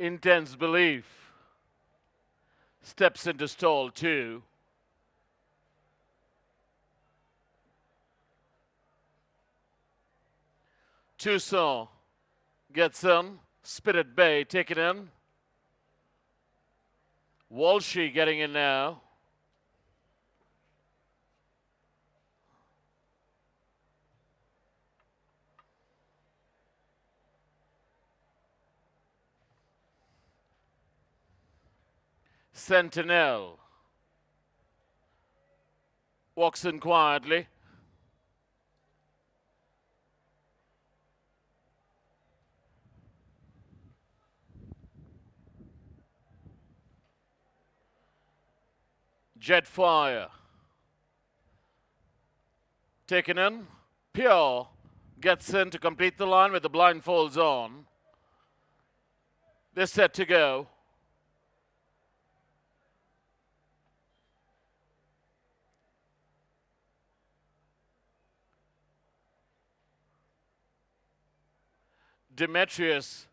Intense Belief steps into stall 2. Tucson gets in. Spirit Bay taken in. Walshy getting in now. Sentinel walks in quietly. Jetfire taken in. Pure gets in to complete the line with the blindfolds on. They're set to go. Demetrius.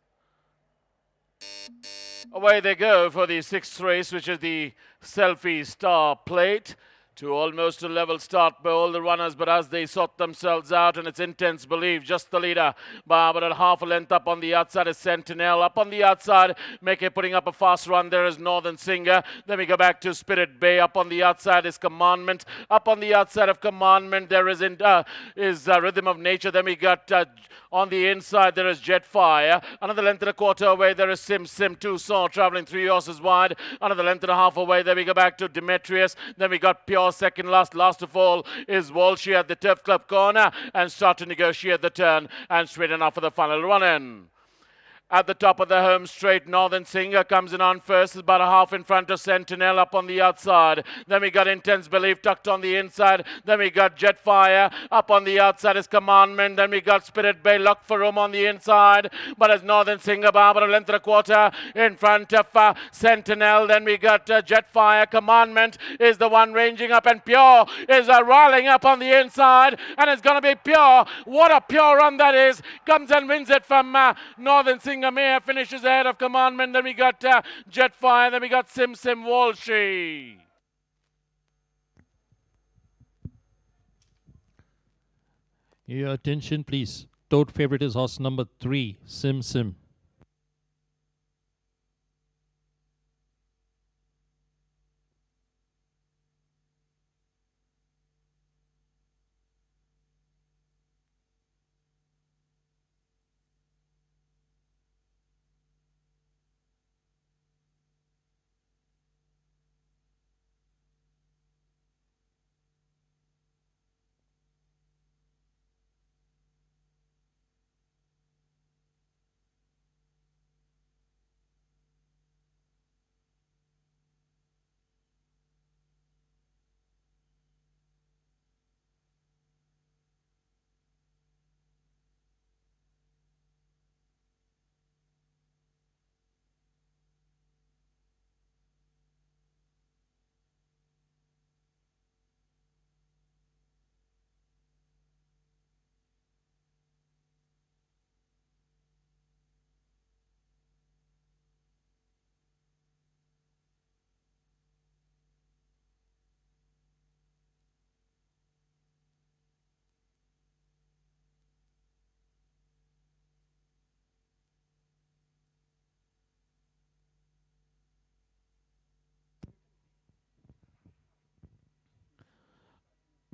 Away they go for the 6th race, which is the Selfie Star Plate. To almost a level start by all the runners, but as they sort themselves out, and it's Intense Belief, just the leader, but at half a length up on the outside is Sentinel. Up on the outside, Meke putting up a fast run. There is Northern Singer. Then we go back to Spirit Bay. Up on the outside is Commandment. Up on the outside of Commandment, there is Rhythm of Nature. Then we got on the inside, there is Jetfire. Another length and a quarter away, there is Sim Tucson traveling 3 horses wide. Another length and a half away, there we go back to Demetrius. Then we got Pure second last. Last of all is Walshy at the Turf Club corner and start to negotiate the turn and straight enough for the final run-in. At the top of the home straight, Northern Singer comes in on first, is about a half in front of Sentinel up on the outside. Then we got Intense Belief tucked on the inside. Then we got Jetfire up on the outside is Commandment. Then we got Spirit Bay locked for room on the inside. But as Northern Singer, about a length and a quarter in front of Sentinel. Then we got Jetfire. Commandment is the one ranging up, and Pure is riling up on the inside. And it's going to be Pure. What a pure run that is. Comes and wins it from Northern Singer. Mayor finishes ahead of Commandment. Then we got Jetfire. Then we got Sim Walshy. Your attention, please. Tote favorite is horse number 3, Sim.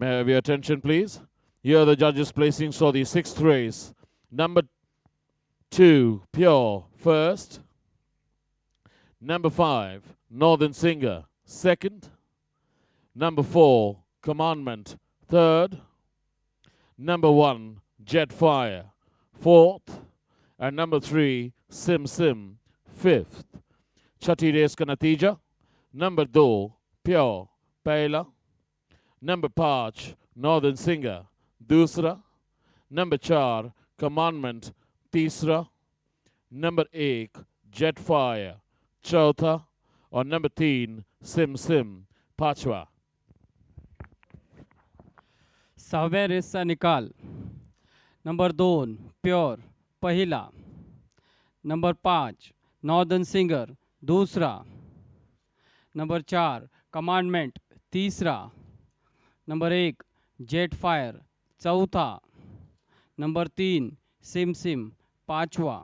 May I have your attention, please? Here are the judges' placings for the sixth race. Number 2, Pure, first. Number 5, Northern Singer, second. Number 4, Commandment, third. Number 1, Jetfire, fourth. And number 3, Sim Sim, fifth. Chhathi race का नतीजा number 2 pure पहला, number 5 northern singer दूसरा, number 4 commandment तीसरा, number 1 jet fire चौथा और number 3 SIM SIM पांचवा. सहाव्या रेसचा निकाल. नंबर 2 प्योर पहिला, नंबर 5 नॉर्दर्न सिंगर दूसरा, नंबर 4 कमांडमेंट तीसरा, नंबर 1 जेट फायर चौथा, नंबर 3 सिम सिम पांचवा.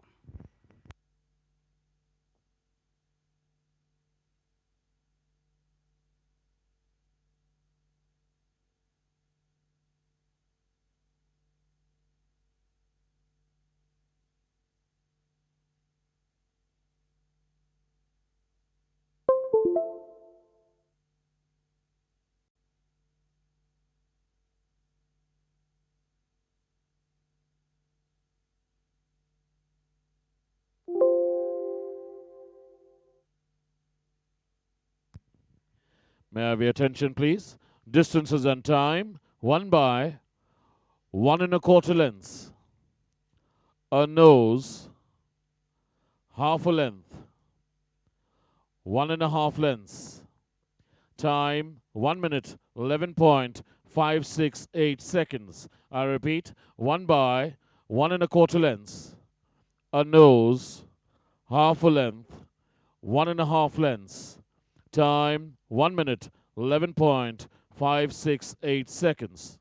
May I have your attention, please? Distances and time, 1 by 1 1/4 lengths. A nose, half a length, 1 1/2 lengths. Time, 1 minute, 11.568 seconds. I repeat, 1 by 1 1/4 lengths. A nose, half a length, 1 1/2 lengths. Time, 1 minute, 11.568 seconds.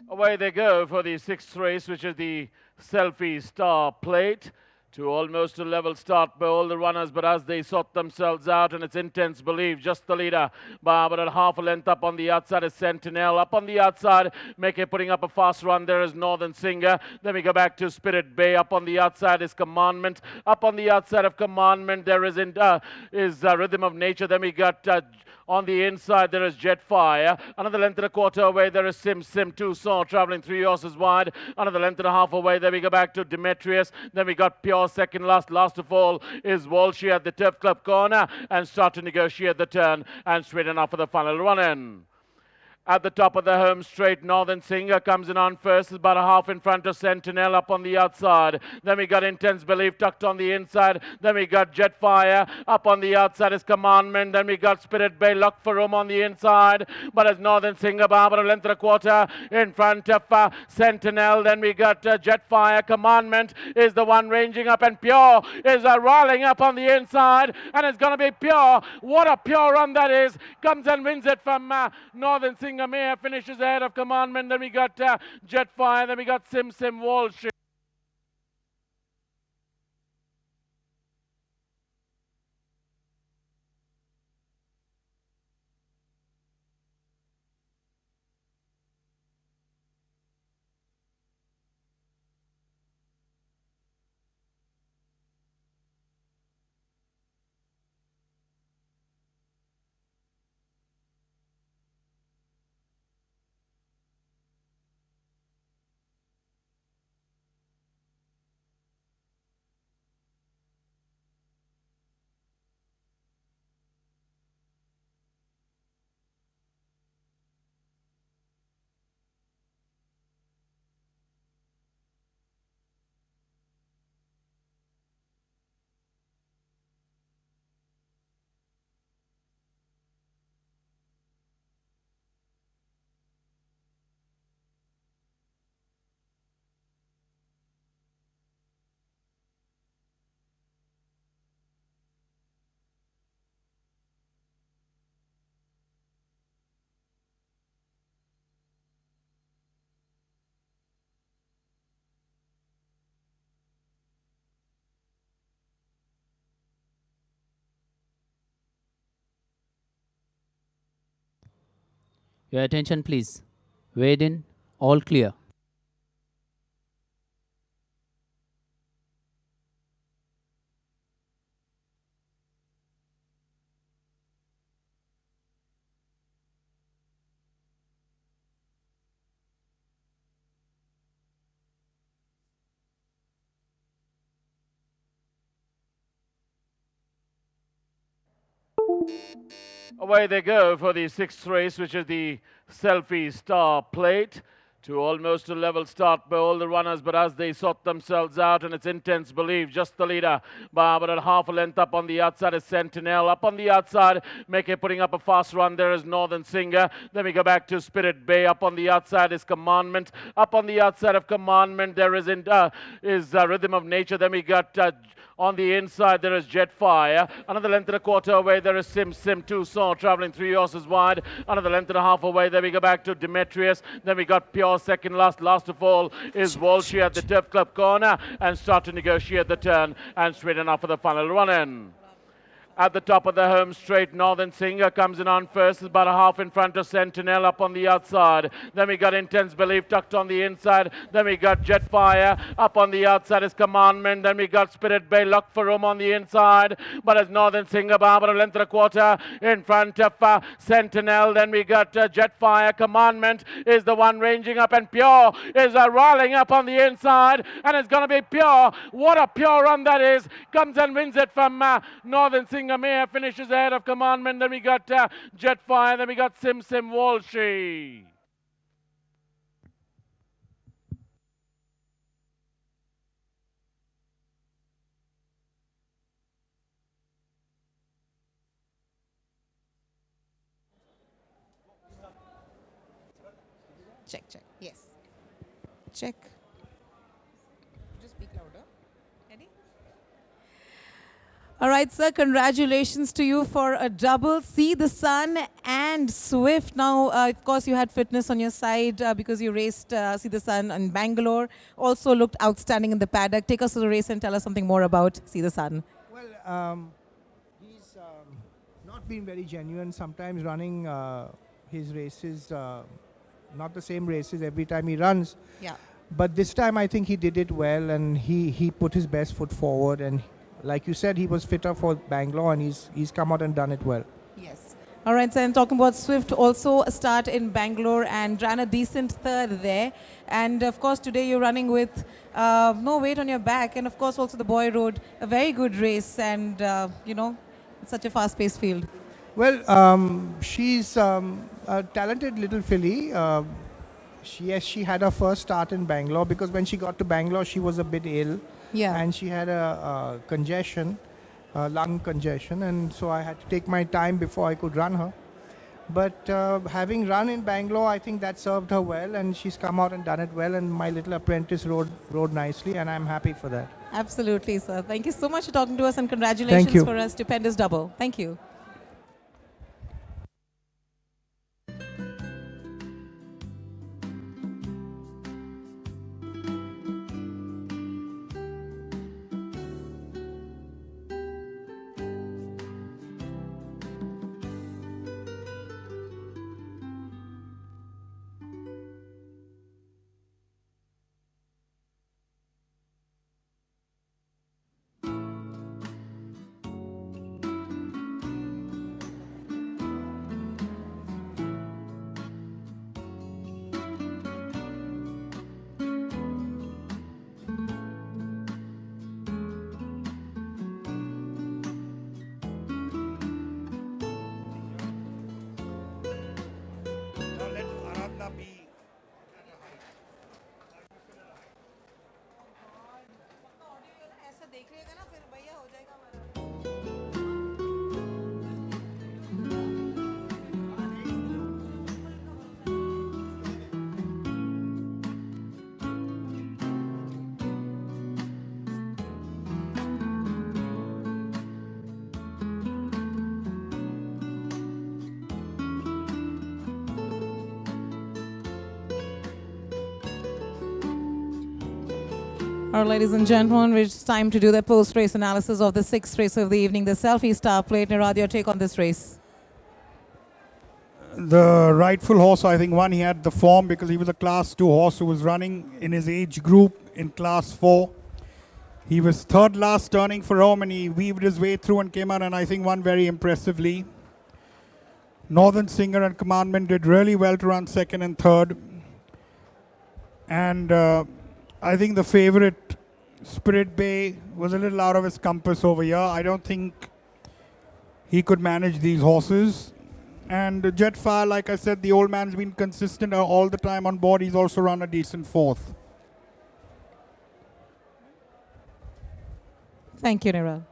Away they go for the sixth race, which is the Selfie Star Plate. To almost a level start by all the runners, but as they sort themselves out, and it's intense belief, just the leader, but at half a length up on the outside is Sentinel. Up on the outside, Meke putting up a fast run. There is Northern Singer. Then we go back to Spirit Bay. Up on the outside is Commandment. Up on the outside of Commandment, there is Rhythm of Nature. Then we got on the inside, there is Jetfire. Another length and a quarter away, there is Sim Sim Tucson traveling 3 horses wide. Another length and a half away, then we go back to Demetrius. Then we got Pure second last. Last of all is Walshy at the Turf Club corner and start to negotiate the turn and straighten up for the final run in. At the top of the home straight, Northern Singer comes in on first, is about a half in front of Sentinel up on the outside. Then we got Intense Belief tucked on the inside. Then we got Jetfire up on the outside is Commandment. Then we got Spirit Bay Lock for Room on the inside. But as Northern Singer, Barbara length and a quarter in front of Sentinel. Then we got Jetfire. Commandment is the one ranging up, and Pure is rolling up on the inside, and it's going to be Pure. What a pure run that is. Comes and wins it from Northern Singer. Mayer finishes ahead of Commandment. Then we got Jetfire. Then we got Sim Walsh. Your attention, please. Weighed in, all clear. Away they go for the sixth race, which is the Selfie Star Plate. To almost a level start by all the runners, but as they sort themselves out, and it's Intense Belief, just the leader, but at half a length up on the outside is Sentinel. Up on the outside, Meke putting up a fast run, there is Northern Singer. Then we go back to Spirit Bay. Up on the outside is Commandment. Up on the outside of Commandment, there is Rhythm of Nature. Then we got on the inside, there is Jetfire. Another length and a quarter away, there is Sim 2 traveling 3 horses wide. Another length and a half away, then we go back to Demetrius. Then we got Pure second last. Last of all is Walshy at the Turf Club corner and start to negotiate the turn and straight enough for the final run-in. At the top of the home straight, Northern Singer comes in on first, is about a half in front of Sentinel up on the outside. Then we got Intense Belief tucked on the inside. Then we got Jetfire. Up on the outside is Commandment. Then we got Spirit Bay Lock for Room on the inside. But as Northern Singer, Barbara length and a quarter in front of Sentinel. Then we got Jetfire. Commandment is the one ranging up, and Pure is rolling up on the inside, and it's going to be Pure. What a pure run that is. Comes and wins it from Northern Singer. Mayer finishes ahead of Commandment. Then we got Jetfire. Then we got Sim Walshy. Check. Yes. Check. Just speak louder. Ready? All right, sir. Congratulations to you for a double. See the Sun and Swift. Now, of course, you had fitness on your side because you raced See the Sun in Bangalore. Also looked outstanding in the paddock. Take us to the race and tell us something more about See the Sun. Well, he's not been very genuine. Sometimes running his races, not the same races every time he runs. Yeah. But this time I think he did it well, and he put his best foot forward. And like you said, he was fitter for Bangalore, and he's come out and done it well. Yes. All right, so I'm talking about Swift, also a start in Bangalore and ran a decent third there. And of course, today you're running with no weight on your back. And of course, also the boy rode a very good race and, it's such a fast-paced field. Well, she's a talented little filly. She had her first start in Bangalore because when she got to Bangalore, she was a bit ill. Yeah. And she had a congestion, lung congestion, and so I had to take my time before I could run her. But having run in Bangalore, I think that served her well, and she's come out and done it well. And my little apprentice rode nicely, and I'm happy for that. Absolutely, sir. Thank you so much for talking to us, and congratulations you. for a stupendous double. Thank you. All right, ladies and gentlemen, it's time to do the post-race analysis of the sixth race of the evening, the Selfie Star Plate. Nirad, your take on this race? The rightful horse, I think, one, he had the form because he was a Class 2 horse who was running in his age group in Class 4. He was third last turning for home, and he weaved his way through and came out, and I think won very impressively. Northern Singer and Commandment did really well to run second and third. And I think the favorite, Spirit Bay, was a little out of his compass over here. I don't think he could manage these horses. And Jetfire, like I said, the old man's been consistent all the time on board. He's also run a decent fourth. Thank you, Nirad.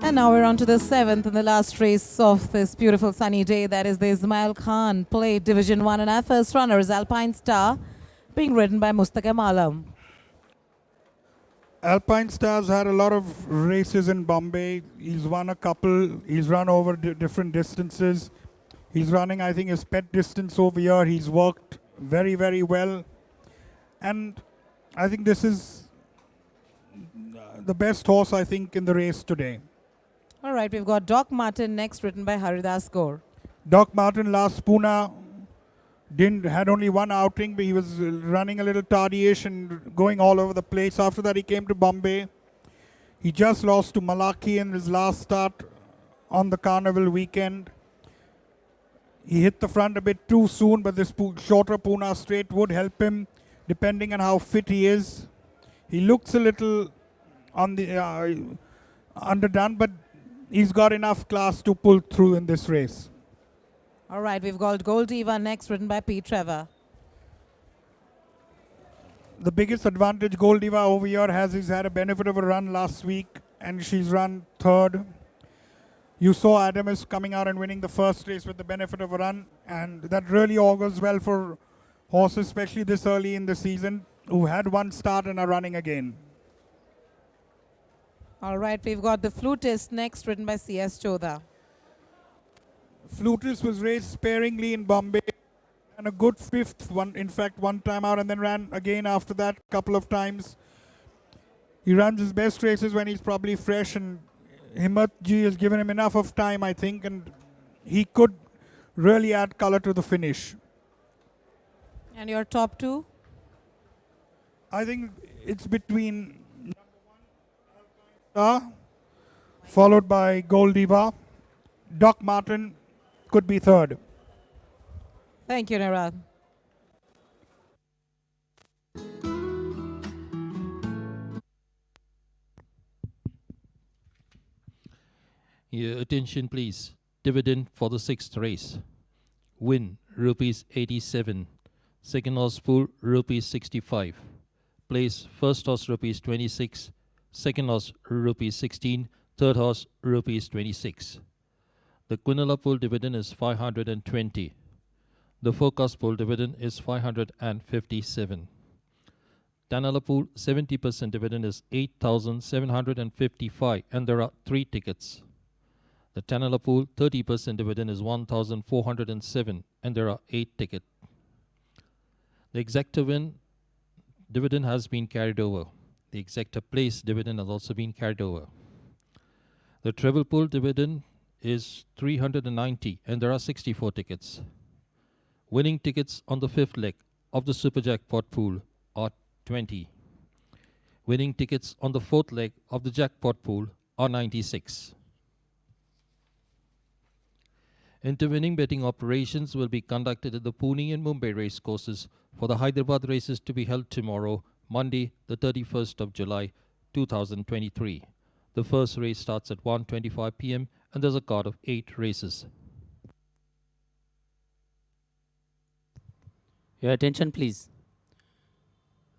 And now we're on to the seventh and the last race of this beautiful sunny day. That is the Ismail Khan Plate Division 1. And our first runner is Alpine Star, being ridden by Mustaqim Alam. Alpine Star's had a lot of races in Bombay. He's won a couple. He's run over different distances. He's running, I think, his pet distance over here. He's worked very, very well. And I think this is the best horse, I think, in the race today. All right, we've got Doc Martin next, written by Haridas Gaur. Doc Martin last Pune had only one outing, but he was running a little tardy-ish and going all over the place. After that, he came to Bombay. He just lost to Malaki in his last start on the Carnival weekend. He hit the front a bit too soon, but this shorter Pune straight would help him, depending on how fit he is. He looks a little on the underdone, but he's got enough class to pull through in this race. All right, we've got Gold Diva next, written by P. Trevor. The biggest advantage Gold Diva over here has is had a benefit of a run last week, and she's run third. You saw Adamus coming out and winning the first race with the benefit of a run, and that really augurs well for horses, especially this early in the season, who had one start and are running again. All right, we've got the Flutist next, written by C.S. Chodha. Flutist was raced sparingly in Bombay, and a good fifth, in fact, one time out, and then ran again after that a couple of times. He runs his best races when he's probably fresh, and Himmat Ji has given him enough of time, I think, and he could really add color to the finish. And your top two? I think it's between number 1, Star, followed by Gold Diva. Doc Martin could be third. Thank you, Nirad. Your attention, please. Dividend for the sixth race. Win rupees 87. Second horse pool rupees 65. Place first horse rupees 26. Second horse rupees 16. Third horse rupees 26. The Quinella pool dividend is 520. The forecast pool dividend is 557. Tanala pool 70% dividend is 8,755 and there are 3 tickets. The Tanala pool 30% dividend is 1,407 and there are 8 tickets. The exacta win dividend has been carried over. The exacta place dividend has also been carried over. The treble pool dividend is 390 and there are 64 tickets. Winning tickets on the 5th leg of the Super Jackpot pool are 20. Winning tickets on the 4th leg of the jackpot pool are 96. Intervening betting operations will be conducted at the Pune and Mumbai race courses for the Hyderabad races to be held tomorrow, Monday, the 31st of July, 2023. The first race starts at 1:25 p.m. and there's a card of 8 races. Your attention, please.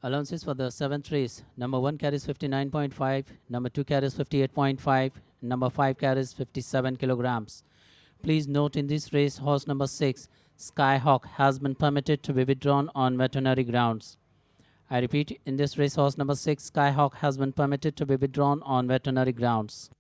Allowances for the 7th race. Number 1 carries 59.5, number 2 carries 58.5, number 5 carries 57 kilograms. Please note in this race, horse number 6, Skyhawk, has been permitted to be withdrawn on veterinary grounds. I repeat, in this race, horse number 6, Skyhawk, has been permitted to be withdrawn on veterinary grounds.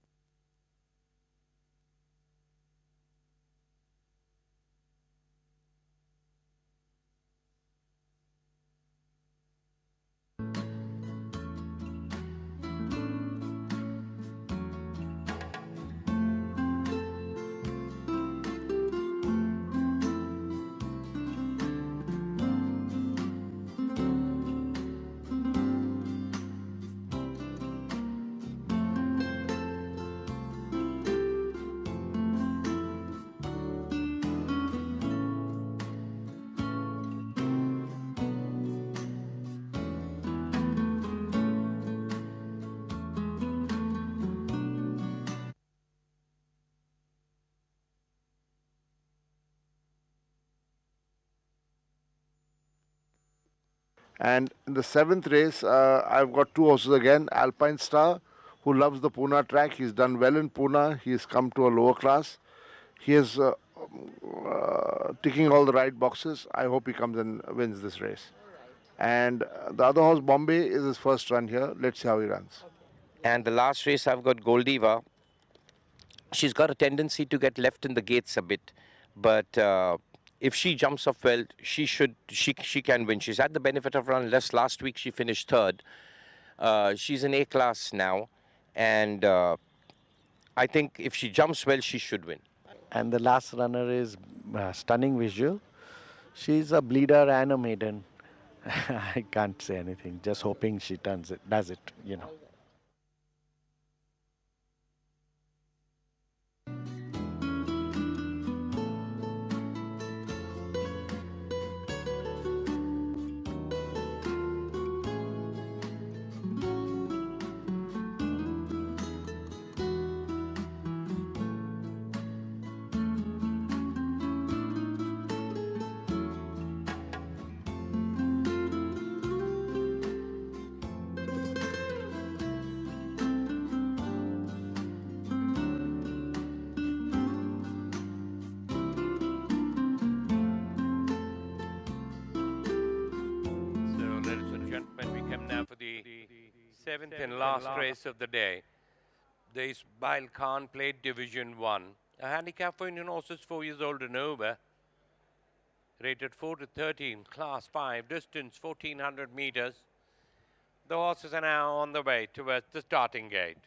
And in the 7th race, I've got 2 horses again. Alpine Star, who loves the Pune track. He's done well in Pune. He's come to a lower class. He is ticking all the right boxes. I hope he comes and wins this race. And the other horse, Bombay, is his first run here. Let's see how he runs. And the last race, I've got Goldiva. She's got a tendency to get left in the gates a bit, but if she jumps off well, she can win. She's had the benefit of run less. Last week she finished 3rd. She's in A class now, and I think if she jumps well, she should win. And the last runner is Stunning Visual. She's a bleeder and a maiden. I can't say anything. Just hoping she does it, you know. Seventh and last race of the day. The Ismail Khan played Division 1. A handicap for Indian horses 4 years old and over. Rated 4 to 13, class 5, distance 1400 meters. The horses are now on the way towards the starting gate.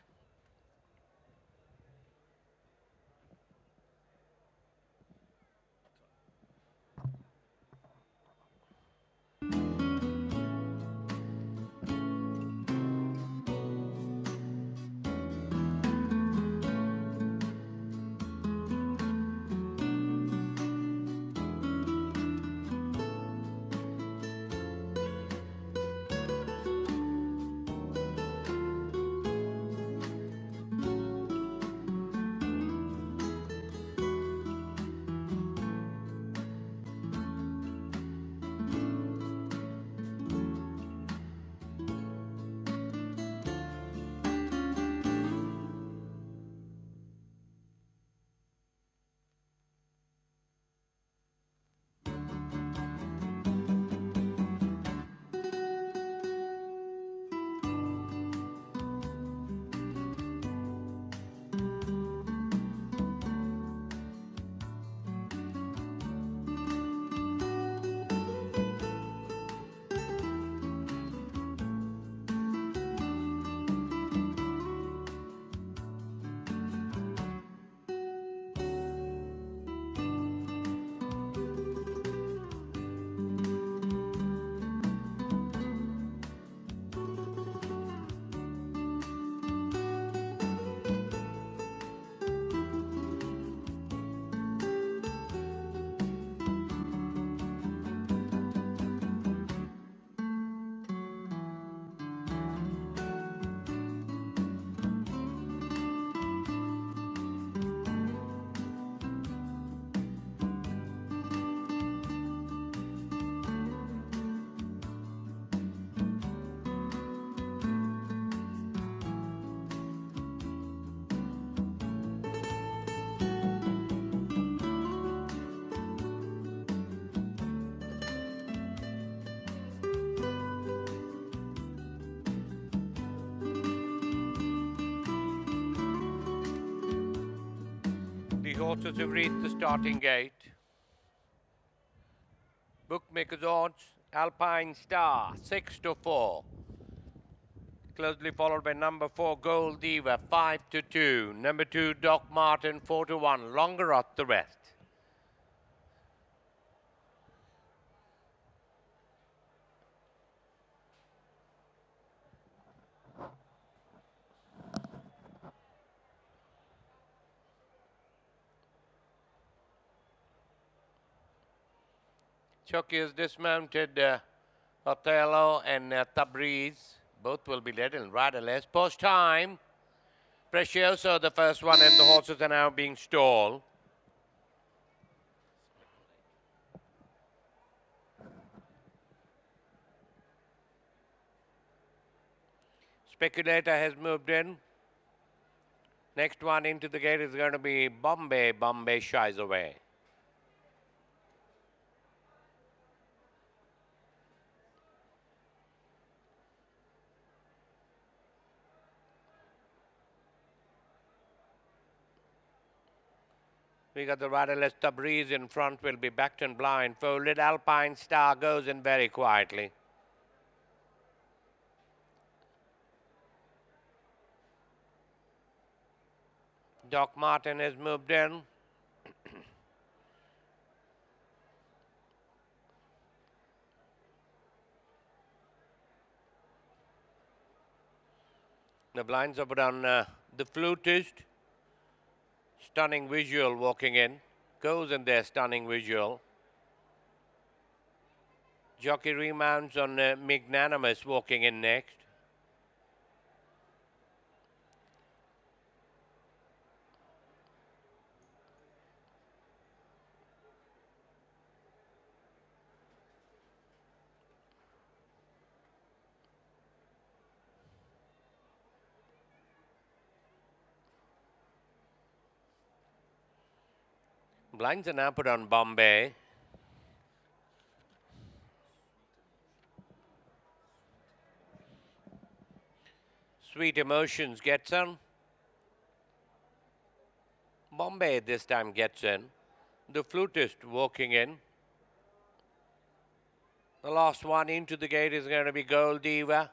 horses have reached the starting gate. Bookmakers odds, Alpine Star, 6-4. Closely followed by number 4, Gold Diva, 5-2. Number 2, Doc Martin, 4-1. Longer odds the rest. Chucky has dismounted Othello and Tabriz. Both will be led in riderless. Post time. Precioso, the first one, and the horses are now being stalled. Speculator has moved in. Next one into the gate is going to be Bombay. Bombay shies away. We got the riderless Tabriz in front, will be backed and blindfolded. Alpine Star goes in very quietly. Doc Martin has moved in. The blinds are put on the flutist. Stunning visual walking in. Goes in there, stunning visual. Jockey remounts on Magnanimous walking in next. Blinds are now put on Bombay. Sweet Emotions gets on. Bombay this time gets in. The flutist walking in. The last one into the gate is going to be Gold Diva.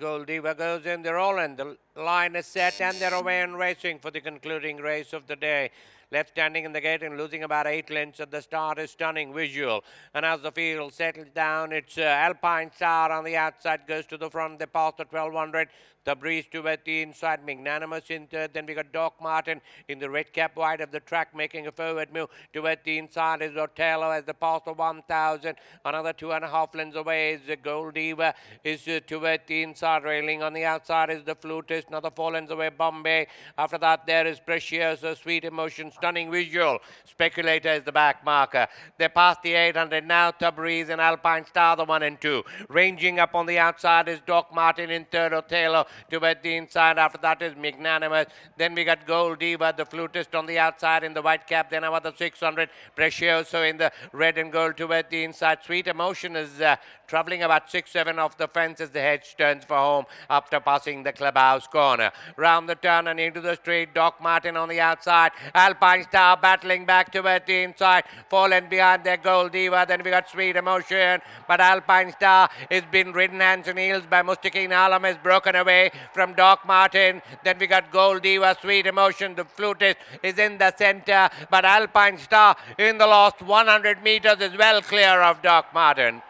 Gold Diva goes in, they're all in. The line is set and they're away and racing for the concluding race of the day. Left standing in the gate and losing about 8 lengths at the start is Stunning Visual. And as the field settles down, it's Alpine Star on the outside, goes to the front. They pass the 1200. The Breeze to at the inside, Magnanimous in third. Then we got Doc Martin in the red cap wide of the track, making a forward move. To at the inside is Otello as the pass of 1000. Another 2.5 lengths away is the Gold Diva. Is to at the inside railing. On the outside is the Flutist. Another 4 lengths away, Bombay. After that, there is Precioso, Sweet Emotion, Stunning Visual. Speculator is the back marker. They pass the 800 now. Tabriz and Alpine Star, the 1 and 2. Ranging up on the outside is Doc Martin in third, Othello. To at the inside, after that is Magnanimous. Then we got Gold Diva, the flutist on the outside in the white cap. Then about the 600, Precioso in the red and gold to at the inside. Sweet Emotion is traveling about 6-7 off the fence as the hedge turns for home after passing the clubhouse corner. Round the turn and into the straight, Doc Martin on the outside. Alpine Star battling back to at the inside. Fallen behind their Gold Diva. Then we got Sweet Emotion. But Alpine Star has been ridden hands and heels by Mustakin Alam, is broken away from Doc Martin. Then we got Gold Diva, Sweet Emotion. The flutist is in the center. But Alpine Star in the last 100 meters is well clear of Doc Martin.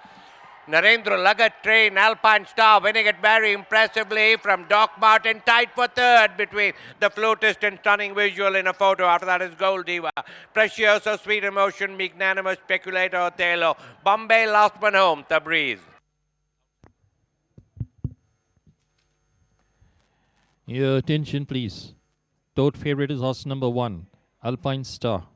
Narendra Lagat train, Alpine Star winning it very impressively from Doc Martin. Tight for third between the flutist and Stunning Visual in a photo. After that is Gold Diva. Precioso, Sweet Emotion, Magnanimous, Speculator, Othello. Bombay last one home, Tabriz. Your attention, please. Third favorite is horse number 1, Alpine Star.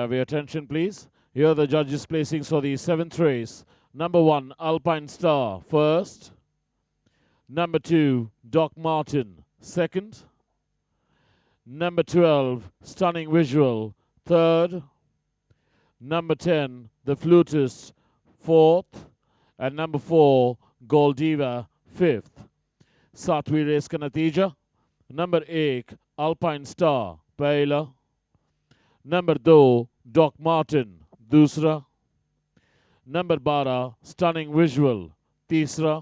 I have your attention, please? Here are the judges placing for the 7th race. Number 1, Alpine Star, first. Number 2, Doc Martin, second. Number 12, Stunning Visual, third. Number 10, The Flutist, fourth. And number 4, Gold Diva, fifth. सातवीं race का नतीजा number 1 alpine star पहला, number 2 dock Martin दूसरा, number 12 stunning visual तीसरा,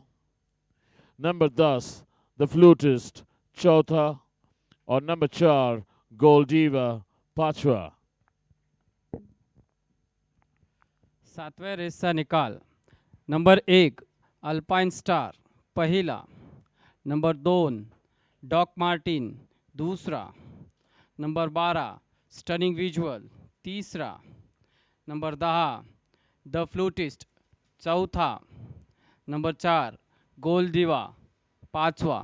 number 10 the flautist चौथा और number 4 gold diva पांचवा। सातवें रेसचा निकाल नंबर 1 अल्पाइन स्टार पहिला, नंबर 2 डॉक मार्टिन दूसरा, नंबर 12 स्टनिंग विजुअल तीसरा, नंबर 10 द फ्लूटिस्ट चौथा, नंबर 4 गोल्ड दिवा पाचवा।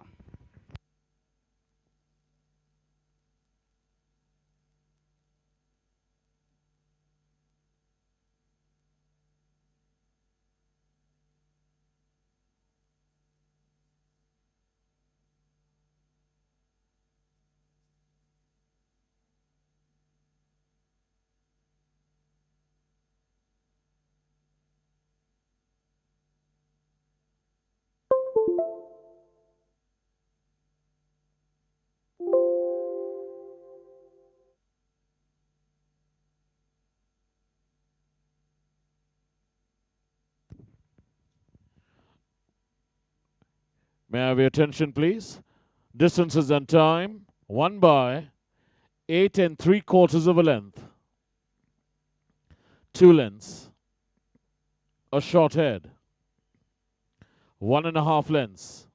May I have your attention, please? Distances and time, 1 by 8 3/4 of a length, 2 lengths, a short head, 1.5 lengths,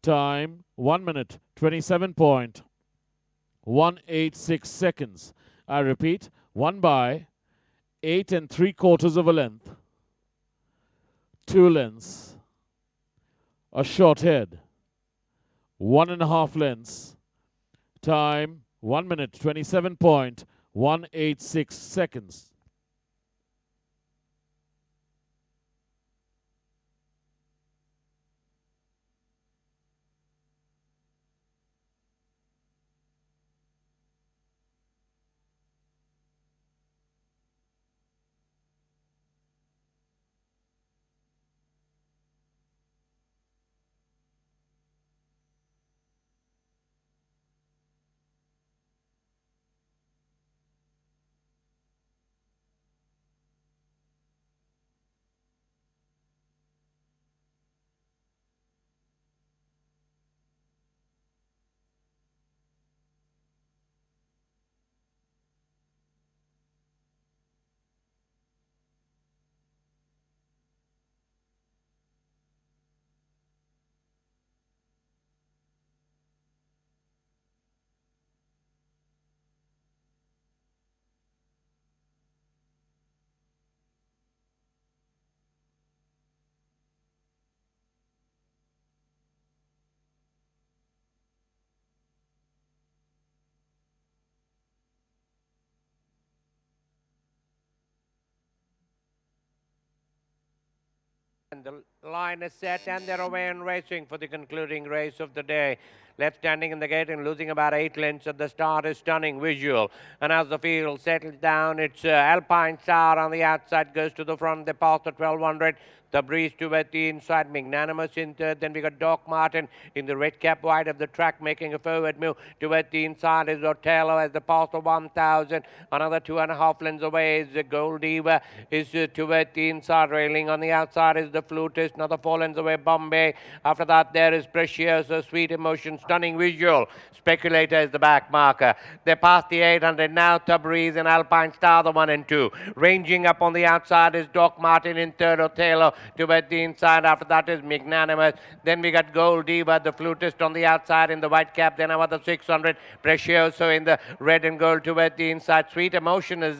time 1 minute 27.186 seconds. I repeat, 1 by 8 3/4 of a length, 2 lengths, a short head, 1.5 lengths, time 1 minute 27.186 seconds. And the line is set and they're away and racing for the concluding race of the day. Left standing in the gate and losing about 8 lengths at the start is Stunning Visual. And as the field settles down, it's Alpine Star on the outside, goes to the front. They pass the 1200. The breeze toward the inside, Magnanimous in third. Then we got Doc Martin in the red cap wide of the track, making a forward move toward the inside is Otello as the pass of 1000. Another 2.5 lengths away is the Gold Diva, is toward the inside railing. On the outside is the Flutist, another 4 lengths away Bombay. After that there is Preciosa, Sweet Emotion, Stunning Visual. Speculator is the back marker. They pass the 800 now. Tabriz and Alpine Star, the 1 and 2. Ranging up on the outside is Doc Martin in third, Otello toward the inside. After that is Magnanimous. Then we got Gold Diva, the Flutist on the outside in the white cap. Then about the 600. Precioso in the red and gold toward the inside. Sweet Emotion is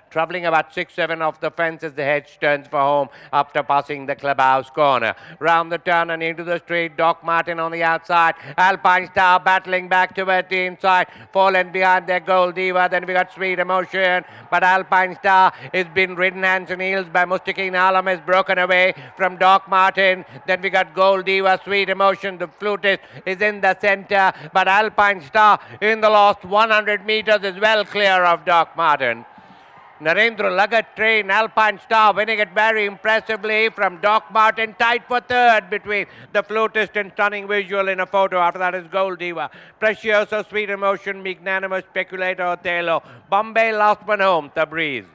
traveling about 6-7 off the fence as the hedge turns for home after passing the clubhouse. corner. Round the turn and into the straight, Doc Martin on the outside. Alpine Star battling back towards the inside. Fallen behind their Gold Diva. Then we got Sweet Emotion. But Alpine Star is been ridden hands and heels by Mustakin Alam, is broken away from Doc Martin. Then we got Gold Diva, Sweet Emotion. The flutist is in the center. But Alpine Star in the last 100 meters is well clear of Doc Martin. Narendra Lagat train, Alpine Star winning it very impressively from Doc Martin, tight for third between the flutist and stunning visual in a photo. After that is Gold Diva, Precioso, Sweet Emotion, Magnanimous, Speculator, Othello, Bombay, last one home, Tabriz.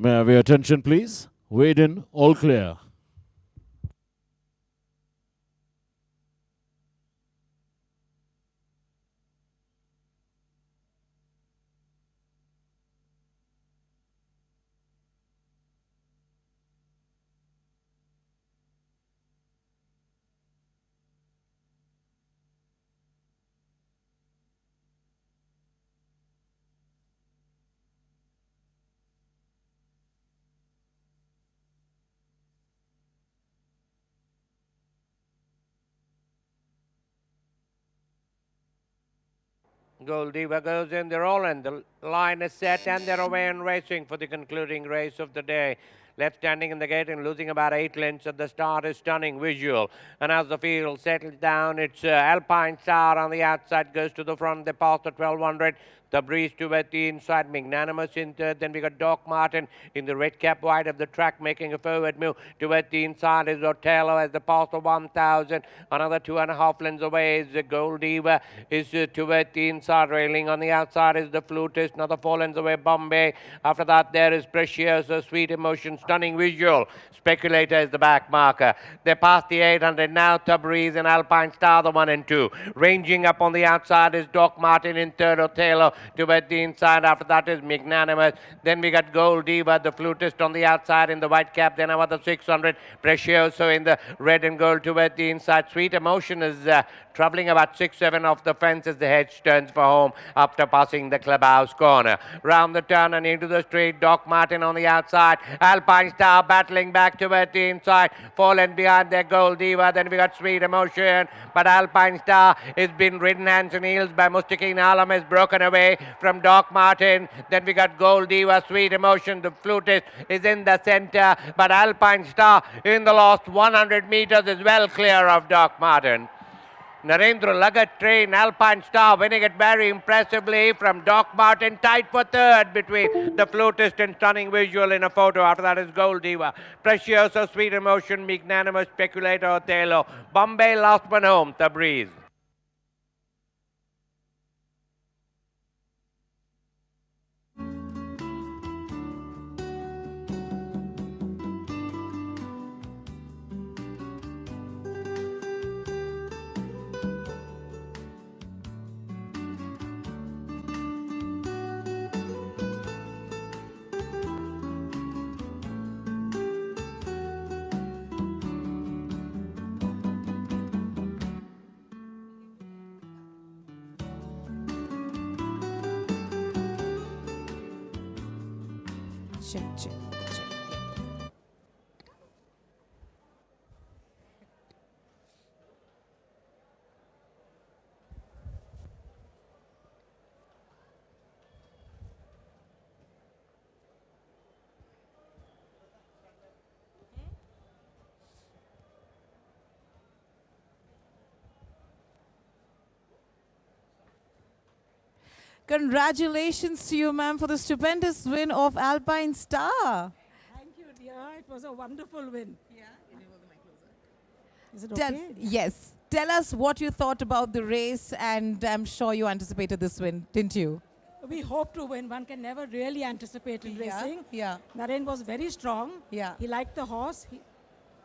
May I have your attention, please? Weighed in, all clear. Gold Diva goes in, they're all in. The line is set and they're away and racing for the concluding race of the day. Left standing in the gate and losing about 8 lengths at the start is stunning visual. And as the field settles down, it's Alpine Star on the outside, goes to the front. They pass the 1200. The breeze towards the inside, Magnanimous in third. Then we got Doc Martin in the red cap wide of the track, making a forward move towards the inside is Otello as the pass of 1000. Another 2.5 lengths away is the Gold Diva, is towards the inside railing. On the outside is the flutist, another 4 lengths away, Bombay. After that, there is Precioso, Sweet Emotion, stunning visual. Speculator is the back marker. They pass the 800 now. Tabriz and Alpine Star, the 1 and 2. Ranging up on the outside is Doc Martin in third, Othello towards the inside. After that is Magnanimous. Then we got Gold Diva, the flutist on the outside in the white cap. Then another 600. Precioso in the red and gold towards the inside. Sweet Emotion is traveling about 6-7 off the fence as the hedge turns for home after passing the clubhouse corner. Round the turn and into the straight, Doc Martin on the outside. Alpine Star battling back towards the inside. Fallen behind their Gold Diva. Then we got Sweet Emotion. But Alpine Star has been ridden hands and heels by Mustakin Alam, is broken away from Doc Martin. Then we got Gold Diva, Sweet Emotion. The flutist is in the center. But Alpine Star in the last 100 meters is well clear of Doc Martin. Narendra Lagat train, Alpine Star winning it very impressively from Doc Martin, tight for third between the flutist and stunning visual in a photo. After that is Gold Diva, Precioso, Sweet Emotion, Magnanimous, Speculator, Othello, Bombay, last one home, Tabriz. Check, check, check. Congratulations to you, ma'am, for the stupendous win of Alpine Star. Thank you, dear. It was a wonderful win. Yeah. Can you hold the mic closer? Is it okay? Yes. Tell us what you thought about the race, and I'm sure you anticipated this win, didn't you? We hope to win. One can never really anticipate in Yeah, racing. yeah. Naren was very strong. Yeah. He liked the horse.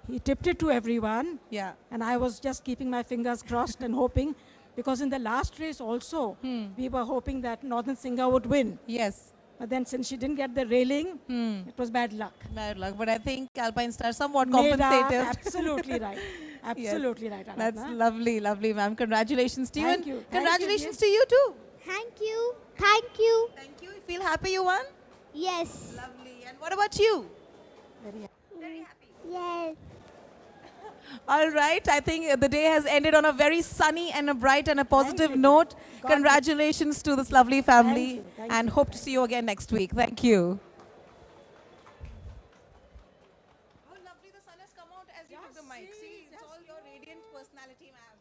He tipped it to everyone. Yeah. And I was just keeping my fingers crossed and hoping, because in the last race also, we were hoping that Northern Singer would win. Yes. But then since she didn't get the railing, it was bad luck. Bad luck. But I think Alpine Star somewhat Made up, compensated. absolutely right. Absolutely right, That's Aradhana. lovely, lovely, ma'am. Congratulations to you. Thank and you. Thank you, Congratulations yes. to you too. Thank you. Thank you. Thank you. You feel happy you won? Yes. Lovely. And what about you? Very happy. Yes. All right. I think the day has ended on a very sunny and a bright and a positive note. Congratulations to this lovely family and hope to see you again next week. Thank you. How lovely the sun has come out as you took the mic. See, it's all your radiant personality, ma'am.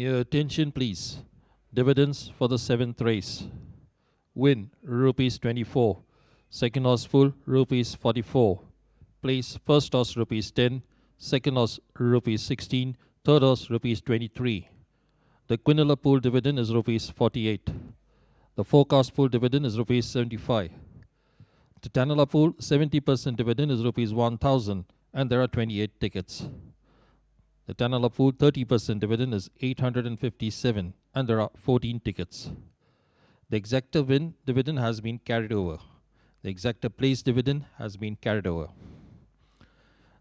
Your attention, please. Dividends for the 7th race. Win, rupees 24. Second horse full, rupees 44. Place, first horse, rupees 10. Second horse, rupees 16. Third horse, rupees 23. The Quinella pool dividend is rupees 48. The forecast pool dividend is rupees 75. The Tanala pool 70% dividend is rupees 1000 and there are 28 tickets. The Tanala pool 30% dividend is 857 and there are 14 tickets. The exacta win dividend has been carried over. The exacta place dividend has been carried over.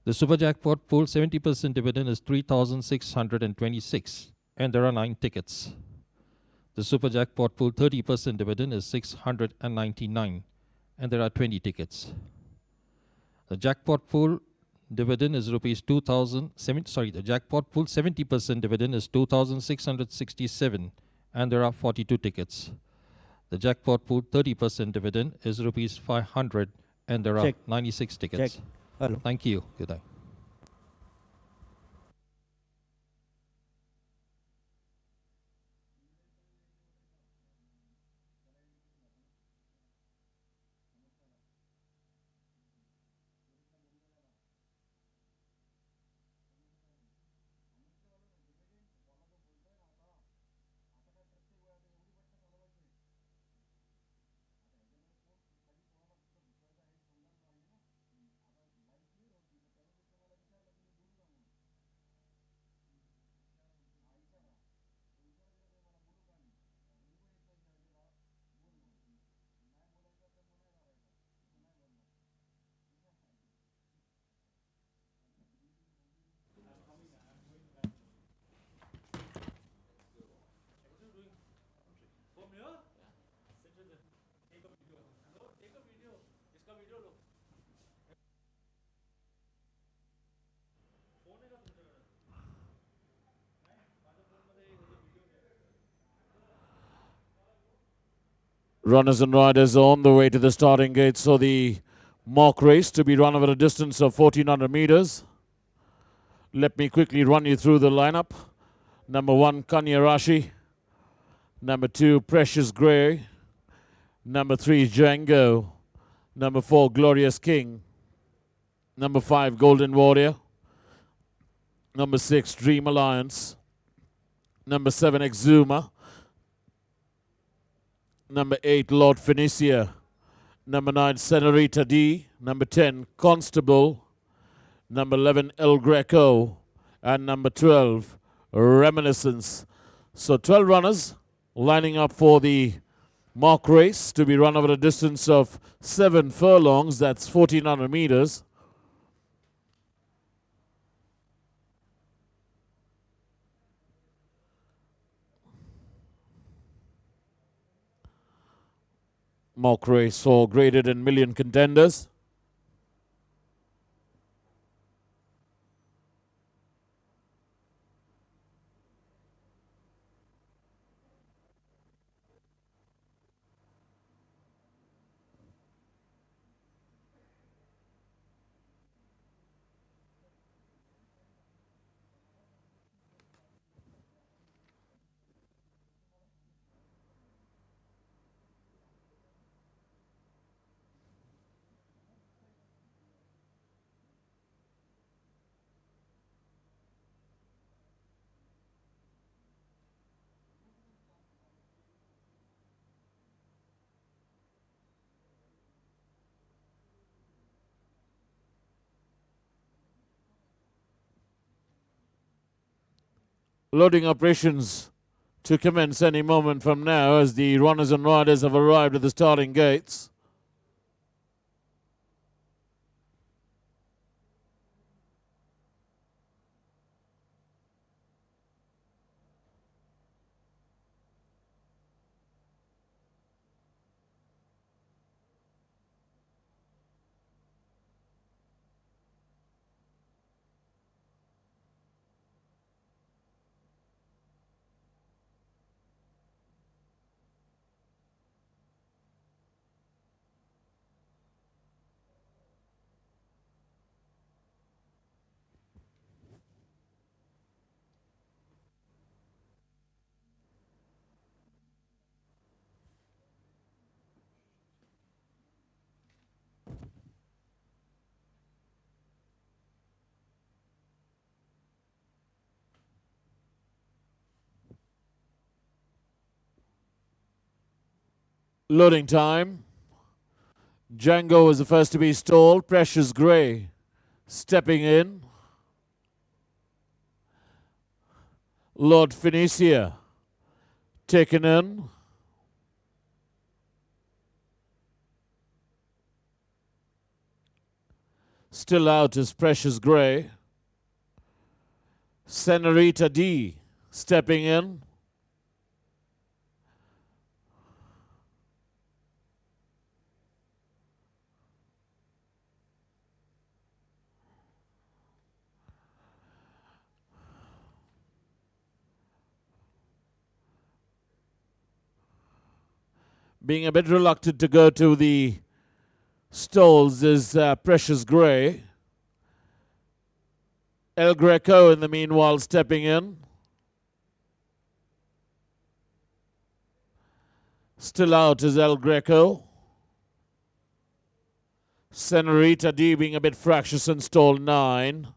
The Super Jackpot pool 70% dividend is 3626 and there are 9 tickets. The Super Jackpot pool 30% dividend is 699 and there are 20 tickets. The jackpot pool dividend is rupees 2000, the jackpot pool 70% dividend is 2667 and there are 42 tickets. The jackpot pool 30% dividend is rupees 500 and there are 96 tickets. Check. Hello. Thank you. Good day. Runners and riders are on the way to the starting gate. So the mock race to be run over a distance of 1400 meters. Let me quickly run you through the lineup. Number 1, Kanya Rashi. Number 2, Precious Grey. Number 3, Django. Number 4, Glorious King. Number 5, Golden Warrior. Number 6, Dream Alliance. Number 7, Exuma. Number 8, Lord Phoenicia. Number 9, Senorita D. Number 10, Constable. Number 11, El Greco. And number 12, Reminiscence. So 12 runners lining up for the mock race to be run over a distance of 7 furlongs. That's 1400 meters. Mock race for graded and million contenders. Loading operations to commence any moment from now as the runners and riders have arrived at the starting gates. Loading time. Django is the first to be stalled. Precious Grey stepping in. Lord Phoenicia taken in. Still out is Precious Grey. Senorita D stepping in. Being a bit reluctant to go to the stalls is Precious Grey. El Greco in the meanwhile stepping in. Still out is El Greco. Senorita D being a bit fractious in stall 9.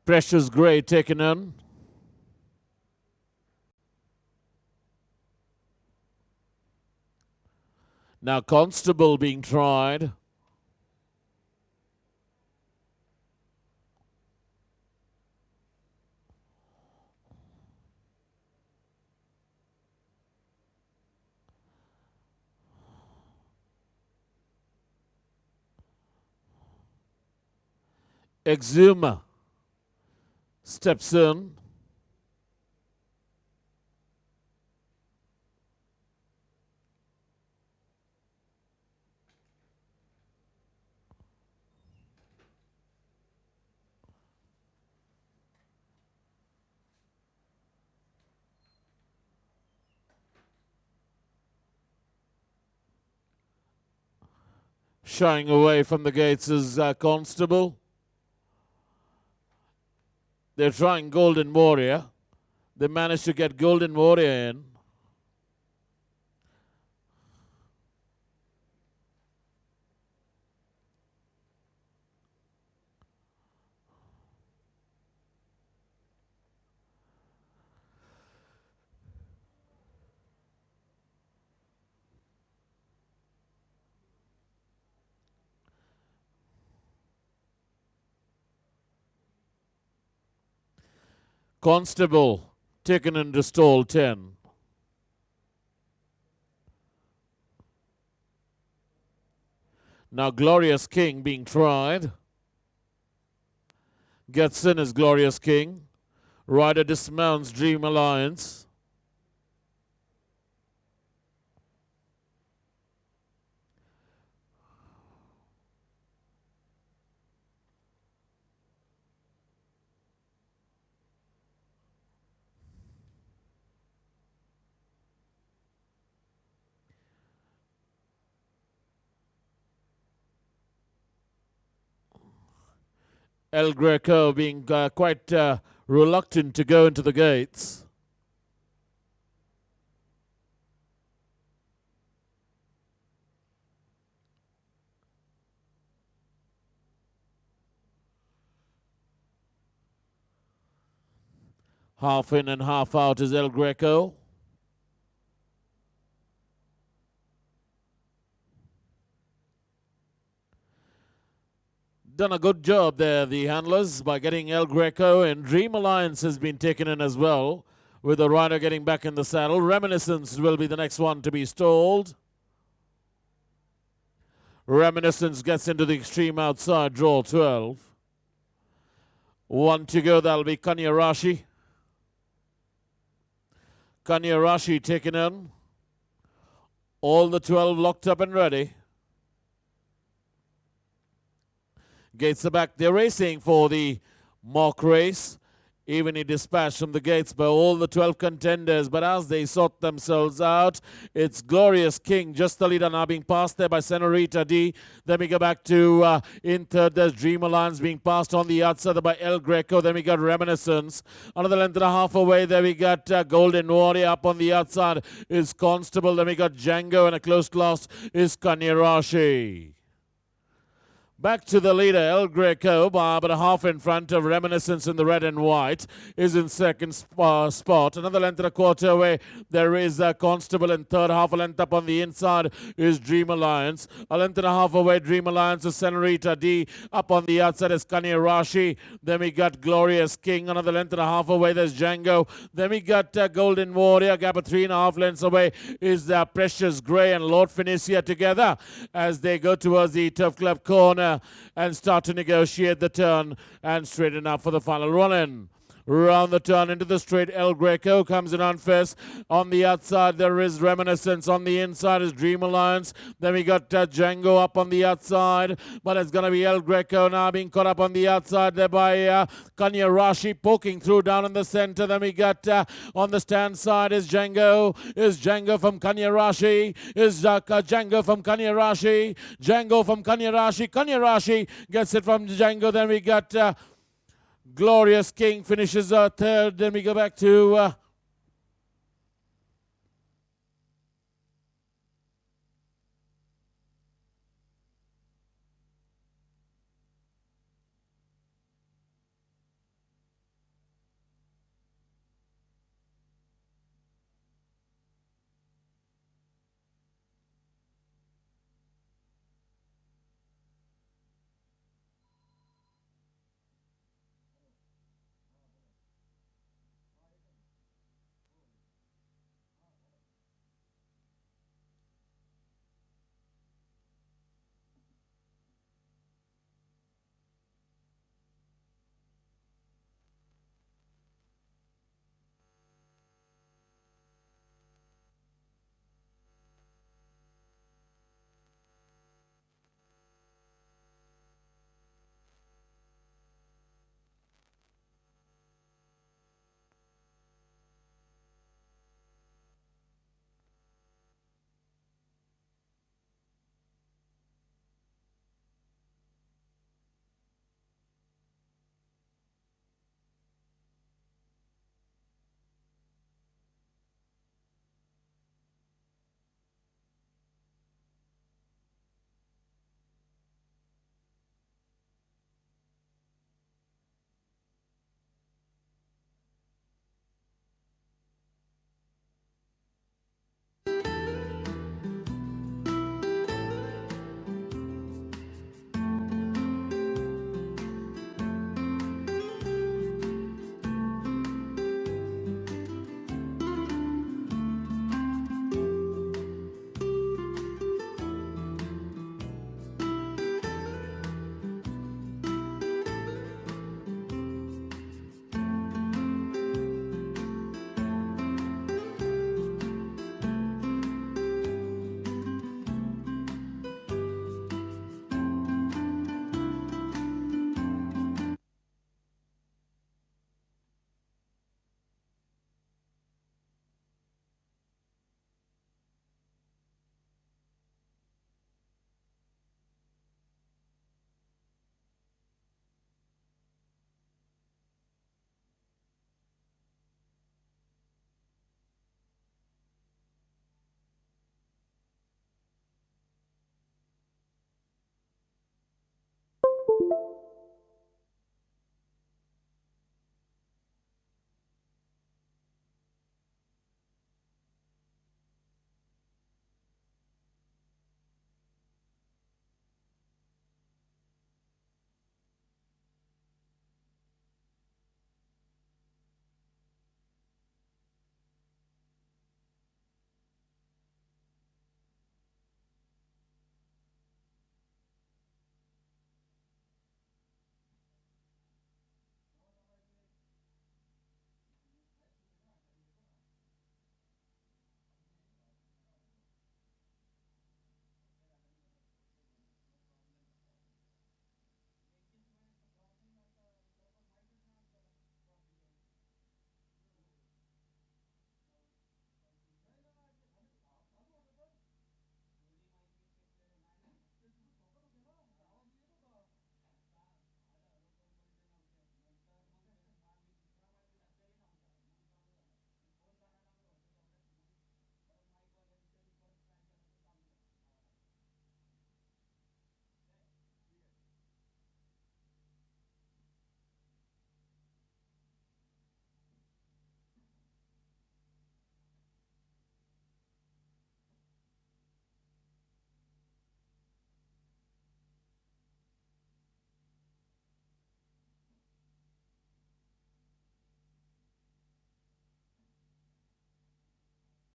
Precious Grey taken in. Now Constable being tried. Exuma steps in. Shying away from the gates is Constable. They're trying Golden Warrior. They managed to get Golden Warrior in. Constable taken into stall 10. Now Glorious King being tried. Gets in as Glorious King. Rider dismounts Dream Alliance. El Greco being quite reluctant to go into the gates. Half in and half out is El Greco. Done a good job there, the handlers, by getting El Greco, and Dream Alliance has been taken in as well, with the rider getting back in the saddle. Reminiscence will be the next one to be stalled. Reminiscence gets into the extreme outside, draw 12. One to go, that'll be Kanyarashi. Kanyarashi taken in. All the 12 locked up and ready. Gates are back. They're racing for the mock race. Evenly dispatched from the gates by all the 12 contenders, but as they sort themselves out, it's Glorious King, just the leader now, being passed there by Senorita D. Then we go back to in third, there's Dream Alliance being passed on the outside by El Greco. Then we got Reminiscence. Another length and a half away, there we got Golden Warrior. Up on the outside is Constable. Then we got Django, and a close last is Kanyarashi. Back to the leader, El Greco, but a half in front of Reminiscence in the red and white, is in second spot. Another length and a quarter away, there is Constable in third. Half a length up on the inside is Dream Alliance. A length and a half away, Dream Alliance is Senorita D. Up on the outside is Kanyarashi. Then we got Glorious King. Another length and a half away, there's Django. Then we got Golden Warrior. Gap of 3.5 lengths away is Precious Grey and Lord Phoenicia together as they go towards the Turf Club corner and start to negotiate the turn and straighten up for the final run-in. Round the turn into the straight, El Greco comes in on first. On the outside, there is Reminiscence. On the inside is Dream Alliance. Then we got Django up on the outside. But it's going to be El Greco now being caught up on the outside there by Kanyarashi poking through down in the center. Then we got on the stand side is Django. Is Django from Kanyarashi. Is Django from Kanyarashi. Django from Kanyarashi. Kanyarashi gets it from Django. Then we got Glorious King finishes third. Then we go back to